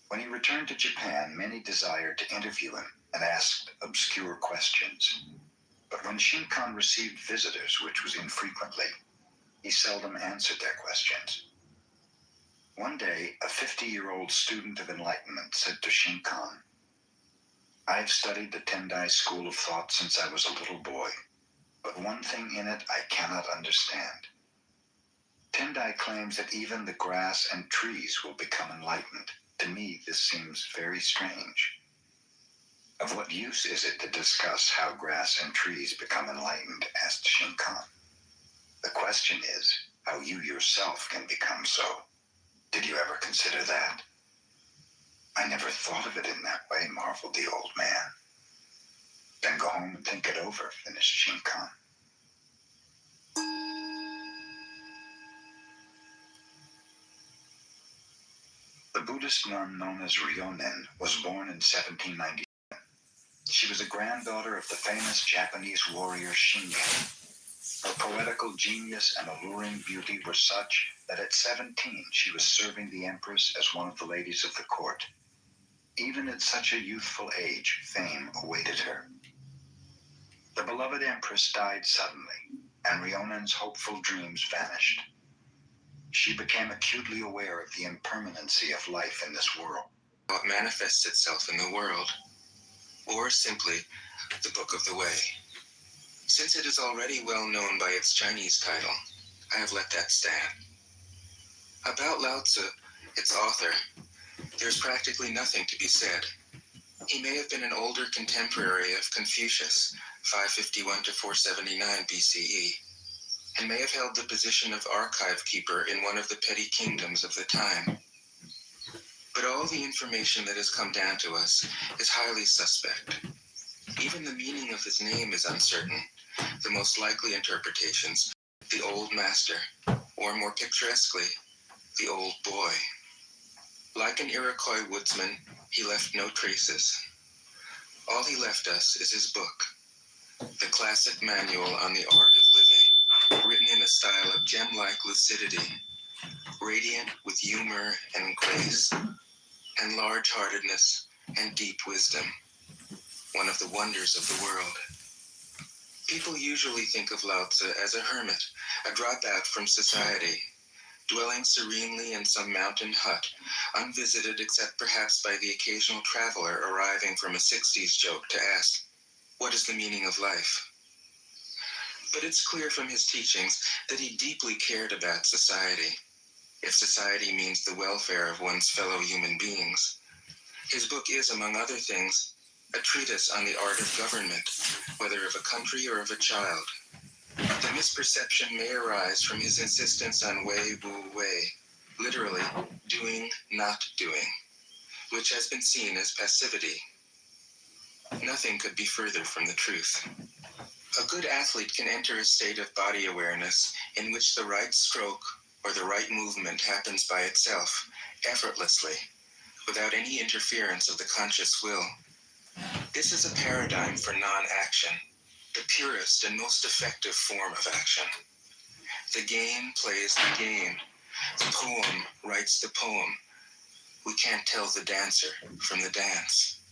When he returned to Japan, many desired to interview him and asked obscure questions. But when Shinkan received visitors, which was infrequently, he seldom answered their questions. One day, a 50-year-old student of enlightenment said to Shinkan, I have studied the Tendai school of thought since I was a little boy, but one thing in it I cannot understand. Tendai claims that even the grass and trees will become enlightened. To me, this seems very strange. Of what use is it to discuss how grass and trees become enlightened? Asked Shinkan. The question is how you yourself can become so. Did you ever consider that? I never thought of it in that way, marveled the old man. Then go home and think it over, finished Shinkan. The Buddhist nun known as Ryonen was born in 1790. She was a granddaughter of the famous Japanese warrior Shingen. Her poetical genius and alluring beauty were such that at 17 she was serving the empress as one of the ladies of the court. Even at such a youthful age, fame awaited her. The beloved empress died suddenly, and Ryonen's hopeful dreams vanished. She became acutely aware of the impermanency of life in this world. How it manifests itself in the world, or simply the Book of the Way. Since it is already well known by its Chinese title, I have let that stand. About Lao Tzu, its author, there's practically nothing to be said. He may have been an older contemporary of Confucius, 551 to 479 BCE, and may have held the position of archive keeper in one of the petty kingdoms of the time. But all the information that has come down to us is highly suspect. Even the meaning of his name is uncertain. The most likely interpretations, the old master, or more picturesquely, the old boy. Like an Iroquois woodsman, he left no traces. All he left us is his book, the classic manual on the art of living, written in a style of gem-like lucidity, radiant with humor and grace, and large-heartedness and deep wisdom, one of the wonders of the world. People usually think of Lao Tzu as a hermit, a dropout from society, dwelling serenely in some mountain hut, unvisited except perhaps by the occasional traveler arriving from a 60s joke to ask, what is the meaning of life? But it's clear from his teachings that he deeply cared about society, if society means the welfare of one's fellow human beings. His book is, among other things, a treatise on the art of government, whether of a country or of a child. The misperception may arise from his insistence on wei wu wei, literally doing, not doing, which has been seen as passivity. Nothing could be further from the truth. A good athlete can enter a state of body awareness in which the right stroke or the right movement happens by itself, effortlessly, without any interference of the conscious will. This is a paradigm for non-action, the purest and most effective form of action. The game plays the game. The poem writes the poem. We can't tell the dancer from the dance.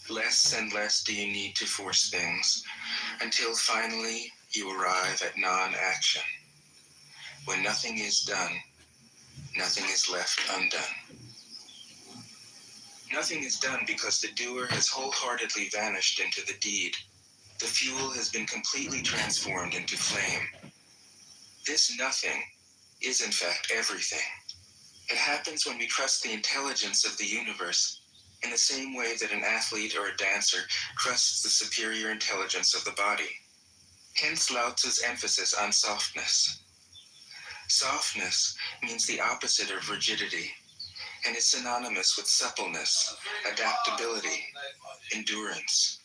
Less and less do you need to force things, until finally you arrive at non-action. When nothing is done, nothing is left undone. Nothing is done because the doer has wholeheartedly vanished into the deed. The fuel has been completely transformed into flame. This nothing is in fact everything. It happens when we trust the intelligence of the universe in the same way that an athlete or a dancer trusts the superior intelligence of the body. Hence Lao Tzu's emphasis on softness. Softness means the opposite of rigidity and is synonymous with suppleness, adaptability, endurance.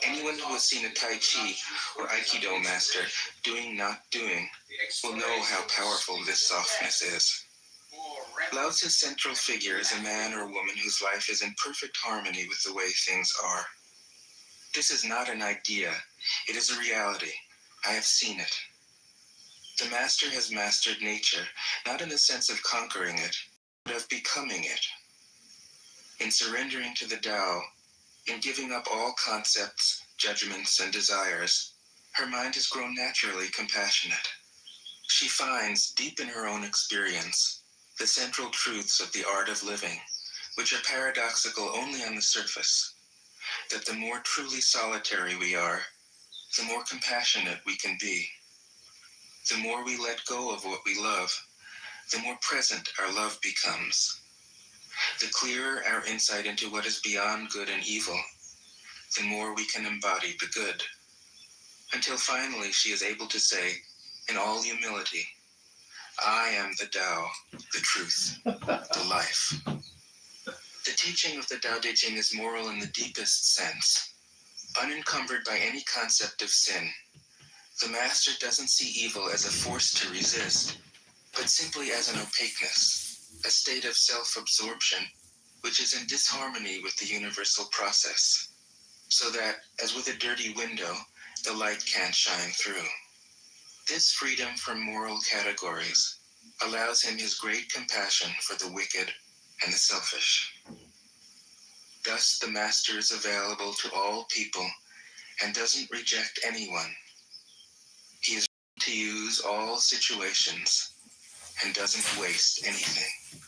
Anyone who has seen a Tai Chi or Aikido master doing, not doing, will know how powerful this softness is. Lao Tzu's central figure is a man or woman whose life is in perfect harmony with the way things are. This is not an idea, it is a reality. I have seen it. The master has mastered nature, not in the sense of conquering it, but of becoming it. In surrendering to the Tao, in giving up all concepts, judgments, and desires, her mind has grown naturally compassionate. She finds, deep in her own experience, the central truths of the art of living, which are paradoxical only on the surface, that the more truly solitary we are, the more compassionate we can be. The more we let go of what we love, the more present our love becomes. The clearer our insight into what is beyond good and evil, the more we can embody the good. Until finally she is able to say, in all humility, I am the Tao, the truth, the life. The teaching of the Tao Te Ching is moral in the deepest sense, unencumbered by any concept of sin. The master doesn't see evil as a force to resist, but simply as an opaqueness, a state of self-absorption, which is in disharmony with the universal process, so that, as with a dirty window, the light can't shine through. This freedom from moral categories allows him his great compassion for the wicked and the selfish. Thus, the master is available to all people and doesn't reject anyone. He is ready to use all situations and doesn't waste anything.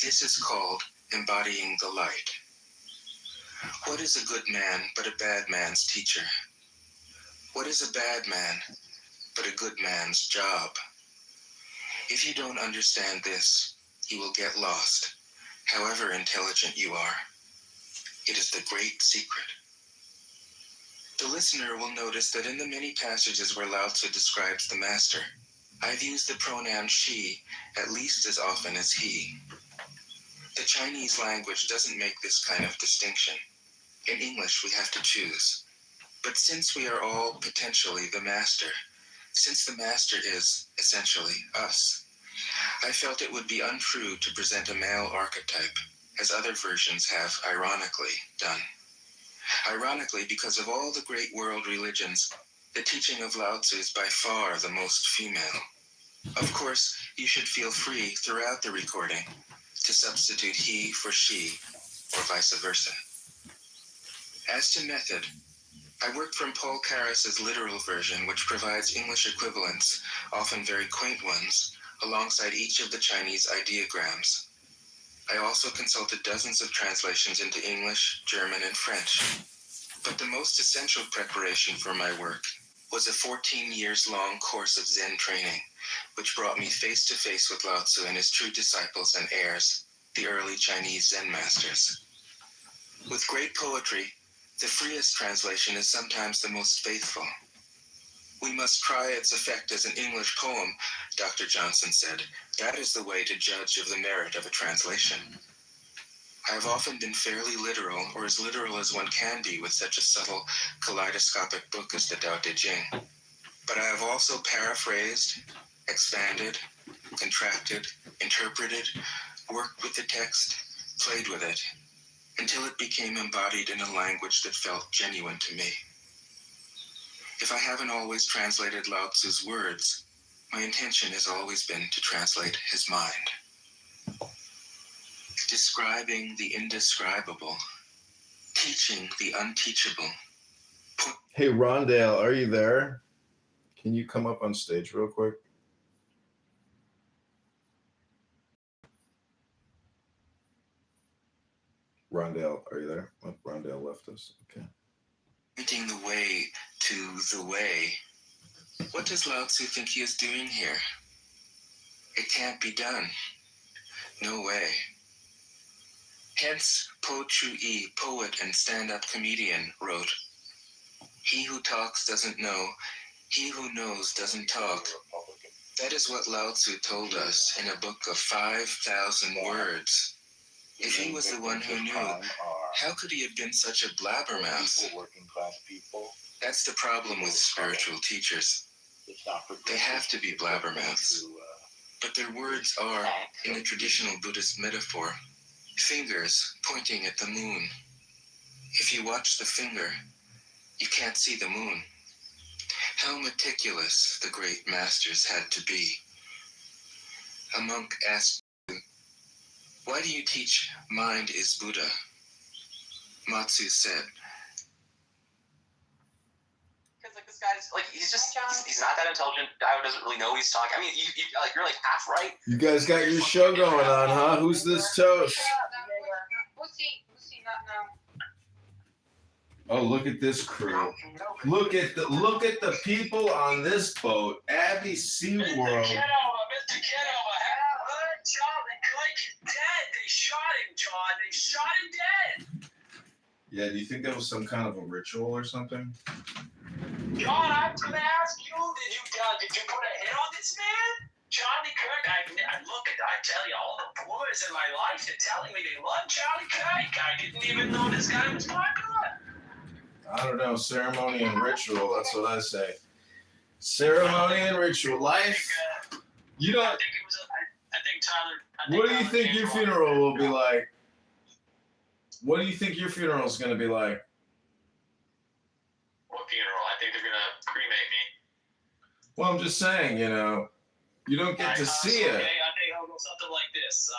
This is called embodying the light. What is a good man but a bad man's teacher? What is a bad man but a good man's job? If you don't understand this, you will get lost, however intelligent you are. It is the great secret. The listener will notice that in the many passages where Lao Tzu describes the master, I've used the pronoun she at least as often as he. The Chinese language doesn't make this kind of distinction. In English, we have to choose. But since we are all potentially the master, since the master is, essentially, us, I felt it would be untrue to present a male archetype, as other versions have, ironically, done. Ironically, because of all the great world religions, the teaching of Lao Tzu is by far the most female. Of course, you should feel free throughout the recording to substitute he for she, or vice versa. As to method, I worked from Paul Carus's literal version, which provides English equivalents, often very quaint ones, alongside each of the Chinese ideograms. I also consulted dozens of translations into English, German, and French. But the most essential preparation for my work was a 14 years long course of Zen training, which brought me face to face with Lao Tzu and his true disciples and heirs, the early Chinese Zen masters. With great poetry, the freest translation is sometimes the most faithful. We must try its effect as an English poem, Dr. Johnson said. That is the way to judge of the merit of a translation. I have often been fairly literal, or as literal as one can be with such a subtle, kaleidoscopic book as the Tao Te Ching. But I have also paraphrased, expanded, contracted, interpreted, worked with the text, played with it, until it became embodied in a language that felt genuine to me. If I haven't always translated Lao Tzu's words, my intention has always been to translate his mind. Describing the indescribable, teaching the unteachable. Hey, Rondale, are you there? Can you come up on stage real quick? Rondale, are you there? Oh, Rondale left us. Okay. Pointing the way to the way. What does Lao Tzu think he is doing here? It can't be done. No way. Hence, Po Chu-yi, poet and stand-up comedian, wrote, "He who talks doesn't know, he who knows doesn't talk." That is what Lao Tzu told us in a book of 5,000 words. If he was the one who knew, how could he have been such a blabbermouth? That's the problem with spiritual teachers. They have to be blabbermouths. But their words are, in the traditional Buddhist metaphor, fingers pointing at the moon. If you watch the finger, you can't see the moon. How meticulous the great masters had to be. A monk asked, "Why do you teach mind is Buddha?" Matsu said, Because like this guy's like he's not that intelligent. Guy who doesn't really know he's talking. I mean, you're like half right. You guys got your show going on, huh? Who's this toast? Oh, look at this crew. Look at the people on this boat. Abbey SeaWorld. Mr. Kitover, Charlie Craig is dead. They shot him, John. They shot him dead. Yeah, do you think that was some kind of a ritual or something? John, I'm gonna ask you, did you put a hit on this man? Charlie Kirk, I tell you, all the boys in my life are telling me they love Charlie Kirk. I didn't even know this guy was popular. I don't know, ceremony and ritual, that's what I say. Ceremony and ritual. Life, you don't... I think Tyler... What do you think your funeral will be like? What do you think your funeral is going to be like? What funeral? I think they're going to cremate me. Well, I'm just saying, you know, you don't get to see it. Okay, I think I'll go something like this.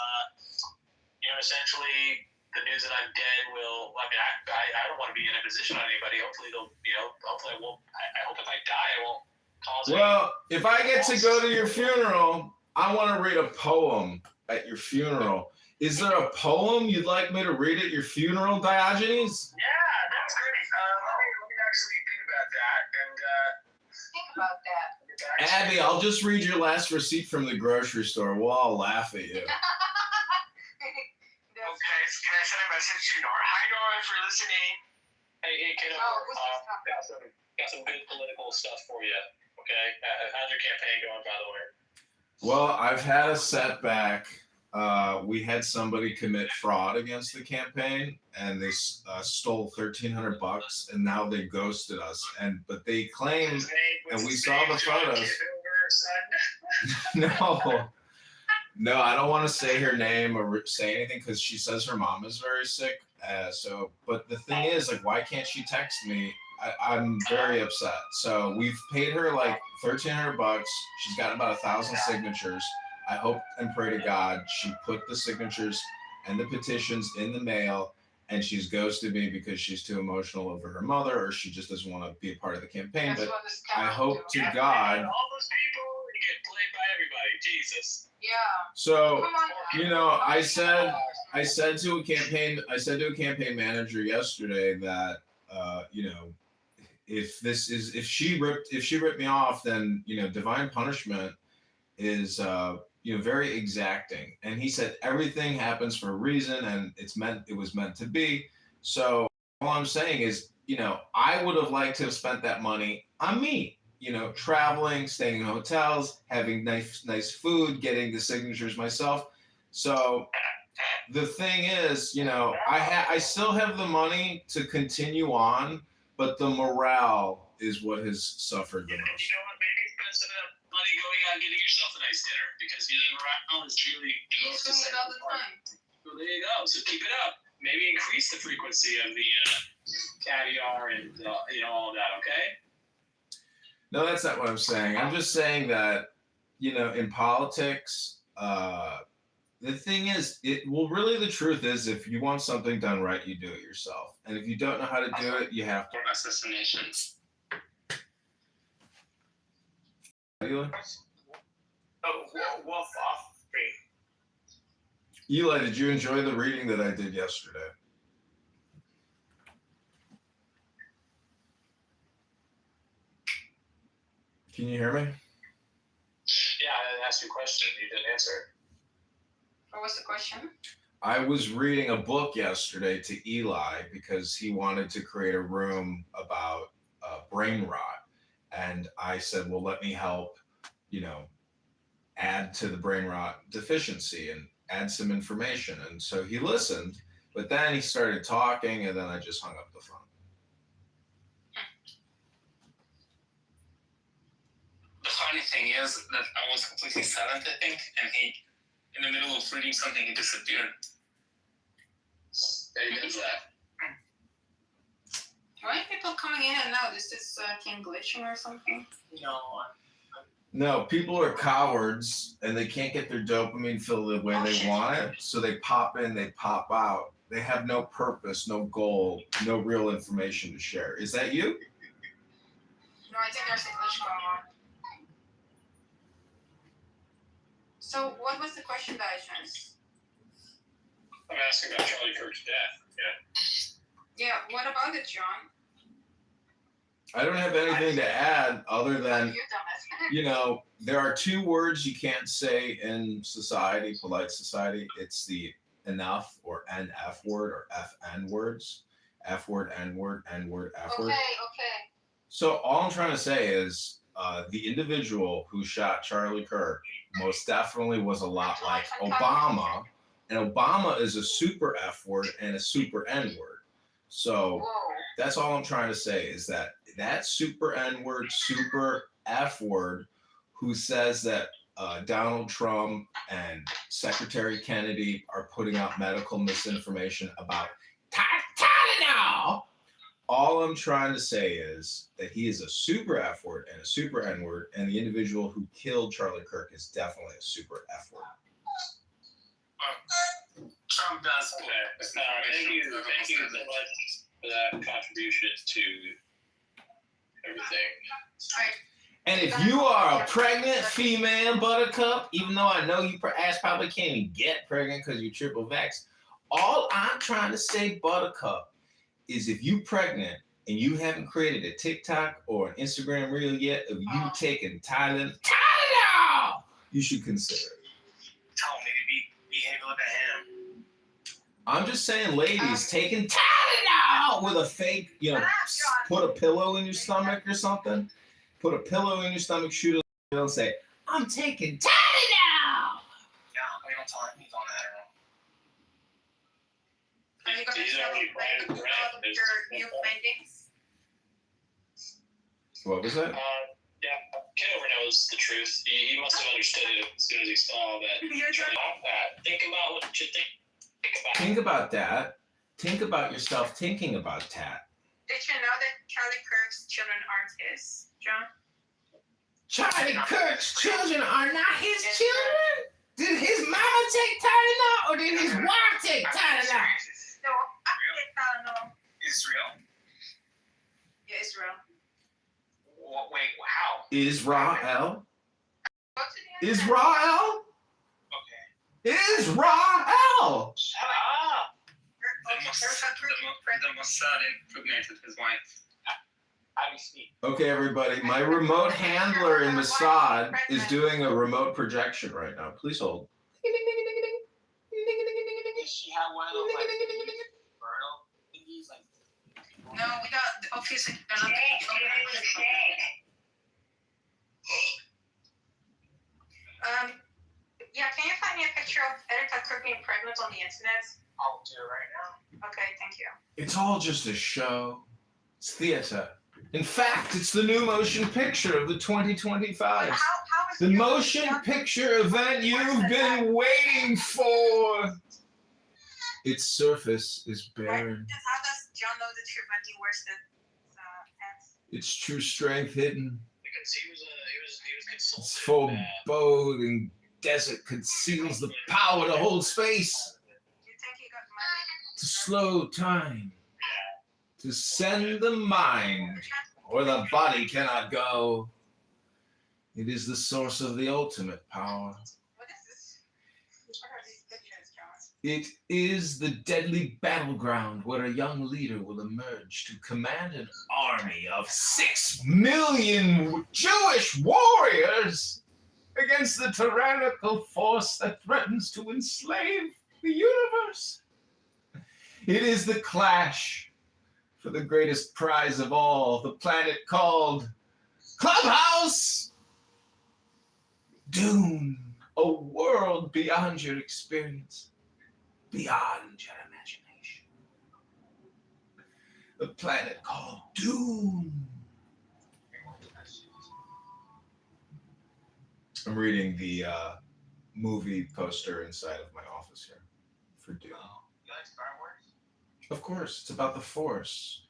Essentially, the news that I'm dead will... I mean, I don't want to be in a position on anybody. Hopefully, hopefully I won't... I hope if I die, I won't cause... Well, if I get to go to your funeral, I want to read a poem at your funeral. Is there a poem you'd like me to read at your funeral, Diogenes? Yeah, that's great. Let me actually think about that. And think about that. Abby, I'll just read your last receipt from the grocery store. We'll all laugh at you. Okay, can I send a message to Nora? Hi, Nora, if you're listening. Hey, kiddo. Got some good political stuff for you. Okay, how's your campaign going, by the way? Well, I've had a setback. We had somebody commit fraud against the campaign, and they stole $1,300, and now they ghosted us. But they claim, and we saw the photos. No, I don't want to say her name or say anything because she says her mom is very sick. But the thing is, like, why can't she text me? I'm very upset. So we've paid her like $1,300. She's gotten about 1,000 signatures. I hope and pray to God she put the signatures and the petitions in the mail, and she's ghosted me because she's too emotional over her mother, or she just doesn't want to be a part of the campaign. But I hope to God. All those people, you get played by everybody. Jesus. Yeah. So, you know, I said to a campaign manager yesterday that, you know, if she ripped me off, then, you know, divine punishment is, you know, very exacting. And he said everything happens for a reason, and it was meant to be. So all I'm saying is, you know, I would have liked to have spent that money on me, you know, traveling, staying in hotels, having nice food, getting the signatures myself. So the thing is, you know, I still have the money to continue on, but the morale is what has suffered the most. You know what? Maybe spend some of that money going out and getting yourself a nice dinner, because you know morale is truly. He's doing it all the time. Well, there you go. So keep it up. Maybe increase the frequency of the caviar and you know, all that. Okay. No, that's not what I'm saying. I'm just saying that, you know, in politics, the thing is, really the truth is, if you want something done right, you do it yourself. And if you don't know how to do it, you have to. Assassinations. Eli? Oh, wolf off. Eli, did you enjoy the reading that I did yesterday? Can you hear me? Yeah, asked you a question. You didn't answer. What was the question? I was reading a book yesterday to Eli because he wanted to create a room about brain rot. And I said, well, let me help, add to the brain rot deficiency and add some information. And so he listened, but then he started talking, and then I just hung up the phone. The funny thing is that I was completely silent, I think, and he, in the middle of reading something, he disappeared. He does that. Why are people coming in and out? Is this thing glitching or something? No. No, people are cowards and they can't get their dopamine filled the way they want it. So they pop in, they pop out. They have no purpose, no goal, no real information to share. Is that you? No, I think there's a glitch going on. So what was the question, Diagens? I'm asking about Charlie Kirk's death. Yeah, what about it, John? I don't have anything to add other than, You dumbass. there are two words you can't say in society, polite society. It's the enough or NF word or FN words. F word, N word, N word, F word. Okay. So all I'm trying to say is the individual who shot Charlie Kirk most definitely was a lot like Obama. And Obama is a super F word and a super N word. So that's all I'm trying to say is that super N word, super F word, who says that Donald Trump and Secretary Kennedy are putting out medical misinformation about Tylenol. All I'm trying to say is that he is a super F word and a super N word, and the individual who killed Charlie Kirk is definitely a super F word. Trump does. Okay. Thank you so much for that contribution to everything. And if you are a pregnant female, Buttercup, even though I know you ass probably can't even get pregnant because you're triple vax, all I'm trying to say, Buttercup, is if you pregnant and you haven't created a TikTok or an Instagram reel yet of you taking Tylenol, you should consider it. Tell him maybe behave like a ham. I'm just saying, ladies, taking Tylenol with a fake, put a pillow in your stomach or something. Put a pillow in your stomach, shoot a and say, I'm taking Tylenol. Yeah, we don't tell him he's on Adderall. Are you going to show your new findings? What was that? Yeah, Kitover knows the truth. He must have understood it as soon as he saw that. Think about what you think. Think about that. Think about yourself thinking about that. Did you know that Charlie Kirk's children aren't his, John? Charlie Kirk's children are not his children? Did his mama take Tylenol or did his wife take Tylenol? No, I take Tylenol. Israel. Yeah, Israel. Wait, how? Israel? Go to the internet. Israel? Okay. Israel! Shut up! The Mossad impregnated his wife. How do you speak? Okay, everybody. My remote handler in Mossad is doing a remote projection right now. Please hold. Does she have one of those like fertile thingies? Like No, we got obviously they're not. Yeah, can you find me a picture of Erika Kirk being pregnant on the internet? I'll do it right now. Okay, thank you. It's all just a show. It's theater. In fact, it's the new motion picture of the 2025. How is The your motion picture event you've been waiting for. Its surface is barren. How does John know the truth when he wears the pants? Its true strength hidden. Because he was Its consulted. foreboding desert conceals the power to hold space, Do you think he got money? to slow time, to send the mind where the body cannot go. It is the source of the ultimate power. What is this? What are these pictures, John? It is the deadly battleground where a young leader will emerge to command an army of 6 million Jewish warriors. against the tyrannical force that threatens to enslave the universe. It is the clash for the greatest prize of all, the planet called Clubhouse. Dune, a world beyond your experience, beyond your imagination. The planet called Dune. I'm reading the movie poster inside of my office here for Dune. You like Star Wars? Of course, it's about the Force.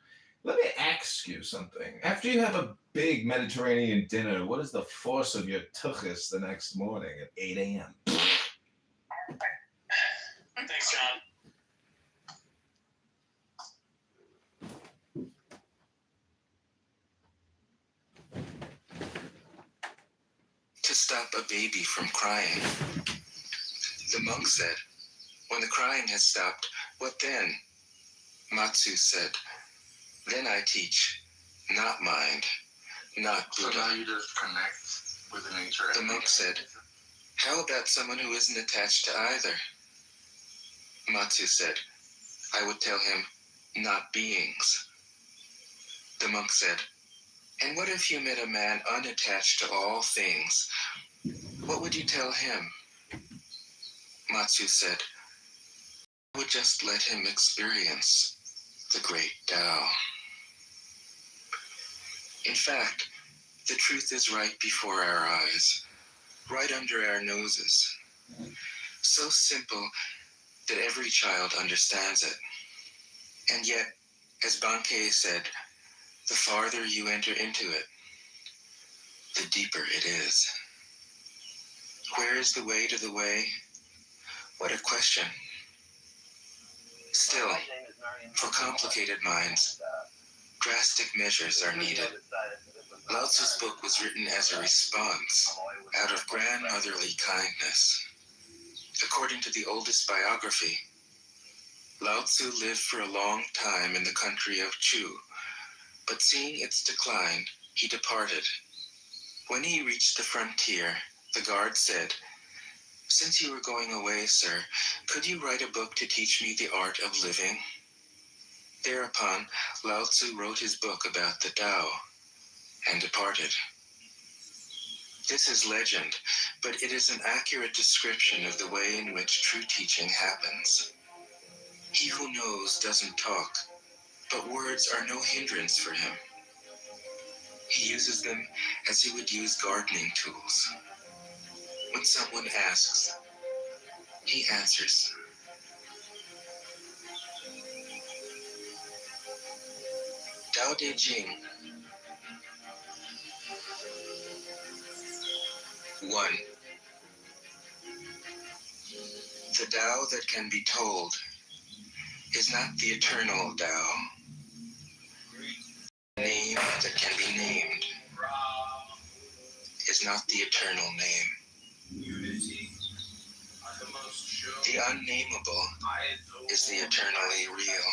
Let me ask you something. After you have a big Mediterranean dinner, what is the force of your tuchus the next morning at 8 a.m.? Thanks, John. To stop a baby from crying. The monk said, when the crying has stopped, what then? Matsu said, then I teach, not mind, not Buddha. So now you just connect with nature. The monk said, how about someone who isn't attached to either? Matsu said, I would tell him, not beings. The monk said, and what if you met a man unattached to all things? What would you tell him? Matsu said, I would just let him experience the great Tao. In fact, the truth is right before our eyes, right under our noses. So simple that every child understands it. And yet, as Bankei said, the farther you enter into it, the deeper it is. Where is the way to the way? What a question. Still, for complicated minds, drastic measures are needed. Lao Tzu's book was written as a response out of grandmotherly kindness. According to the oldest biography, Lao Tzu lived for a long time in the country of Chu, but seeing its decline, he departed. When he reached the frontier, the guard said, since you were going away, sir, could you write a book to teach me the art of living? Thereupon, Lao Tzu wrote his book about the Tao and departed. This is legend, but it is an accurate description of the way in which true teaching happens. He who knows doesn't talk, but words are no hindrance for him. He uses them as he would use gardening tools. When someone asks, he answers. Tao Te Ching. 1. The Tao that can be told is not the eternal Tao. The name that can be named is not the eternal name. The unnameable is the eternally real.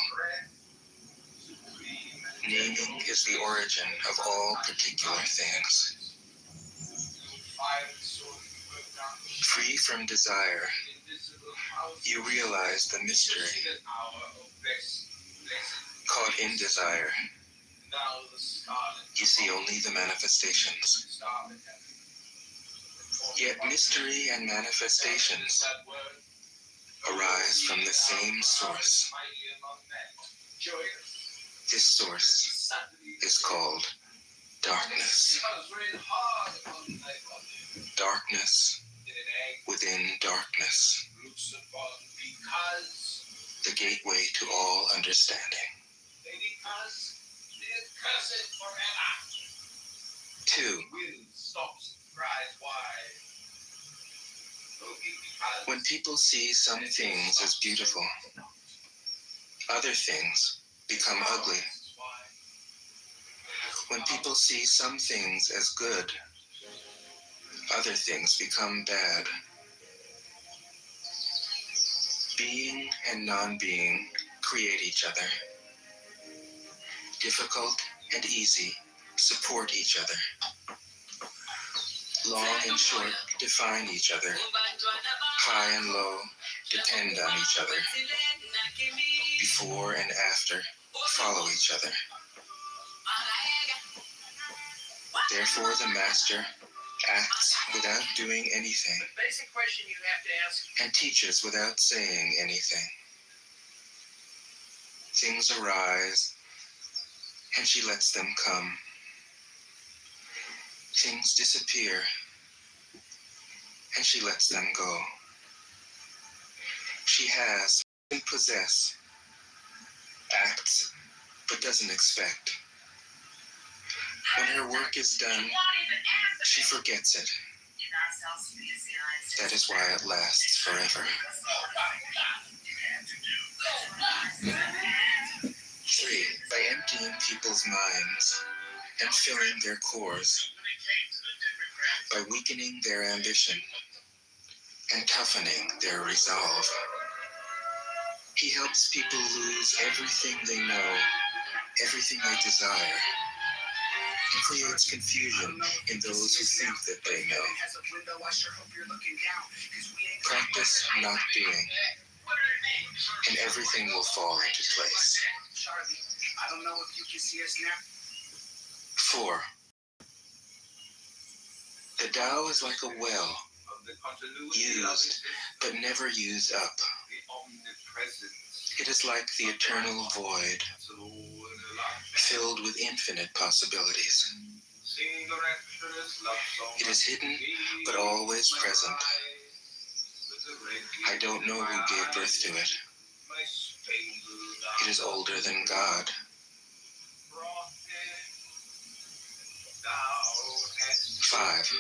Naming is the origin of all particular things. Free from desire, you realize the mystery. Caught in desire, you see only the manifestations. Yet mystery and manifestations arise from the same source. This source is called darkness. Darkness within darkness. The gateway to all understanding. 2. When people see some things as beautiful, other things become ugly. When people see some things as good, other things become bad. Being and non-being create each other. Difficult and easy support each other. Long and short define each other. High and low depend on each other. Before and after follow each other. Therefore, the master acts without doing anything. The basic question you have to ask. And teaches without saying anything. Things arise, and she lets them come. Things disappear, and she lets them go. She has, and possess, acts, but doesn't expect. When her work is done, she forgets it. That is why it lasts forever. 3. By emptying people's minds and filling their cores. By weakening their ambition and toughening their resolve. He helps people lose everything they know, everything they desire, and creates confusion in those who think that they know. Practice not doing, and everything will fall into place. I don't know if you can see us now. 4. The Tao is like a well, used but never used up. It is like the eternal void, filled with infinite possibilities. It is hidden but always present. I don't know who gave birth to it. It is older than God. 5.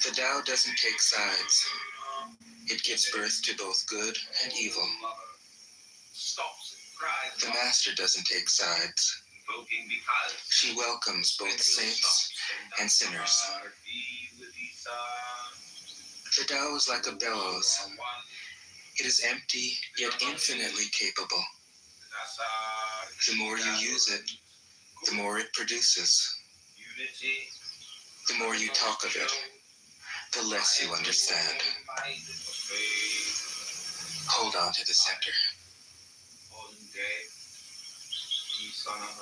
The Tao doesn't take sides. It gives birth to both good and evil. The Master doesn't take sides. She welcomes both saints and sinners. The Tao is like a bellows. It is empty, yet infinitely capable. The more you use it, the more it produces. The more you talk of it, the less you understand. Hold on to the center.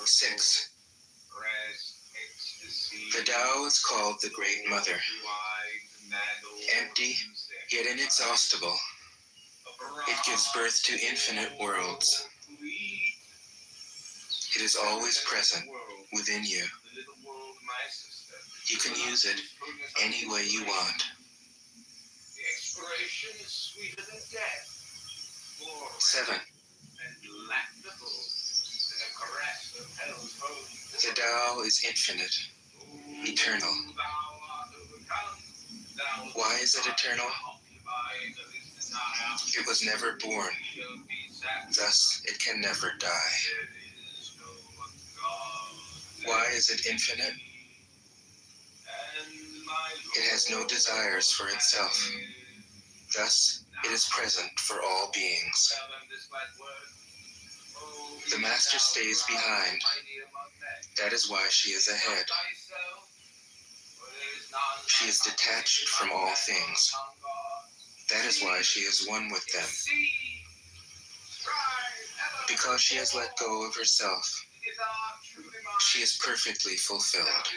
6. The Tao is called the Great Mother. Empty, yet inexhaustible. It gives birth to infinite worlds. It is always present within you. You can use it any way you want. 7. The Tao is infinite, eternal. Why is it eternal? It was never born, thus it can never die. Why is it infinite? It has no desires for itself, thus it is present for all beings. The Master stays behind. That is why she is ahead. She is detached from all things. That is why she is one with them. Because she has let go of herself, she is perfectly fulfilled.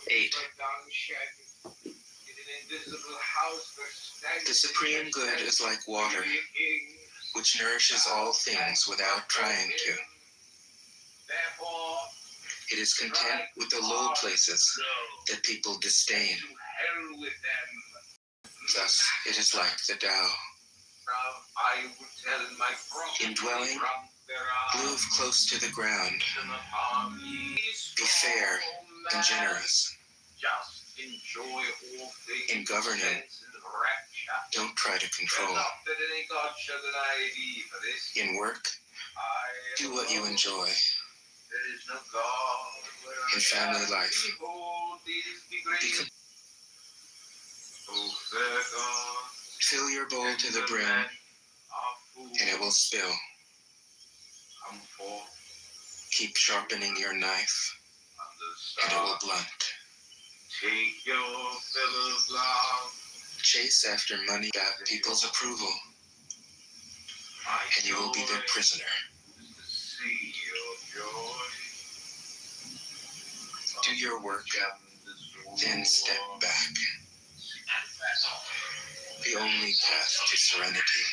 8. The Supreme Good is like water, which nourishes all things without trying to. It is content with the low places that people disdain. Thus, it is like the Tao. Indwelling, live close to the ground. Be fair and generous. In governing, don't try to control. In work, do what you enjoy. In family life, fill your bowl to the brim, and it will spill. Keep sharpening your knife, and it will blunt. Take your fill of love. Chase after money got people's approval, and you will be their prisoner. See your joy. Do your work, then step back. The only path to serenity.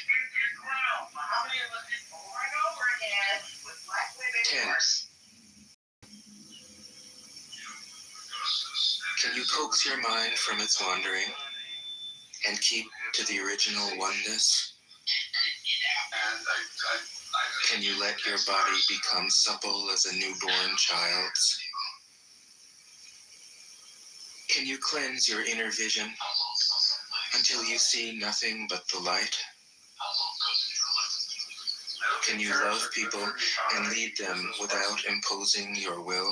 10. Can you coax your mind from its wandering and keep to the original oneness? Can you let your body become supple as a newborn child's? Can you cleanse your inner vision until you see nothing but the light? Can you love people and lead them without imposing your will?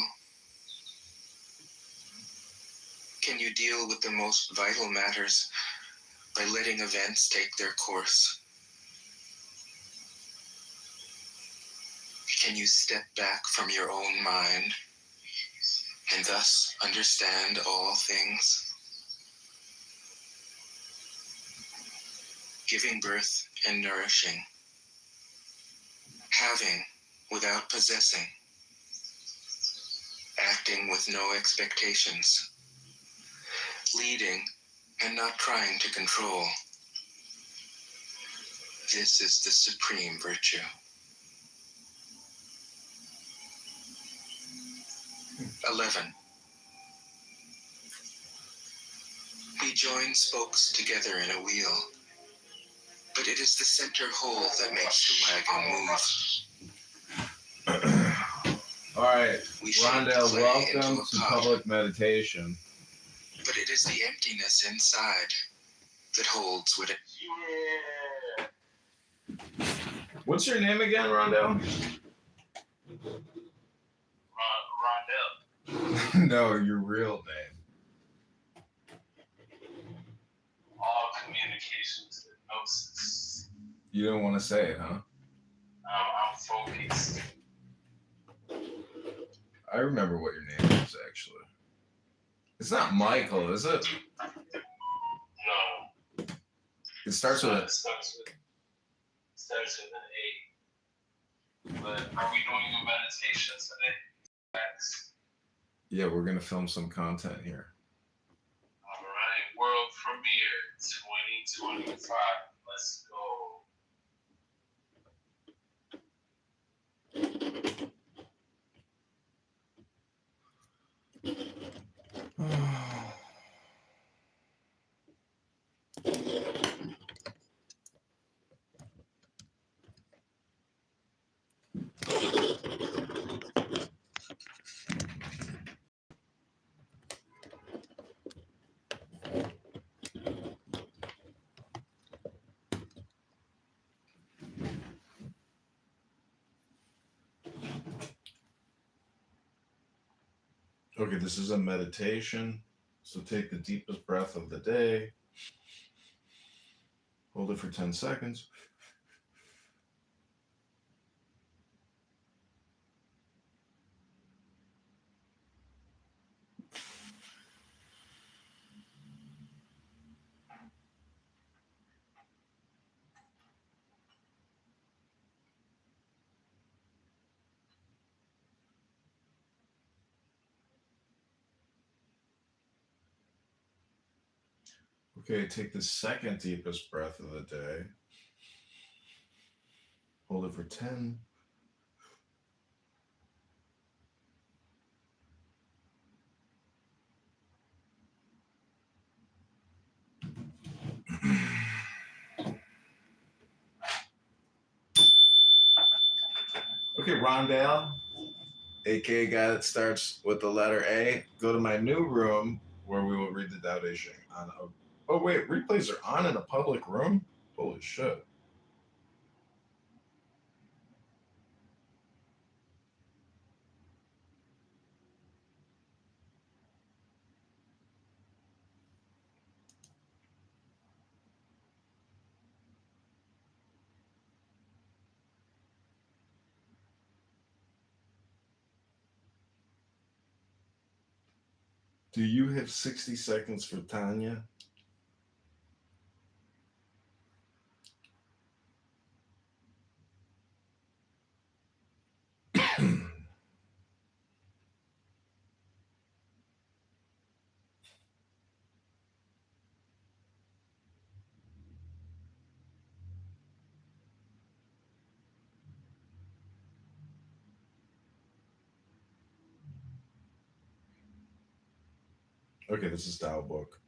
Can you deal with the most vital matters by letting events take their course? Can you step back from your own mind and thus understand all things? Giving birth and nourishing. Having without possessing. Acting with no expectations. Leading and not trying to control. This is the supreme virtue. 11. We join spokes together in a wheel, but it is the center hole that makes the wagon move. All right, We Rondell, clay welcome into a to pot. public meditation. But it is the emptiness inside that holds what it. What's your name again, Rondell? Rondell. No, your real name. All communications hypnosis. You don't want to say it, huh? I'm focused. I remember what your name is, actually. It's not Michael, is it? No. It starts with It starts with an A. But are we doing a meditation today? Thanks. Yeah, we're going to film some content here. All right, world premiere 2025. Let's go. Okay, this is a meditation. So take the deepest breath of the day. Hold it for 10 seconds. Okay, take the second deepest breath of the day. Hold it for 10. Okay, Rondell, aka guy that starts with the letter A, go to my new room where we will read the Tao Te Ching on a. Oh wait, replays are on in a public room? Holy shit. Do you have 60 seconds for Tanya? Okay, this is Dial Book.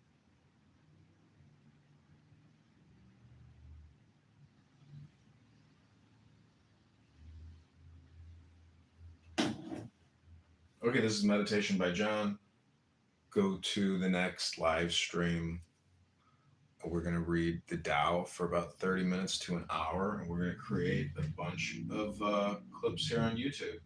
Okay, this is Meditation by John. Go to the next live stream. We're going to read the Tao for about 30 minutes to an hour, and we're going to create a bunch of clips here on YouTube.